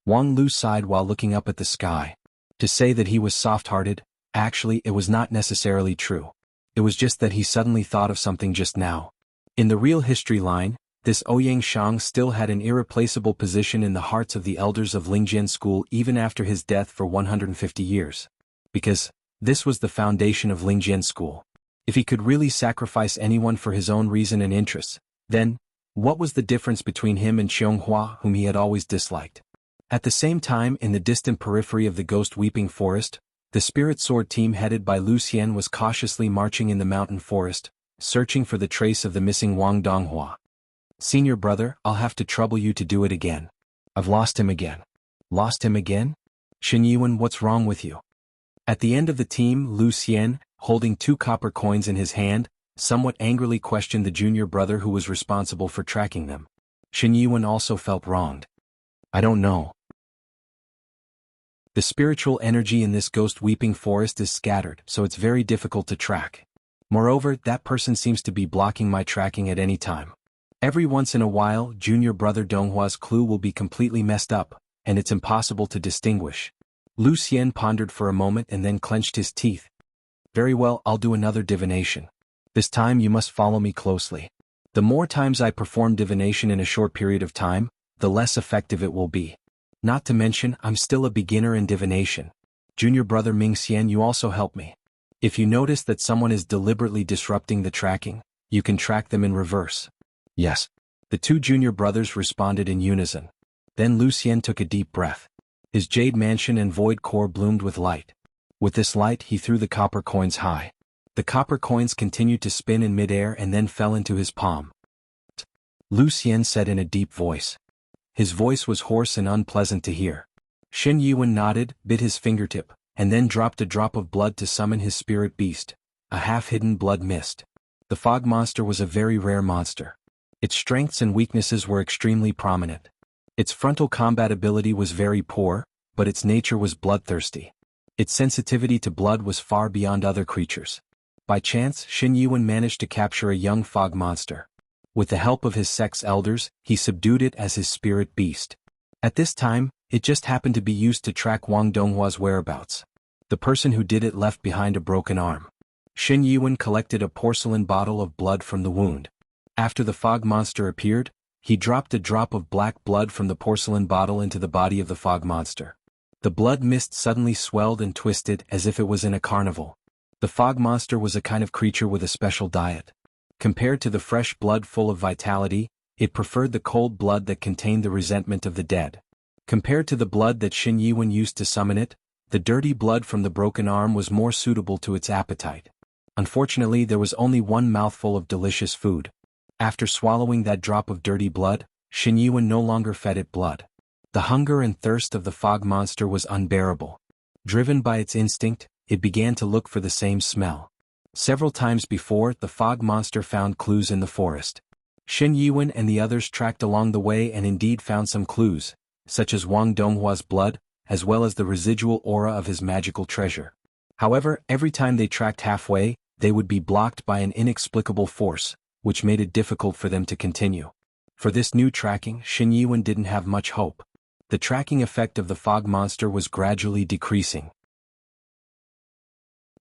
Wang Lu sighed while looking up at the sky. To say that he was soft-hearted, actually it was not necessarily true. It was just that he suddenly thought of something just now. In the real history line, this Ouyang Shang still had an irreplaceable position in the hearts of the elders of Lingjian School even after his death for 150 years. Because this was the foundation of Lingjian School. If he could really sacrifice anyone for his own reason and interests, then, what was the difference between him and Xianghua, whom he had always disliked? At the same time, in the distant periphery of the Ghost Weeping Forest, the Spirit Sword team headed by Lucien was cautiously marching in the mountain forest, searching for the trace of the missing Wang Donghua. Senior brother, I'll have to trouble you to do it again. I've lost him again. Lost him again? Shen Yuan, what's wrong with you? At the end of the team, Lucien, holding 2 copper coins in his hand, somewhat angrily questioned the junior brother who was responsible for tracking them. Shen Yuan also felt wronged. I don't know. The spiritual energy in this Ghost Weeping Forest is scattered, so it's very difficult to track. Moreover, that person seems to be blocking my tracking at any time. Every once in a while, junior brother Donghua's clue will be completely messed up, and it's impossible to distinguish. Lucien pondered for a moment and then clenched his teeth. Very well, I'll do another divination. This time you must follow me closely. The more times I perform divination in a short period of time, the less effective it will be. Not to mention, I'm still a beginner in divination. Junior brother Mingxian, you also help me. If you notice that someone is deliberately disrupting the tracking, you can track them in reverse. Yes. The 2 junior brothers responded in unison. Then Lucien took a deep breath. His jade mansion and void core bloomed with light. With this light he threw the copper coins high. The copper coins continued to spin in midair and then fell into his palm. Lucien said in a deep voice. His voice was hoarse and unpleasant to hear. Shen Yuan nodded, bit his fingertip, and then dropped a drop of blood to summon his spirit beast, a half-hidden blood mist. The fog monster was a very rare monster. Its strengths and weaknesses were extremely prominent. Its frontal combat ability was very poor, but its nature was bloodthirsty. Its sensitivity to blood was far beyond other creatures. By chance, Xin Yuan managed to capture a young fog monster. With the help of his sect's elders, he subdued it as his spirit beast. At this time, it just happened to be used to track Wang Donghua's whereabouts. The person who did it left behind a broken arm. Xin Yuan collected a porcelain bottle of blood from the wound. After the fog monster appeared, he dropped a drop of black blood from the porcelain bottle into the body of the fog monster. The blood mist suddenly swelled and twisted as if it was in a carnival. The fog monster was a kind of creature with a special diet. Compared to the fresh blood full of vitality, it preferred the cold blood that contained the resentment of the dead. Compared to the blood that Xin Yuan used to summon it, the dirty blood from the broken arm was more suitable to its appetite. Unfortunately, there was only one mouthful of delicious food. After swallowing that drop of dirty blood, Xin Yuan no longer fed it blood. The hunger and thirst of the fog monster was unbearable. Driven by its instinct, it began to look for the same smell. Several times before, the fog monster found clues in the forest. Xin Yuan and the others tracked along the way and indeed found some clues, such as Wang Donghua's blood, as well as the residual aura of his magical treasure. However, every time they tracked halfway, they would be blocked by an inexplicable force, which made it difficult for them to continue. For this new tracking, Xin Yuan didn't have much hope. The tracking effect of the fog monster was gradually decreasing.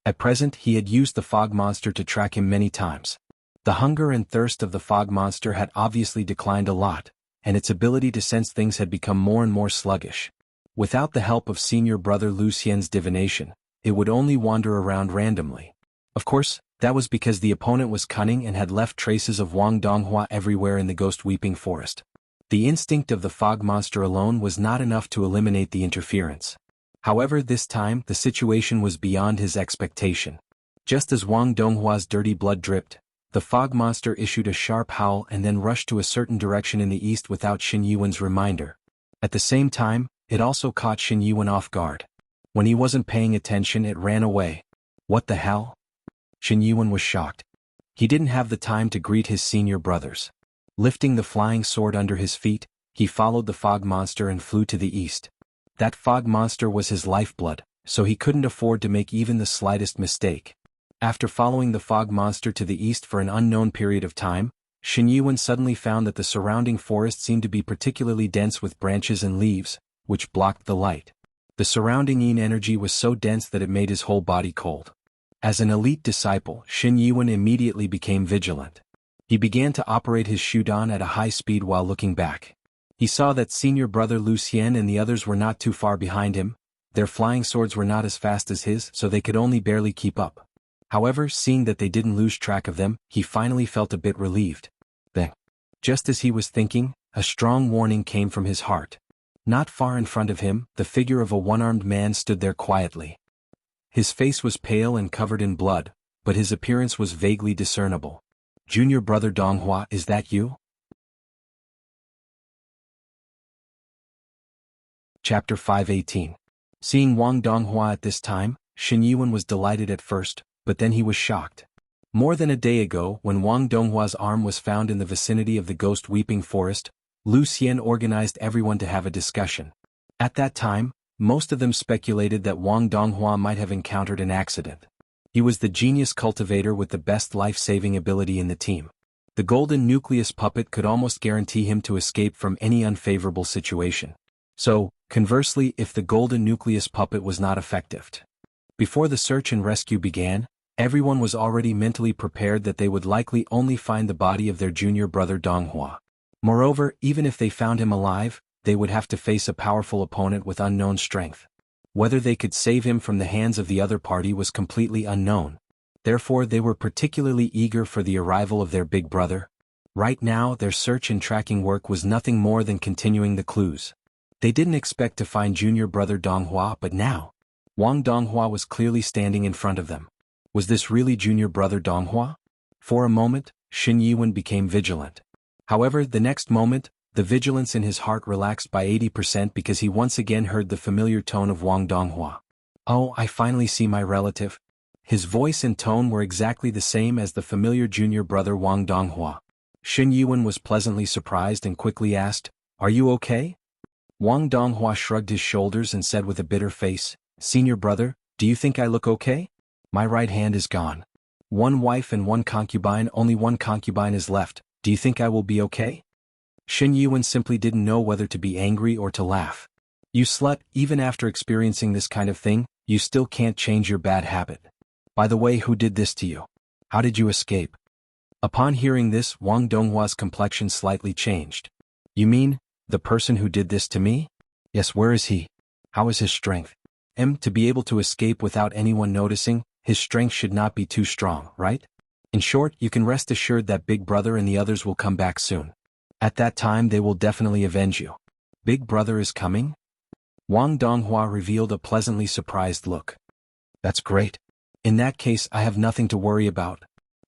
At present, he had used the fog monster to track him many times. The hunger and thirst of the fog monster had obviously declined a lot, and its ability to sense things had become more and more sluggish. Without the help of senior brother Lu Xian's divination, it would only wander around randomly. Of course, that was because the opponent was cunning and had left traces of Wang Donghua everywhere in the Ghost Weeping Forest. The instinct of the fog monster alone was not enough to eliminate the interference. However, this time, the situation was beyond his expectation. Just as Wang Donghua's dirty blood dripped, the fog monster issued a sharp howl and then rushed to a certain direction in the east without Xin Yuan's reminder. At the same time, it also caught Xin Yuan off guard. When he wasn't paying attention, it ran away. What the hell? Xin Yuan was shocked. He didn't have the time to greet his senior brothers. Lifting the flying sword under his feet, he followed the fog monster and flew to the east. That fog monster was his lifeblood, so he couldn't afford to make even the slightest mistake. After following the fog monster to the east for an unknown period of time, Xin Yuan suddenly found that the surrounding forest seemed to be particularly dense with branches and leaves, which blocked the light. The surrounding yin energy was so dense that it made his whole body cold. As an elite disciple, Xin Yuan immediately became vigilant. He began to operate his Shudan at a high speed while looking back. He saw that senior brother Lu Xian and the others were not too far behind him. Their flying swords were not as fast as his, so they could only barely keep up. However, seeing that they didn't lose track of them, he finally felt a bit relieved. Then, just as he was thinking, a strong warning came from his heart. Not far in front of him, the figure of a one-armed man stood there quietly. His face was pale and covered in blood, but his appearance was vaguely discernible. Junior brother Donghua, is that you? Chapter 518. Seeing Wang Donghua at this time, Xin Yuan was delighted at first, but then he was shocked. More than a day ago, when Wang Donghua's arm was found in the vicinity of the Ghost Weeping Forest, Lu Xian organized everyone to have a discussion. At that time, most of them speculated that Wang Donghua might have encountered an accident. He was the genius cultivator with the best life-saving ability in the team. The golden nucleus puppet could almost guarantee him to escape from any unfavorable situation. So, conversely, if the golden nucleus puppet was not effective. Before the search and rescue began, everyone was already mentally prepared that they would likely only find the body of their junior brother Donghua. Moreover, even if they found him alive, they would have to face a powerful opponent with unknown strength. Whether they could save him from the hands of the other party was completely unknown. Therefore, they were particularly eager for the arrival of their big brother. Right now, their search and tracking work was nothing more than continuing the clues. They didn't expect to find junior brother Donghua, but now, Wang Donghua was clearly standing in front of them. Was this really junior brother Donghua? For a moment, Xin Yuan became vigilant. However, the next moment, the vigilance in his heart relaxed by 80% because he once again heard the familiar tone of Wang Donghua. Oh, I finally see my relative. His voice and tone were exactly the same as the familiar junior brother Wang Donghua. Shen Yuan was pleasantly surprised and quickly asked, "Are you okay?" Wang Donghua shrugged his shoulders and said with a bitter face, "Senior brother, do you think I look okay? My right hand is gone. One wife and one concubine, only one concubine is left. Do you think I will be okay?" Shen Yuan simply didn't know whether to be angry or to laugh. "You slut, even after experiencing this kind of thing, you still can't change your bad habit. By the way, who did this to you? How did you escape?" Upon hearing this, Wang Donghua's complexion slightly changed. "You mean, the person who did this to me? Yes, where is he? How is his strength? To be able to escape without anyone noticing, his strength should not be too strong, right? In short, you can rest assured that Big Brother and the others will come back soon. At that time they will definitely avenge you." "Big Brother is coming?" Wang Donghua revealed a pleasantly surprised look. "That's great. In that case I have nothing to worry about."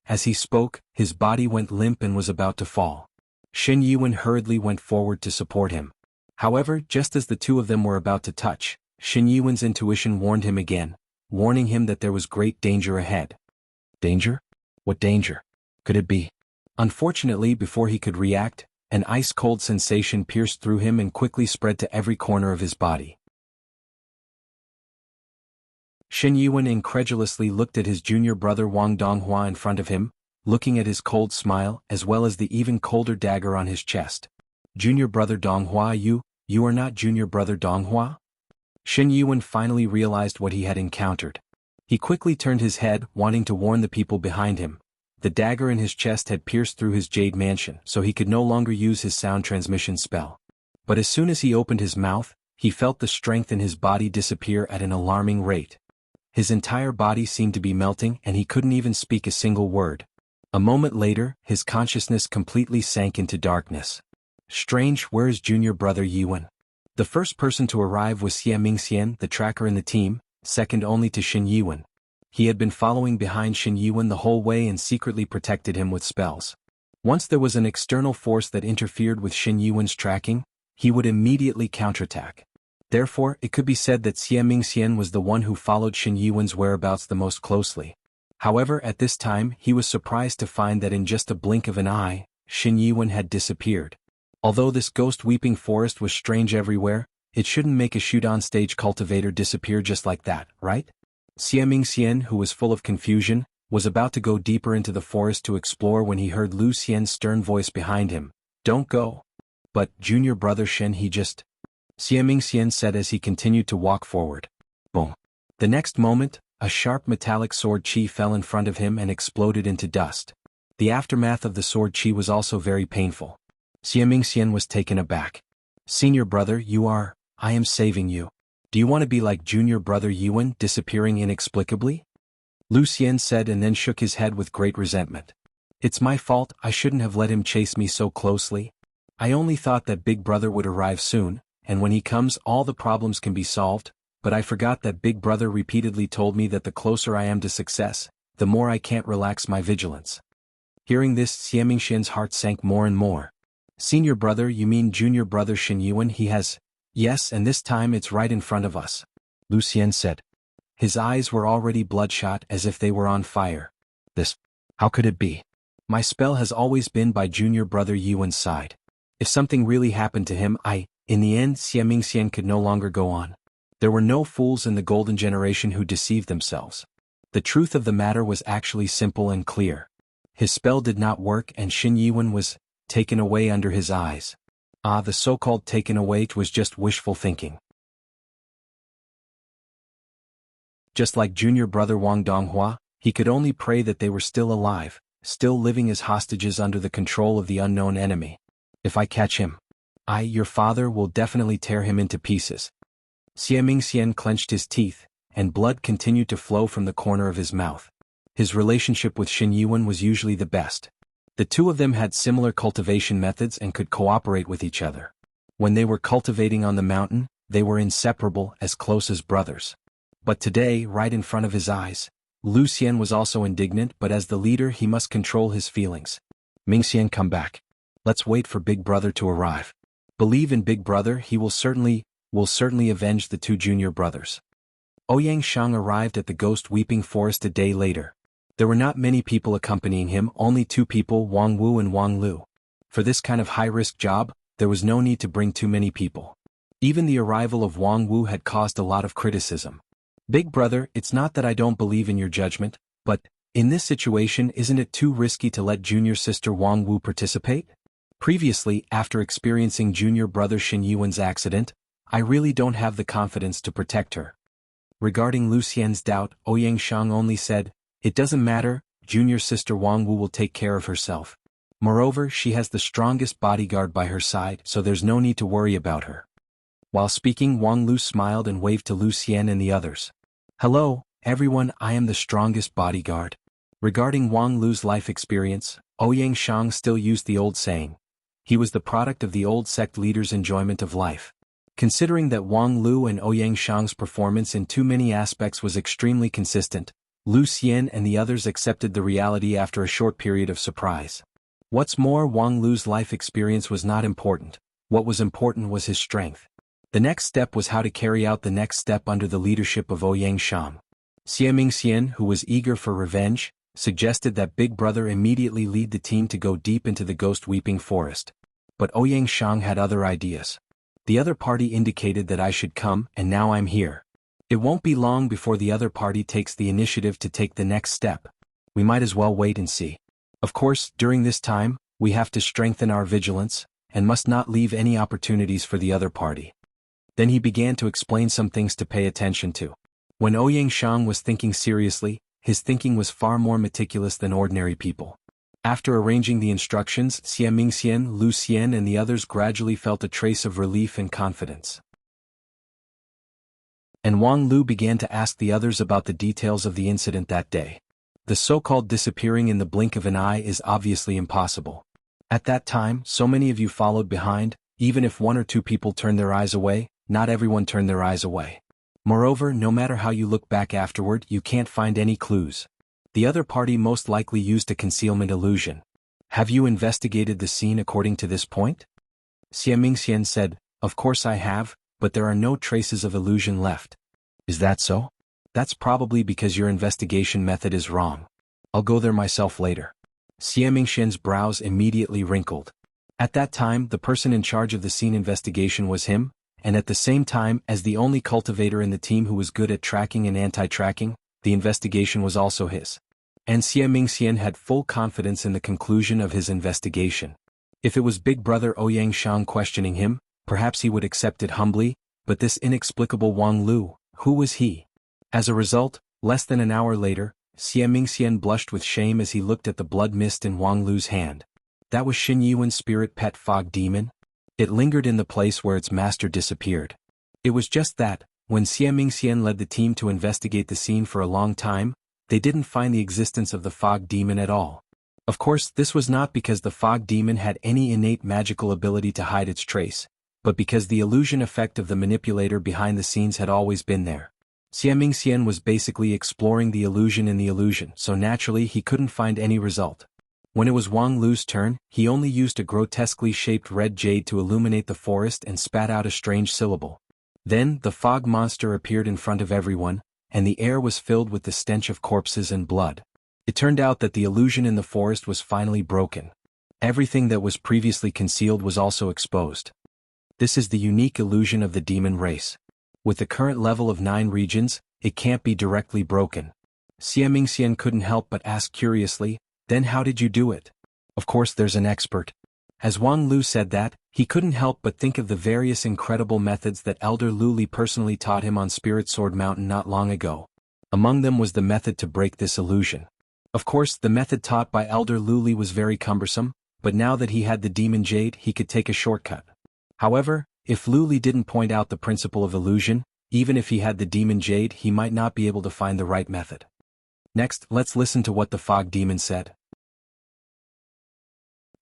As he spoke, his body went limp and was about to fall. Shen Yuan hurriedly went forward to support him. However, just as the two of them were about to touch, Shen Yuan's intuition warned him again, warning him that there was great danger ahead. Danger? What danger could it be? Unfortunately, before he could react, an ice-cold sensation pierced through him and quickly spread to every corner of his body. Shen Yuan incredulously looked at his junior brother Wang Donghua in front of him, looking at his cold smile as well as the even colder dagger on his chest. "Junior brother Donghua, you are not junior brother Donghua?" Shen Yuan finally realized what he had encountered. He quickly turned his head, wanting to warn the people behind him. The dagger in his chest had pierced through his jade mansion, so he could no longer use his sound transmission spell. But as soon as he opened his mouth, he felt the strength in his body disappear at an alarming rate. His entire body seemed to be melting and he couldn't even speak a single word. A moment later, his consciousness completely sank into darkness. Strange, where is junior brother Yuan? The first person to arrive was Xie Mingxian, the tracker in the team, second only to Shen Yuan. He had been following behind Shen Yuan the whole way and secretly protected him with spells. Once there was an external force that interfered with Shen Yuan's tracking, he would immediately counterattack. Therefore, it could be said that Xie Mingxian was the one who followed Shen Yuan's whereabouts the most closely. However, at this time, he was surprised to find that in just a blink of an eye, Shen Yuan had disappeared. Although this ghost-weeping forest was strange everywhere, it shouldn't make a shoot-on-stage cultivator disappear just like that, right? Xie Mingxian, who was full of confusion, was about to go deeper into the forest to explore when he heard Lu Xian's stern voice behind him. "Don't go." "But, junior brother Shen, he just..." Xie Mingxian said as he continued to walk forward. Boom. The next moment, a sharp metallic sword chi fell in front of him and exploded into dust. The aftermath of the sword chi was also very painful. Xie Mingxian was taken aback. "Senior brother, I am saving you. Do you want to be like junior brother Yuan, disappearing inexplicably?" Lu Xian said and then shook his head with great resentment. "It's my fault, I shouldn't have let him chase me so closely. I only thought that Big Brother would arrive soon, and when he comes all the problems can be solved, but I forgot that Big Brother repeatedly told me that the closer I am to success, the more I can't relax my vigilance." Hearing this, Xie Mingxian's heart sank more and more. "Senior brother, you mean junior brother Shen Yuan? He has..." "Yes, and this time it's right in front of us," Lu Xian said. His eyes were already bloodshot as if they were on fire. How could it be? My spell has always been by junior brother Yuan's side. If something really happened to him, In the end, Xie Mingxian could no longer go on. There were no fools in the golden generation who deceived themselves. The truth of the matter was actually simple and clear. His spell did not work and Shen Yuan was taken away under his eyes. The so-called taken away was just wishful thinking. Just like junior brother Wang Donghua, he could only pray that they were still alive, still living as hostages under the control of the unknown enemy. "If I catch him, your father will definitely tear him into pieces." Xie Mingxian clenched his teeth, and blood continued to flow from the corner of his mouth. His relationship with Shen Yuan was usually the best. The two of them had similar cultivation methods and could cooperate with each other. When they were cultivating on the mountain, they were inseparable, as close as brothers. But today, right in front of his eyes, Lu Xian was also indignant, but as the leader he must control his feelings. "Mingxian, come back. Let's wait for Big Brother to arrive. Believe in Big Brother, he will certainly avenge the two junior brothers." Ouyang Shang arrived at the Ghost Weeping Forest a day later. There were not many people accompanying him, only two people, Wang Wu and Wang Lu. For this kind of high-risk job, there was no need to bring too many people. Even the arrival of Wang Wu had caused a lot of criticism. Big brother, it's not that I don't believe in your judgment, but, in this situation isn't it too risky to let junior sister Wang Wu participate? Previously, after experiencing junior brother Xin Yuan's accident, I really don't have the confidence to protect her. Regarding Lu Xian's doubt, Ouyang Shang only said, "It doesn't matter, junior sister Wang Wu will take care of herself. Moreover, she has the strongest bodyguard by her side, so there's no need to worry about her." While speaking, Wang Lu smiled and waved to Lu Xian and the others. "Hello, everyone, I am the strongest bodyguard." Regarding Wang Lu's life experience, Ouyang Shang still used the old saying. He was the product of the old sect leader's enjoyment of life. Considering that Wang Lu and Ouyang Shang's performance in too many aspects was extremely consistent, Lu Xian and the others accepted the reality after a short period of surprise. What's more, Wang Lu's life experience was not important. What was important was his strength. The next step was how to carry out the next step under the leadership of Ouyang Shang. Xie Mingxian, who was eager for revenge, suggested that Big Brother immediately lead the team to go deep into the Ghost Weeping Forest. But Ouyang Shang had other ideas. The other party indicated that I should come, and now I'm here. It won't be long before the other party takes the initiative to take the next step. We might as well wait and see. Of course, during this time, we have to strengthen our vigilance, and must not leave any opportunities for the other party. Then he began to explain some things to pay attention to. When Ouyang Shang was thinking seriously, his thinking was far more meticulous than ordinary people. After arranging the instructions, Xie Mingxian, Lu Xian and the others gradually felt a trace of relief and confidence. And Wang Lu began to ask the others about the details of the incident that day. The so-called disappearing in the blink of an eye is obviously impossible. At that time, so many of you followed behind, even if one or two people turned their eyes away, not everyone turned their eyes away. Moreover, no matter how you look back afterward, you can't find any clues. The other party most likely used a concealment illusion. Have you investigated the scene according to this point? Xie Mingxian said, "Of course I have, but there are no traces of illusion left." Is that so? That's probably because your investigation method is wrong. I'll go there myself later. Xie Mingxian's brows immediately wrinkled. At that time, the person in charge of the scene investigation was him, and at the same time, as the only cultivator in the team who was good at tracking and anti-tracking, the investigation was also his. And Xie Mingxian had full confidence in the conclusion of his investigation. If it was Big Brother Ouyang Shang questioning him, perhaps he would accept it humbly, but this inexplicable Wang Lu, who was he? As a result, less than an hour later, Xie Mingxian blushed with shame as he looked at the blood mist in Wang Lu's hand. That was Xin Yuan's spirit pet fog demon? It lingered in the place where its master disappeared. It was just that, when Xie Mingxian led the team to investigate the scene for a long time, they didn't find the existence of the fog demon at all. Of course, this was not because the fog demon had any innate magical ability to hide its trace, but because the illusion effect of the manipulator behind the scenes had always been there. Xie Mingxian was basically exploring the illusion in the illusion, so naturally he couldn't find any result. When it was Wang Lu's turn, he only used a grotesquely shaped red jade to illuminate the forest and spat out a strange syllable. Then, the fog monster appeared in front of everyone, and the air was filled with the stench of corpses and blood. It turned out that the illusion in the forest was finally broken. Everything that was previously concealed was also exposed. This is the unique illusion of the demon race. With the current level of 9 regions, it can't be directly broken. Xie Mingxian couldn't help but ask curiously, "Then how did you do it?" Of course there's an expert. As Wang Lu said that, he couldn't help but think of the various incredible methods that Elder Lu Li personally taught him on Spirit Sword Mountain not long ago. Among them was the method to break this illusion. Of course, the method taught by Elder Lu Li was very cumbersome, but now that he had the demon jade, he could take a shortcut. However, if Lu Li didn't point out the principle of illusion, even if he had the demon jade, he might not be able to find the right method. Next, let's listen to what the fog demon said.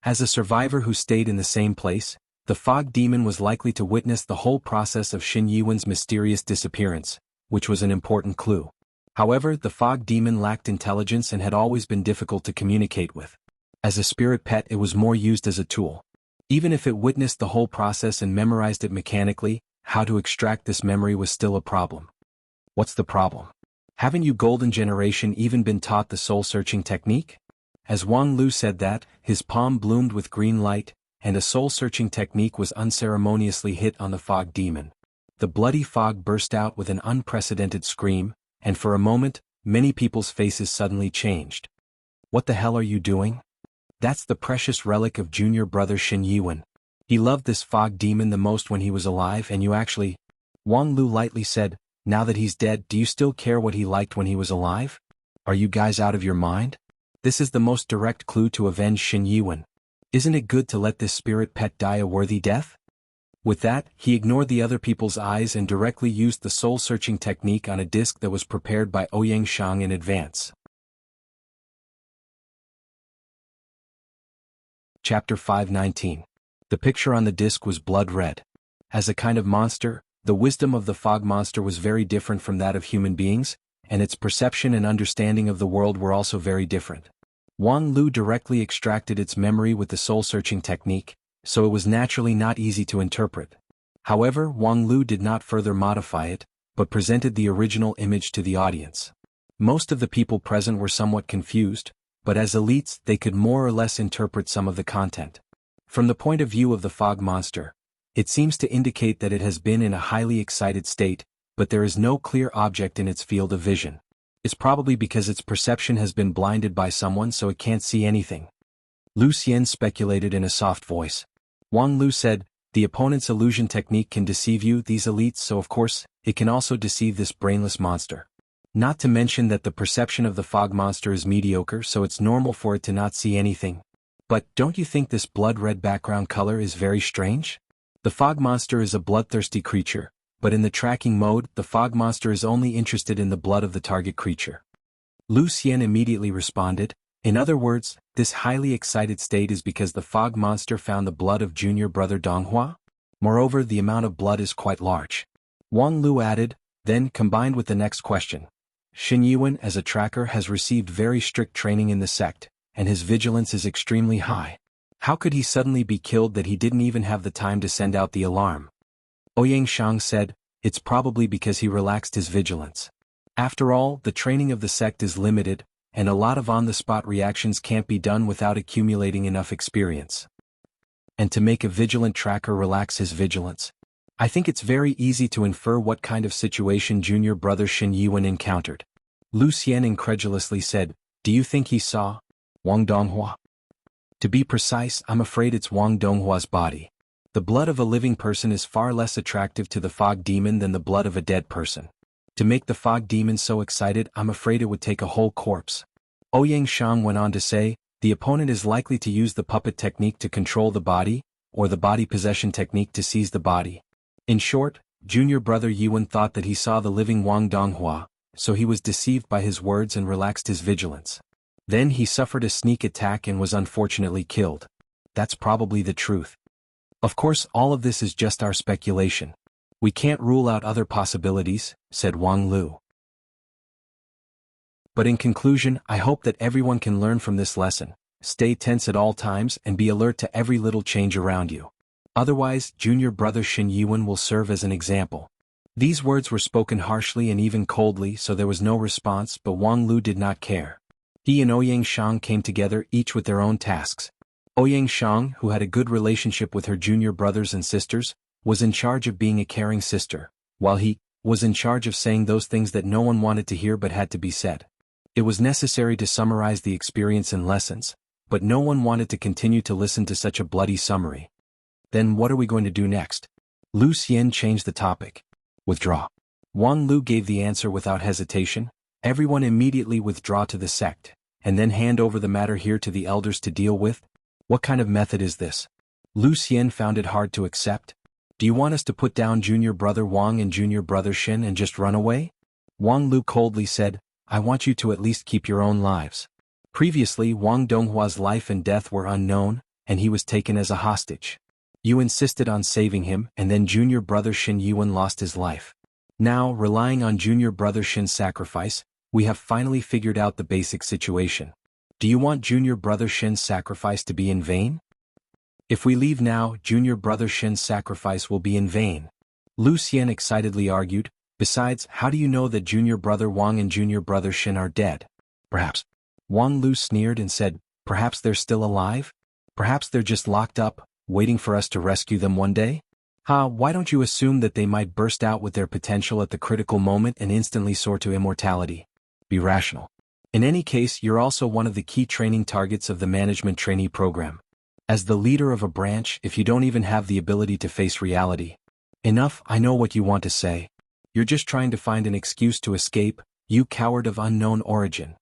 As a survivor who stayed in the same place, the fog demon was likely to witness the whole process of Xin Yuan's mysterious disappearance, which was an important clue. However, the fog demon lacked intelligence and had always been difficult to communicate with. As a spirit pet, it was more used as a tool. Even if it witnessed the whole process and memorized it mechanically, how to extract this memory was still a problem. What's the problem? Haven't you Golden Generation even been taught the soul-searching technique? As Wang Lu said that, his palm bloomed with green light, and a soul-searching technique was unceremoniously hit on the fog demon. The bloody fog burst out with an unprecedented scream, and for a moment, many people's faces suddenly changed. What the hell are you doing? That's the precious relic of junior brother Shen Yiwen. He loved this fog demon the most when he was alive, and you actually... Wang Lu lightly said, now that he's dead, do you still care what he liked when he was alive? Are you guys out of your mind? This is the most direct clue to avenge Shen Yiwen. Isn't it good to let this spirit pet die a worthy death? With that, he ignored the other people's eyes and directly used the soul-searching technique on a disc that was prepared by Ouyang Shang in advance. Chapter 519. The picture on the disc was blood red. As a kind of monster, the wisdom of the fog monster was very different from that of human beings, and its perception and understanding of the world were also very different. Wang Lu directly extracted its memory with the soul-searching technique, so it was naturally not easy to interpret. However, Wang Lu did not further modify it, but presented the original image to the audience. Most of the people present were somewhat confused, but as elites they could more or less interpret some of the content. From the point of view of the fog monster, it seems to indicate that it has been in a highly excited state, but there is no clear object in its field of vision. It's probably because its perception has been blinded by someone so it can't see anything. Lu Xian speculated in a soft voice. Wang Lu said, the opponent's illusion technique can deceive you, these elites, so of course, it can also deceive this brainless monster. Not to mention that the perception of the fog monster is mediocre, so it's normal for it to not see anything. But don't you think this blood-red background color is very strange? The fog monster is a bloodthirsty creature, but in the tracking mode, the fog monster is only interested in the blood of the target creature. Lu Xian immediately responded, in other words, this highly excited state is because the fog monster found the blood of junior brother Donghua? Moreover, the amount of blood is quite large. Wang Lu added, then combined with the next question. Shen Yiwen as a tracker has received very strict training in the sect, and his vigilance is extremely high. How could he suddenly be killed that he didn't even have the time to send out the alarm? Ouyang Shang said, it's probably because he relaxed his vigilance. After all, the training of the sect is limited, and a lot of on-the-spot reactions can't be done without accumulating enough experience. And to make a vigilant tracker relax his vigilance, I think it's very easy to infer what kind of situation junior brother Shen Yiwen encountered. Lu Xian incredulously said, do you think he saw Wang Donghua? To be precise, I'm afraid it's Wang Donghua's body. The blood of a living person is far less attractive to the fog demon than the blood of a dead person. To make the fog demon so excited, I'm afraid it would take a whole corpse. Ouyang Shang went on to say, the opponent is likely to use the puppet technique to control the body, or the body possession technique to seize the body. In short, junior brother Yiwen thought that he saw the living Wang Donghua, so he was deceived by his words and relaxed his vigilance. Then he suffered a sneak attack and was unfortunately killed. That's probably the truth. Of course, all of this is just our speculation. We can't rule out other possibilities, said Wang Lu. But in conclusion, I hope that everyone can learn from this lesson. Stay tense at all times and be alert to every little change around you. Otherwise, junior brother Shen Yiwen will serve as an example. These words were spoken harshly and even coldly, so there was no response, but Wang Lu did not care. He and Ouyang Shang came together, each with their own tasks. Ouyang Shang, who had a good relationship with her junior brothers and sisters, was in charge of being a caring sister, while he was in charge of saying those things that no one wanted to hear but had to be said. It was necessary to summarize the experience in lessons, but no one wanted to continue to listen to such a bloody summary. Then what are we going to do next? Lu Xian changed the topic. Withdraw. Wang Lu gave the answer without hesitation. Everyone immediately withdraw to the sect, and then hand over the matter here to the elders to deal with? What kind of method is this? Lu Xian found it hard to accept. Do you want us to put down junior brother Wang and junior brother Shen and just run away? Wang Lu coldly said, I want you to at least keep your own lives. Previously, Wang Donghua's life and death were unknown, and he was taken as a hostage. You insisted on saving him, and then junior brother Shen Yiwen lost his life. Now, relying on junior brother Shen's sacrifice, we have finally figured out the basic situation. Do you want junior brother Shen's sacrifice to be in vain? If we leave now, junior brother Shen's sacrifice will be in vain. Lu Xian excitedly argued, Besides, how do you know that junior brother Wang and junior brother Shin are dead? Perhaps. Wang Lu sneered and said, perhaps they're still alive? Perhaps they're just locked up, waiting for us to rescue them one day? Why don't you assume that they might burst out with their potential at the critical moment and instantly soar to immortality? Be rational. In any case, you're also one of the key training targets of the management trainee program. As the leader of a branch, if you don't even have the ability to face reality. Enough, I know what you want to say. You're just trying to find an excuse to escape, you coward of unknown origin.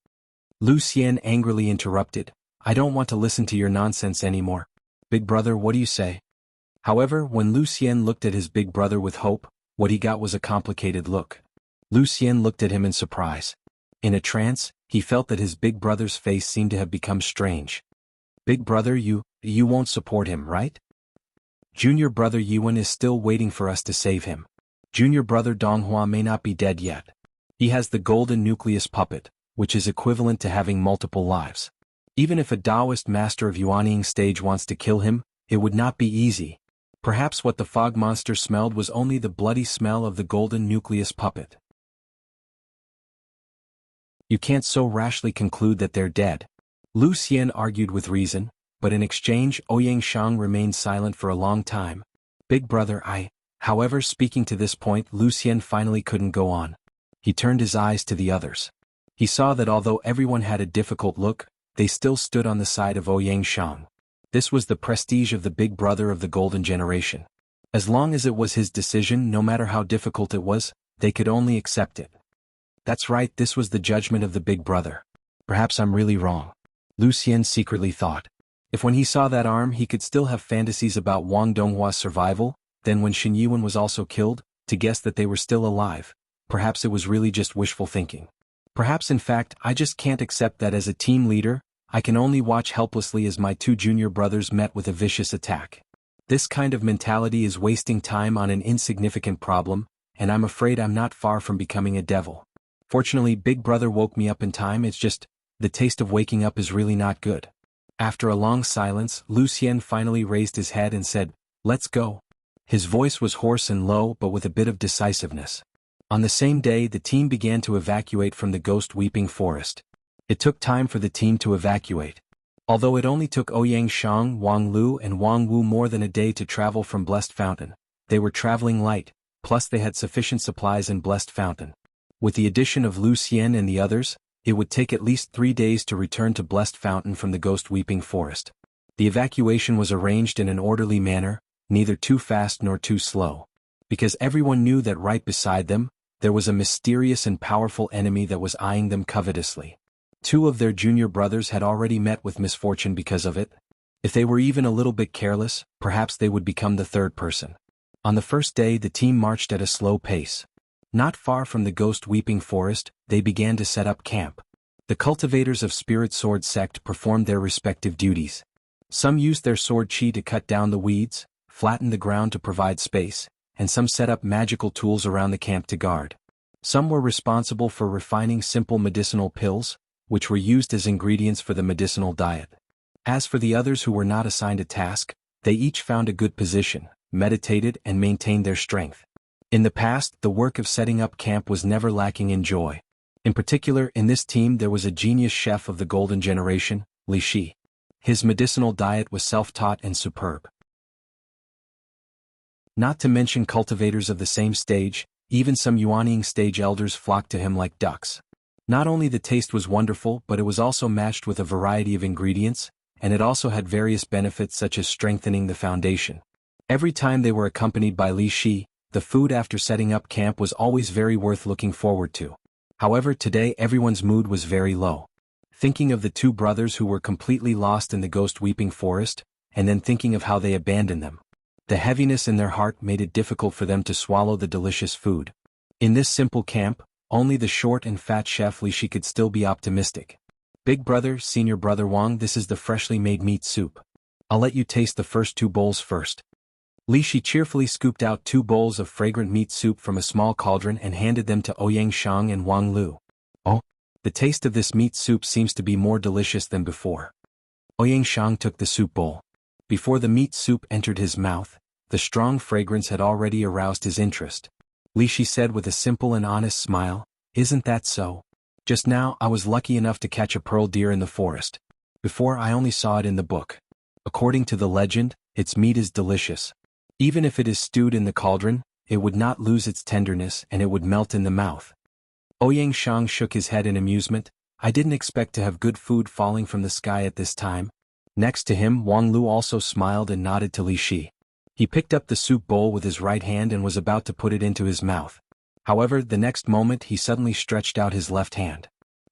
Lu Xian angrily interrupted, I don't want to listen to your nonsense anymore. Big brother, what do you say? However, when Lu Xian looked at his big brother with hope, what he got was a complicated look. Lu Xian looked at him in surprise. In a trance, he felt that his big brother's face seemed to have become strange. Big brother, you won't support him, right? Junior brother Yuan is still waiting for us to save him. Junior brother Donghua may not be dead yet. He has the golden nucleus puppet, which is equivalent to having multiple lives. Even if a Taoist master of Yuanying stage wants to kill him, it would not be easy. Perhaps what the fog monster smelled was only the bloody smell of the golden nucleus puppet. You can't so rashly conclude that they're dead. Lu Xian argued with reason, but in exchange Ouyang Shang remained silent for a long time. Big brother However, speaking to this point, Lu Xian finally couldn't go on. He turned his eyes to the others. He saw that although everyone had a difficult look, they still stood on the side of Ouyang Shang. This was the prestige of the big brother of the golden generation. As long as it was his decision, no matter how difficult it was, they could only accept it. That's right, this was the judgment of the big brother. Perhaps I'm really wrong. Lu Xian secretly thought. If when he saw that arm he could still have fantasies about Wang Donghua's survival, then when Shen Yuan was also killed, to guess that they were still alive, perhaps it was really just wishful thinking. Perhaps in fact I just can't accept that as a team leader, I can only watch helplessly as my two junior brothers met with a vicious attack. This kind of mentality is wasting time on an insignificant problem, and I'm afraid I'm not far from becoming a devil. Fortunately, big brother woke me up in time, it's just, the taste of waking up is really not good. After a long silence, Lu Xian finally raised his head and said, let's go. His voice was hoarse and low but with a bit of decisiveness. On the same day the team began to evacuate from the Ghost Weeping Forest. It took time for the team to evacuate. Although it only took Ouyang Shang, Wang Lu and Wang Wu more than a day to travel from Blessed Fountain, they were traveling light, plus they had sufficient supplies in Blessed Fountain. With the addition of Lu Xian and the others, it would take at least 3 days to return to Blessed Fountain from the Ghost Weeping Forest. The evacuation was arranged in an orderly manner, neither too fast nor too slow. Because everyone knew that right beside them, there was a mysterious and powerful enemy that was eyeing them covetously. 2 of their junior brothers had already met with misfortune because of it. If they were even a little bit careless, perhaps they would become the third person. On the first day the team marched at a slow pace. Not far from the Ghost Weeping Forest, they began to set up camp. The cultivators of Spirit Sword sect performed their respective duties. Some used their sword chi to cut down the weeds, flatten the ground to provide space, and some set up magical tools around the camp to guard. Some were responsible for refining simple medicinal pills, which were used as ingredients for the medicinal diet. As for the others who were not assigned a task, they each found a good position, meditated and maintained their strength. In the past, the work of setting up camp was never lacking in joy. In particular, in this team there was a genius chef of the golden generation, Li Shi. His medicinal diet was self-taught and superb. Not to mention cultivators of the same stage, even some Yuanying stage elders flocked to him like ducks. Not only the taste was wonderful, but it was also matched with a variety of ingredients, and it also had various benefits such as strengthening the foundation. Every time they were accompanied by Li Shi, the food after setting up camp was always very worth looking forward to. However, today everyone's mood was very low. Thinking of the 2 brothers who were completely lost in the Ghost Weeping Forest, and then thinking of how they abandoned them. The heaviness in their heart made it difficult for them to swallow the delicious food. In this simple camp, only the short and fat chef Li Shi could still be optimistic. Big brother, senior brother Wang, this is the freshly made meat soup. I'll let you taste the first 2 bowls first. Li Shi cheerfully scooped out 2 bowls of fragrant meat soup from a small cauldron and handed them to Ouyang Shang and Wang Lu. Oh, the taste of this meat soup seems to be more delicious than before. Ouyang Shang took the soup bowl. Before the meat soup entered his mouth, the strong fragrance had already aroused his interest. Li Shi said with a simple and honest smile. Isn't that so? Just now I was lucky enough to catch a pearl deer in the forest. Before I only saw it in the book. According to the legend, its meat is delicious. Even if it is stewed in the cauldron, it would not lose its tenderness and it would melt in the mouth. Ouyang Shang shook his head in amusement. I didn't expect to have good food falling from the sky at this time. Next to him, Wang Lu also smiled and nodded to Li Shi. He picked up the soup bowl with his right hand and was about to put it into his mouth. However, the next moment he suddenly stretched out his left hand.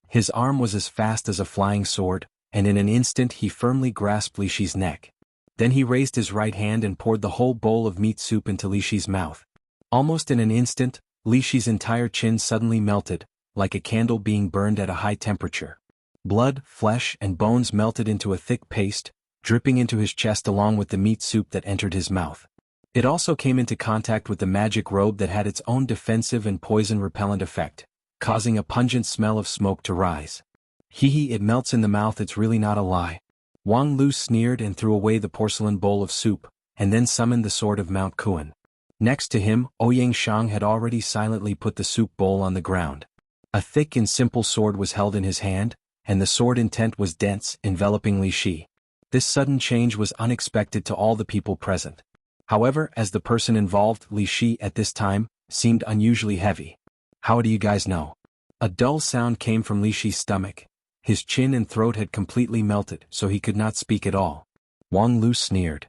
His arm was as fast as a flying sword, and in an instant he firmly grasped Li Shi's neck. Then he raised his right hand and poured the whole bowl of meat soup into Li Shi's mouth. Almost in an instant, Li Shi's entire chin suddenly melted, like a candle being burned at a high temperature. Blood, flesh, and bones melted into a thick paste, dripping into his chest along with the meat soup that entered his mouth. It also came into contact with the magic robe that had its own defensive and poison-repellent effect, causing a pungent smell of smoke to rise. Hee, it melts in the mouth, it's really not a lie. Wang Lu sneered and threw away the porcelain bowl of soup, and then summoned the sword of Mount Kuan. Next to him, Ouyang Shang had already silently put the soup bowl on the ground. A thick and simple sword was held in his hand, and the sword intent was dense, enveloping Li Shi. This sudden change was unexpected to all the people present. However, as the person involved, Li Shi at this time, seemed unusually heavy. How do you guys know? A dull sound came from Li Shi's stomach. His chin and throat had completely melted, so he could not speak at all. Wang Lu sneered.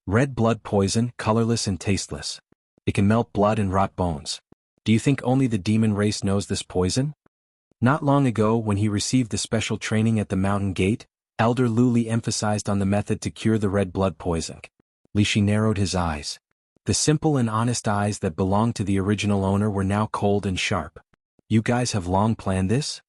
Red blood poison, colorless and tasteless. It can melt blood and rot bones. Do you think only the demon race knows this poison? Not long ago, when he received the special training at the mountain gate, Elder Lu Li emphasized on the method to cure the red blood poison. Li Shi narrowed his eyes. The simple and honest eyes that belonged to the original owner were now cold and sharp. You guys have long planned this?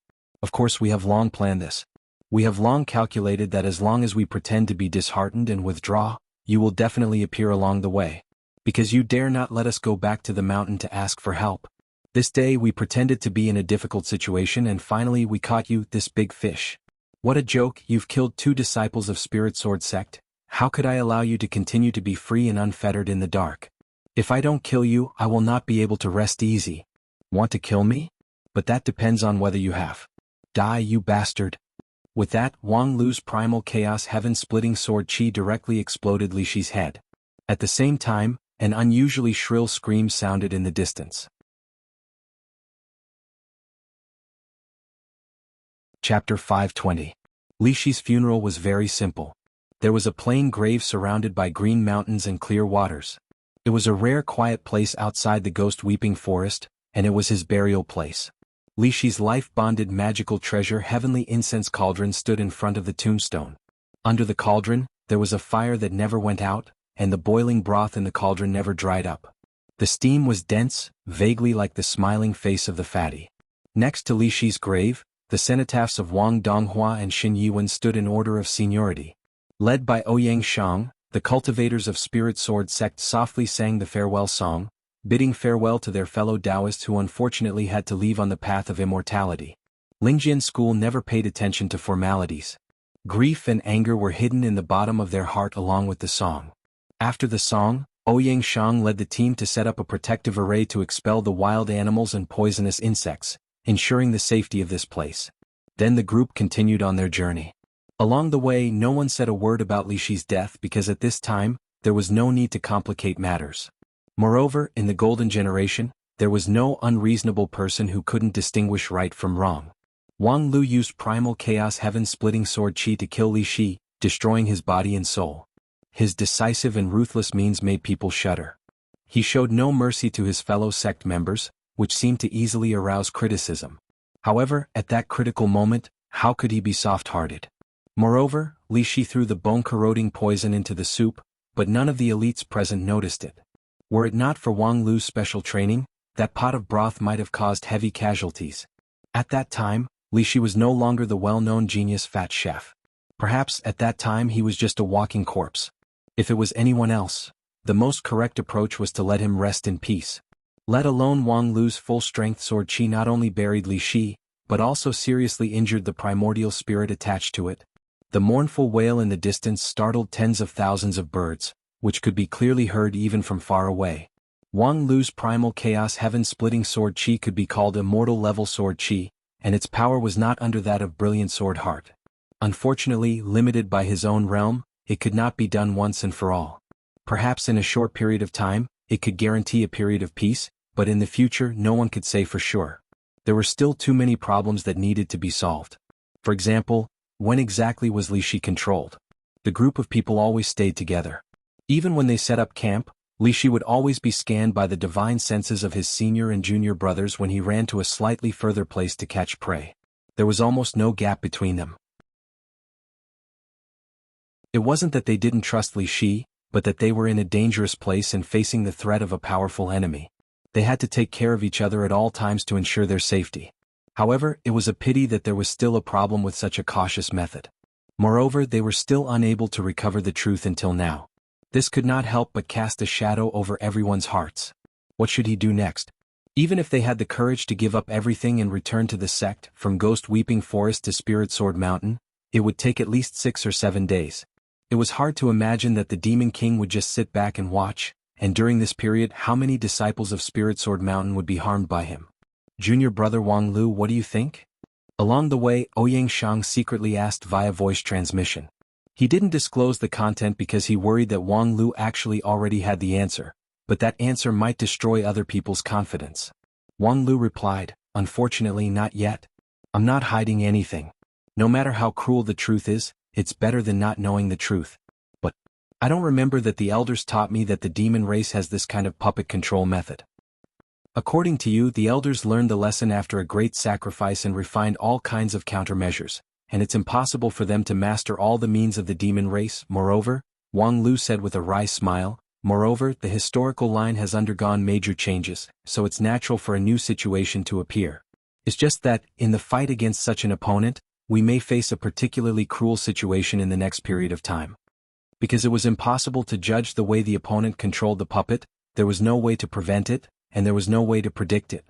Of course we have long planned this. We have long calculated that as long as we pretend to be disheartened and withdraw, you will definitely appear along the way. Because you dare not let us go back to the mountain to ask for help. This day we pretended to be in a difficult situation and finally we caught you, this big fish. What a joke, you've killed 2 disciples of Spirit Sword Sect. How could I allow you to continue to be free and unfettered in the dark? If I don't kill you, I will not be able to rest easy. Want to kill me? But that depends on whether you have. Die, you bastard. With that, Wang Lu's primal chaos heaven-splitting sword chi directly exploded Li Shi's head. At the same time, an unusually shrill scream sounded in the distance. Chapter 520. Li Shi's funeral was very simple. There was a plain grave surrounded by green mountains and clear waters. It was a rare quiet place outside the ghost-weeping forest, and it was his burial place. Li Shi's life-bonded magical treasure heavenly incense cauldron stood in front of the tombstone. Under the cauldron, there was a fire that never went out, and the boiling broth in the cauldron never dried up. The steam was dense, vaguely like the smiling face of the fatty. Next to Li Shi's grave, the cenotaphs of Wang Donghua and Xin Yiwen stood in order of seniority. Led by Ouyang Shang, the cultivators of Spirit Sword Sect softly sang the farewell song, bidding farewell to their fellow Taoists who unfortunately had to leave on the path of immortality. Lingjian school never paid attention to formalities. Grief and anger were hidden in the bottom of their heart along with the song. After the song, Ouyang Shang led the team to set up a protective array to expel the wild animals and poisonous insects, ensuring the safety of this place. Then the group continued on their journey. Along the way, no one said a word about Li Shi's death because at this time, there was no need to complicate matters. Moreover, in the Golden Generation, there was no unreasonable person who couldn't distinguish right from wrong. Wang Lu used primal chaos heaven-splitting sword chi to kill Li Shi, destroying his body and soul. His decisive and ruthless means made people shudder. He showed no mercy to his fellow sect members, which seemed to easily arouse criticism. However, at that critical moment, how could he be soft-hearted? Moreover, Li Shi threw the bone-corroding poison into the soup, but none of the elites present noticed it. Were it not for Wang Lu's special training, that pot of broth might have caused heavy casualties. At that time, Li Shi was no longer the well-known genius fat chef. Perhaps at that time he was just a walking corpse. If it was anyone else, the most correct approach was to let him rest in peace. Let alone Wang Lu's full-strength sword chi not only buried Li Shi, but also seriously injured the primordial spirit attached to it. The mournful wail in the distance startled tens of thousands of birds, which could be clearly heard even from far away. Wang Lu's primal chaos heaven-splitting sword chi could be called immortal-level sword chi, and its power was not under that of brilliant sword heart. Unfortunately, limited by his own realm, it could not be done once and for all. Perhaps in a short period of time, it could guarantee a period of peace, but in the future no one could say for sure. There were still too many problems that needed to be solved. For example, when exactly was Li Shi controlled? The group of people always stayed together. Even when they set up camp, Li Shi would always be scanned by the divine senses of his senior and junior brothers when he ran to a slightly further place to catch prey. There was almost no gap between them. It wasn't that they didn't trust Li Shi, but that they were in a dangerous place and facing the threat of a powerful enemy. They had to take care of each other at all times to ensure their safety. However, it was a pity that there was still a problem with such a cautious method. Moreover, they were still unable to recover the truth until now. This could not help but cast a shadow over everyone's hearts. What should he do next? Even if they had the courage to give up everything and return to the sect, from Ghost Weeping Forest to Spirit Sword Mountain, it would take at least 6 or 7 days. It was hard to imagine that the Demon King would just sit back and watch, and during this period how many disciples of Spirit Sword Mountain would be harmed by him. Junior brother Wang Lu, what do you think? Along the way, Ouyang Shang secretly asked via voice transmission. He didn't disclose the content because he worried that Wang Lu actually already had the answer, but that answer might destroy other people's confidence. Wang Lu replied, "Unfortunately not yet. I'm not hiding anything. No matter how cruel the truth is, it's better than not knowing the truth. But I don't remember that the elders taught me that the demon race has this kind of puppet control method." According to you, the elders learned the lesson after a great sacrifice and refined all kinds of countermeasures, and it's impossible for them to master all the means of the demon race. Moreover, Wang Lu said with a wry smile, moreover, the historical line has undergone major changes, so it's natural for a new situation to appear. It's just that, in the fight against such an opponent, we may face a particularly cruel situation in the next period of time. Because it was impossible to judge the way the opponent controlled the puppet, there was no way to prevent it, and there was no way to predict it.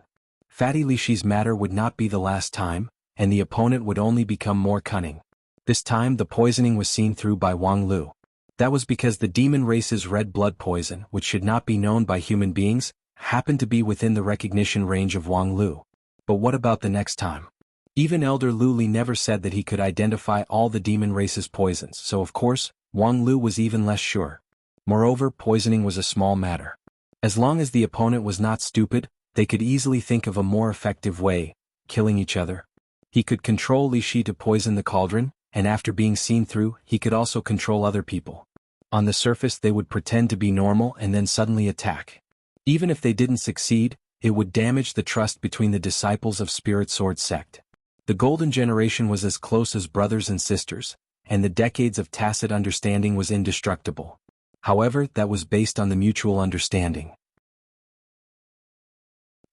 Fatty Li Shi's matter would not be the last time, and the opponent would only become more cunning. This time the poisoning was seen through by Wang Lu. That was because the demon race's red blood poison, which should not be known by human beings, happened to be within the recognition range of Wang Lu. But what about the next time? Even Elder Lu Li never said that he could identify all the demon race's poisons, so of course, Wang Lu was even less sure. Moreover, poisoning was a small matter. As long as the opponent was not stupid, they could easily think of a more effective way, killing each other. He could control Li Shi to poison the cauldron, and after being seen through, he could also control other people. On the surface they would pretend to be normal and then suddenly attack. Even if they didn't succeed, it would damage the trust between the disciples of Spirit Sword sect. The Golden Generation was as close as brothers and sisters, and the decades of tacit understanding was indestructible. However, that was based on the mutual understanding.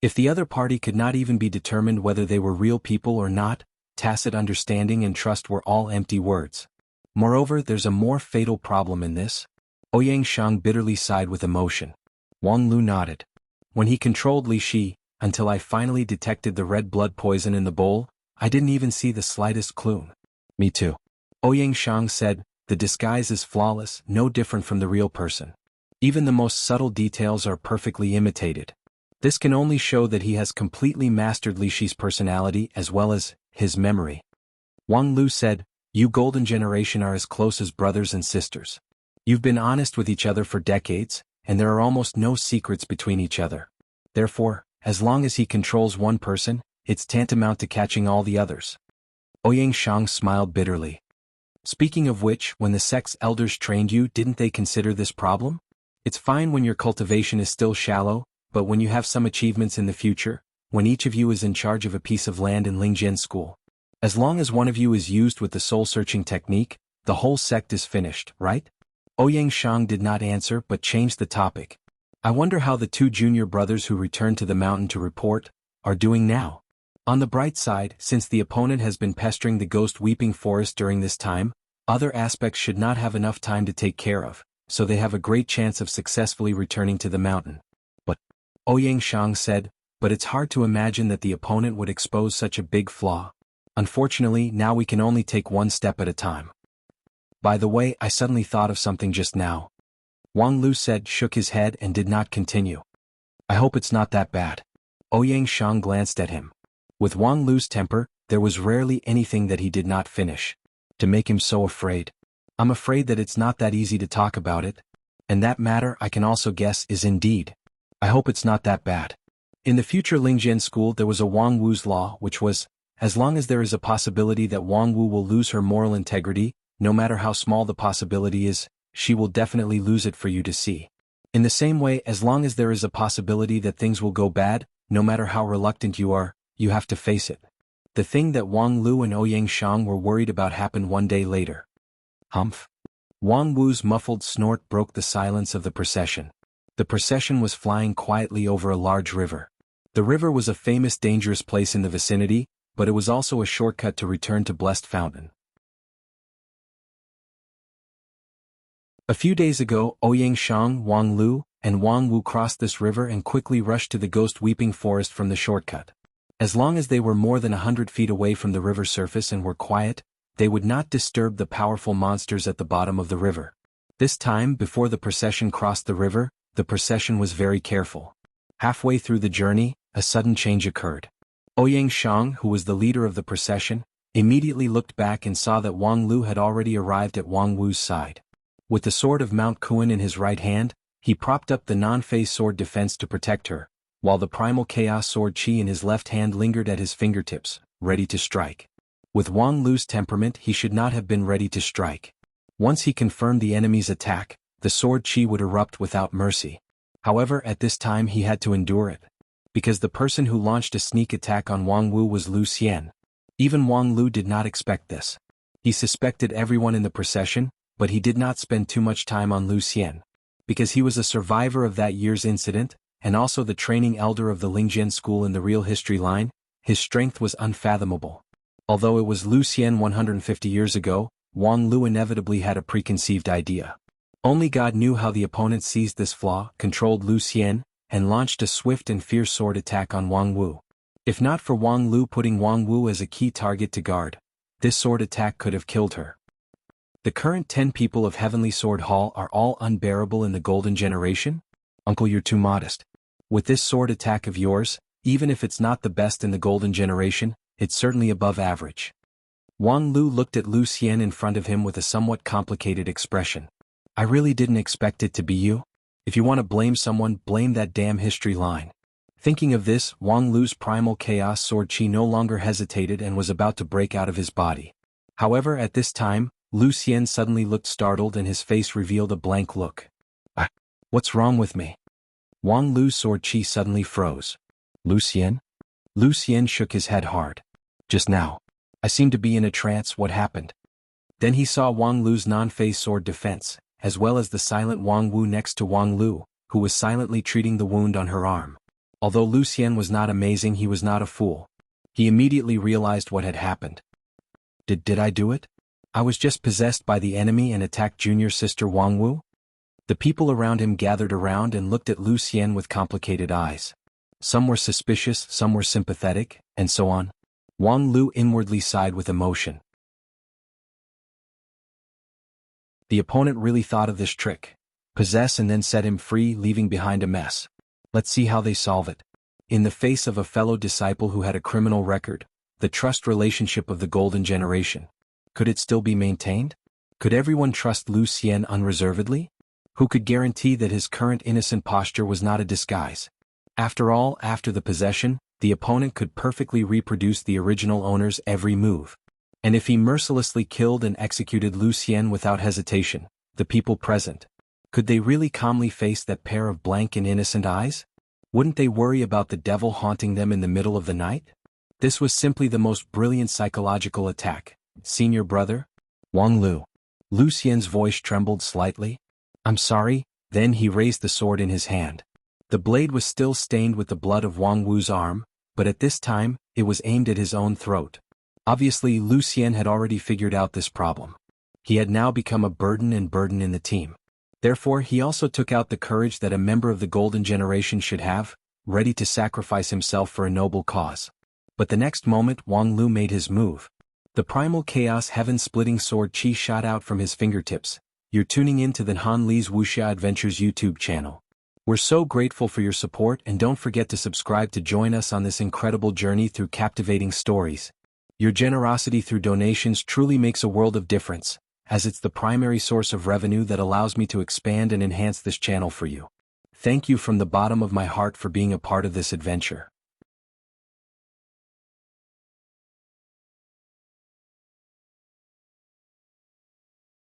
If the other party could not even be determined whether they were real people or not, tacit understanding and trust were all empty words. Moreover, there's a more fatal problem in this. Ouyang Shang bitterly sighed with emotion. Wang Lu nodded. When he controlled Li Shi, until I finally detected the red blood poison in the bowl, I didn't even see the slightest clue. Me too. Ouyang Shang said, the disguise is flawless, no different from the real person. Even the most subtle details are perfectly imitated. This can only show that he has completely mastered Li Shi's personality as well as his memory. Wang Lu said, you Golden Generation are as close as brothers and sisters. You've been honest with each other for decades, and there are almost no secrets between each other. Therefore, as long as he controls one person, it's tantamount to catching all the others. Ouyang Shang smiled bitterly. Speaking of which, when the sect's elders trained you, didn't they consider this problem? It's fine when your cultivation is still shallow, but when you have some achievements in the future, when each of you is in charge of a piece of land in Lingjian school. As long as one of you is used with the soul-searching technique, the whole sect is finished, right? Ouyang Shang did not answer but changed the topic. I wonder how the 2 junior brothers who returned to the mountain to report are doing now. On the bright side, since the opponent has been pestering the Ghost Weeping Forest during this time, other aspects should not have enough time to take care of, so they have a great chance of successfully returning to the mountain. But, Ouyang Shang said, but it's hard to imagine that the opponent would expose such a big flaw. Unfortunately, now we can only take one step at a time. By the way, I suddenly thought of something just now. Wang Lu said, shook his head and did not continue. I hope it's not that bad. Ouyang Shang glanced at him. With Wang Lu's temper, there was rarely anything that he did not finish. To make him so afraid. I'm afraid that it's not that easy to talk about it. And that matter I can also guess is indeed. I hope it's not that bad. In the future Lingjian school there was a Wang Wu's law which was, as long as there is a possibility that Wang Wu will lose her moral integrity, no matter how small the possibility is, she will definitely lose it for you to see. In the same way, as long as there is a possibility that things will go bad, no matter how reluctant you are, you have to face it. The thing that Wang Lu and Ouyang Shang were worried about happened one day later. Humph. Wang Wu's muffled snort broke the silence of the procession. The procession was flying quietly over a large river. The river was a famous dangerous place in the vicinity, but it was also a shortcut to return to Blessed Fountain. A few days ago, Ouyang Shang, Wang Lu, and Wang Wu crossed this river and quickly rushed to the Ghost Weeping Forest from the shortcut. As long as they were more than 100 feet away from the river surface and were quiet, they would not disturb the powerful monsters at the bottom of the river. This time, before the procession crossed the river, the procession was very careful. Halfway through the journey, a sudden change occurred. Ouyang Shang, who was the leader of the procession, immediately looked back and saw that Wang Lu had already arrived at Wang Wu's side. With the sword of Mount Kuan in his right hand, he propped up the non-phase sword defense to protect her, while the primal chaos sword Qi in his left hand lingered at his fingertips, ready to strike. With Wang Lu's temperament he should not have been ready to strike. Once he confirmed the enemy's attack, the sword Qi would erupt without mercy. However, at this time he had to endure it. Because the person who launched a sneak attack on Wang Wu was Lu Xian. Even Wang Lu did not expect this. He suspected everyone in the procession, but he did not spend too much time on Lu Xian. Because he was a survivor of that year's incident, and also the training elder of the Lingjian school in the real history line, his strength was unfathomable. Although it was Lu Xian 150 years ago, Wang Lu inevitably had a preconceived idea. Only God knew how the opponent seized this flaw, controlled Lu Xian, and launched a swift and fierce sword attack on Wang Wu. If not for Wang Lu putting Wang Wu as a key target to guard, this sword attack could have killed her. The current 10 people of Heavenly Sword Hall are all unbearable in the Golden Generation? Uncle, you're too modest. With this sword attack of yours, even if it's not the best in the Golden Generation, it's certainly above average. Wang Lu looked at Lu Xian in front of him with a somewhat complicated expression. I really didn't expect it to be you. If you want to blame someone, blame that damn history line. Thinking of this, Wang Lu's primal chaos sword Qi no longer hesitated and was about to break out of his body. However, at this time, Lu Xian suddenly looked startled and his face revealed a blank look. What's wrong with me? Wang Lu's sword Qi suddenly froze. Lu Xian? Lu Xian shook his head hard. Just now. I seemed to be in a trance. What happened? Then he saw Wang Lu's non-phase sword defense, as well as the silent Wang Wu next to Wang Lu, who was silently treating the wound on her arm. Although Lu Xian was not amazing, he was not a fool. He immediately realized what had happened. Did I do it? I was just possessed by the enemy and attacked junior sister Wang Wu? The people around him gathered around and looked at Lu Xian with complicated eyes. Some were suspicious, some were sympathetic, and so on. Wang Lu inwardly sighed with emotion. The opponent really thought of this trick. Possess and then set him free, leaving behind a mess. Let's see how they solve it. In the face of a fellow disciple who had a criminal record, the trust relationship of the Golden Generation. Could it still be maintained? Could everyone trust Lu Xian unreservedly? Who could guarantee that his current innocent posture was not a disguise? After all, after the possession, the opponent could perfectly reproduce the original owner's every move. And if he mercilessly killed and executed Lu Xian without hesitation, the people present, could they really calmly face that pair of blank and innocent eyes? Wouldn't they worry about the devil haunting them in the middle of the night? This was simply the most brilliant psychological attack. Senior brother? Wang Lu. Lu Xian's voice trembled slightly. I'm sorry. Then he raised the sword in his hand. The blade was still stained with the blood of Wang Wu's arm, but at this time, it was aimed at his own throat. Obviously, Lu Xian had already figured out this problem. He had now become a burden in the team. Therefore, he also took out the courage that a member of the Golden Generation should have, ready to sacrifice himself for a noble cause. But the next moment, Wang Lu made his move. The primal chaos heaven-splitting sword Qi shot out from his fingertips. You're tuning in to the Han Li's Wuxia Adventures YouTube channel. We're so grateful for your support, and don't forget to subscribe to join us on this incredible journey through captivating stories. Your generosity through donations truly makes a world of difference, as it's the primary source of revenue that allows me to expand and enhance this channel for you. Thank you from the bottom of my heart for being a part of this adventure.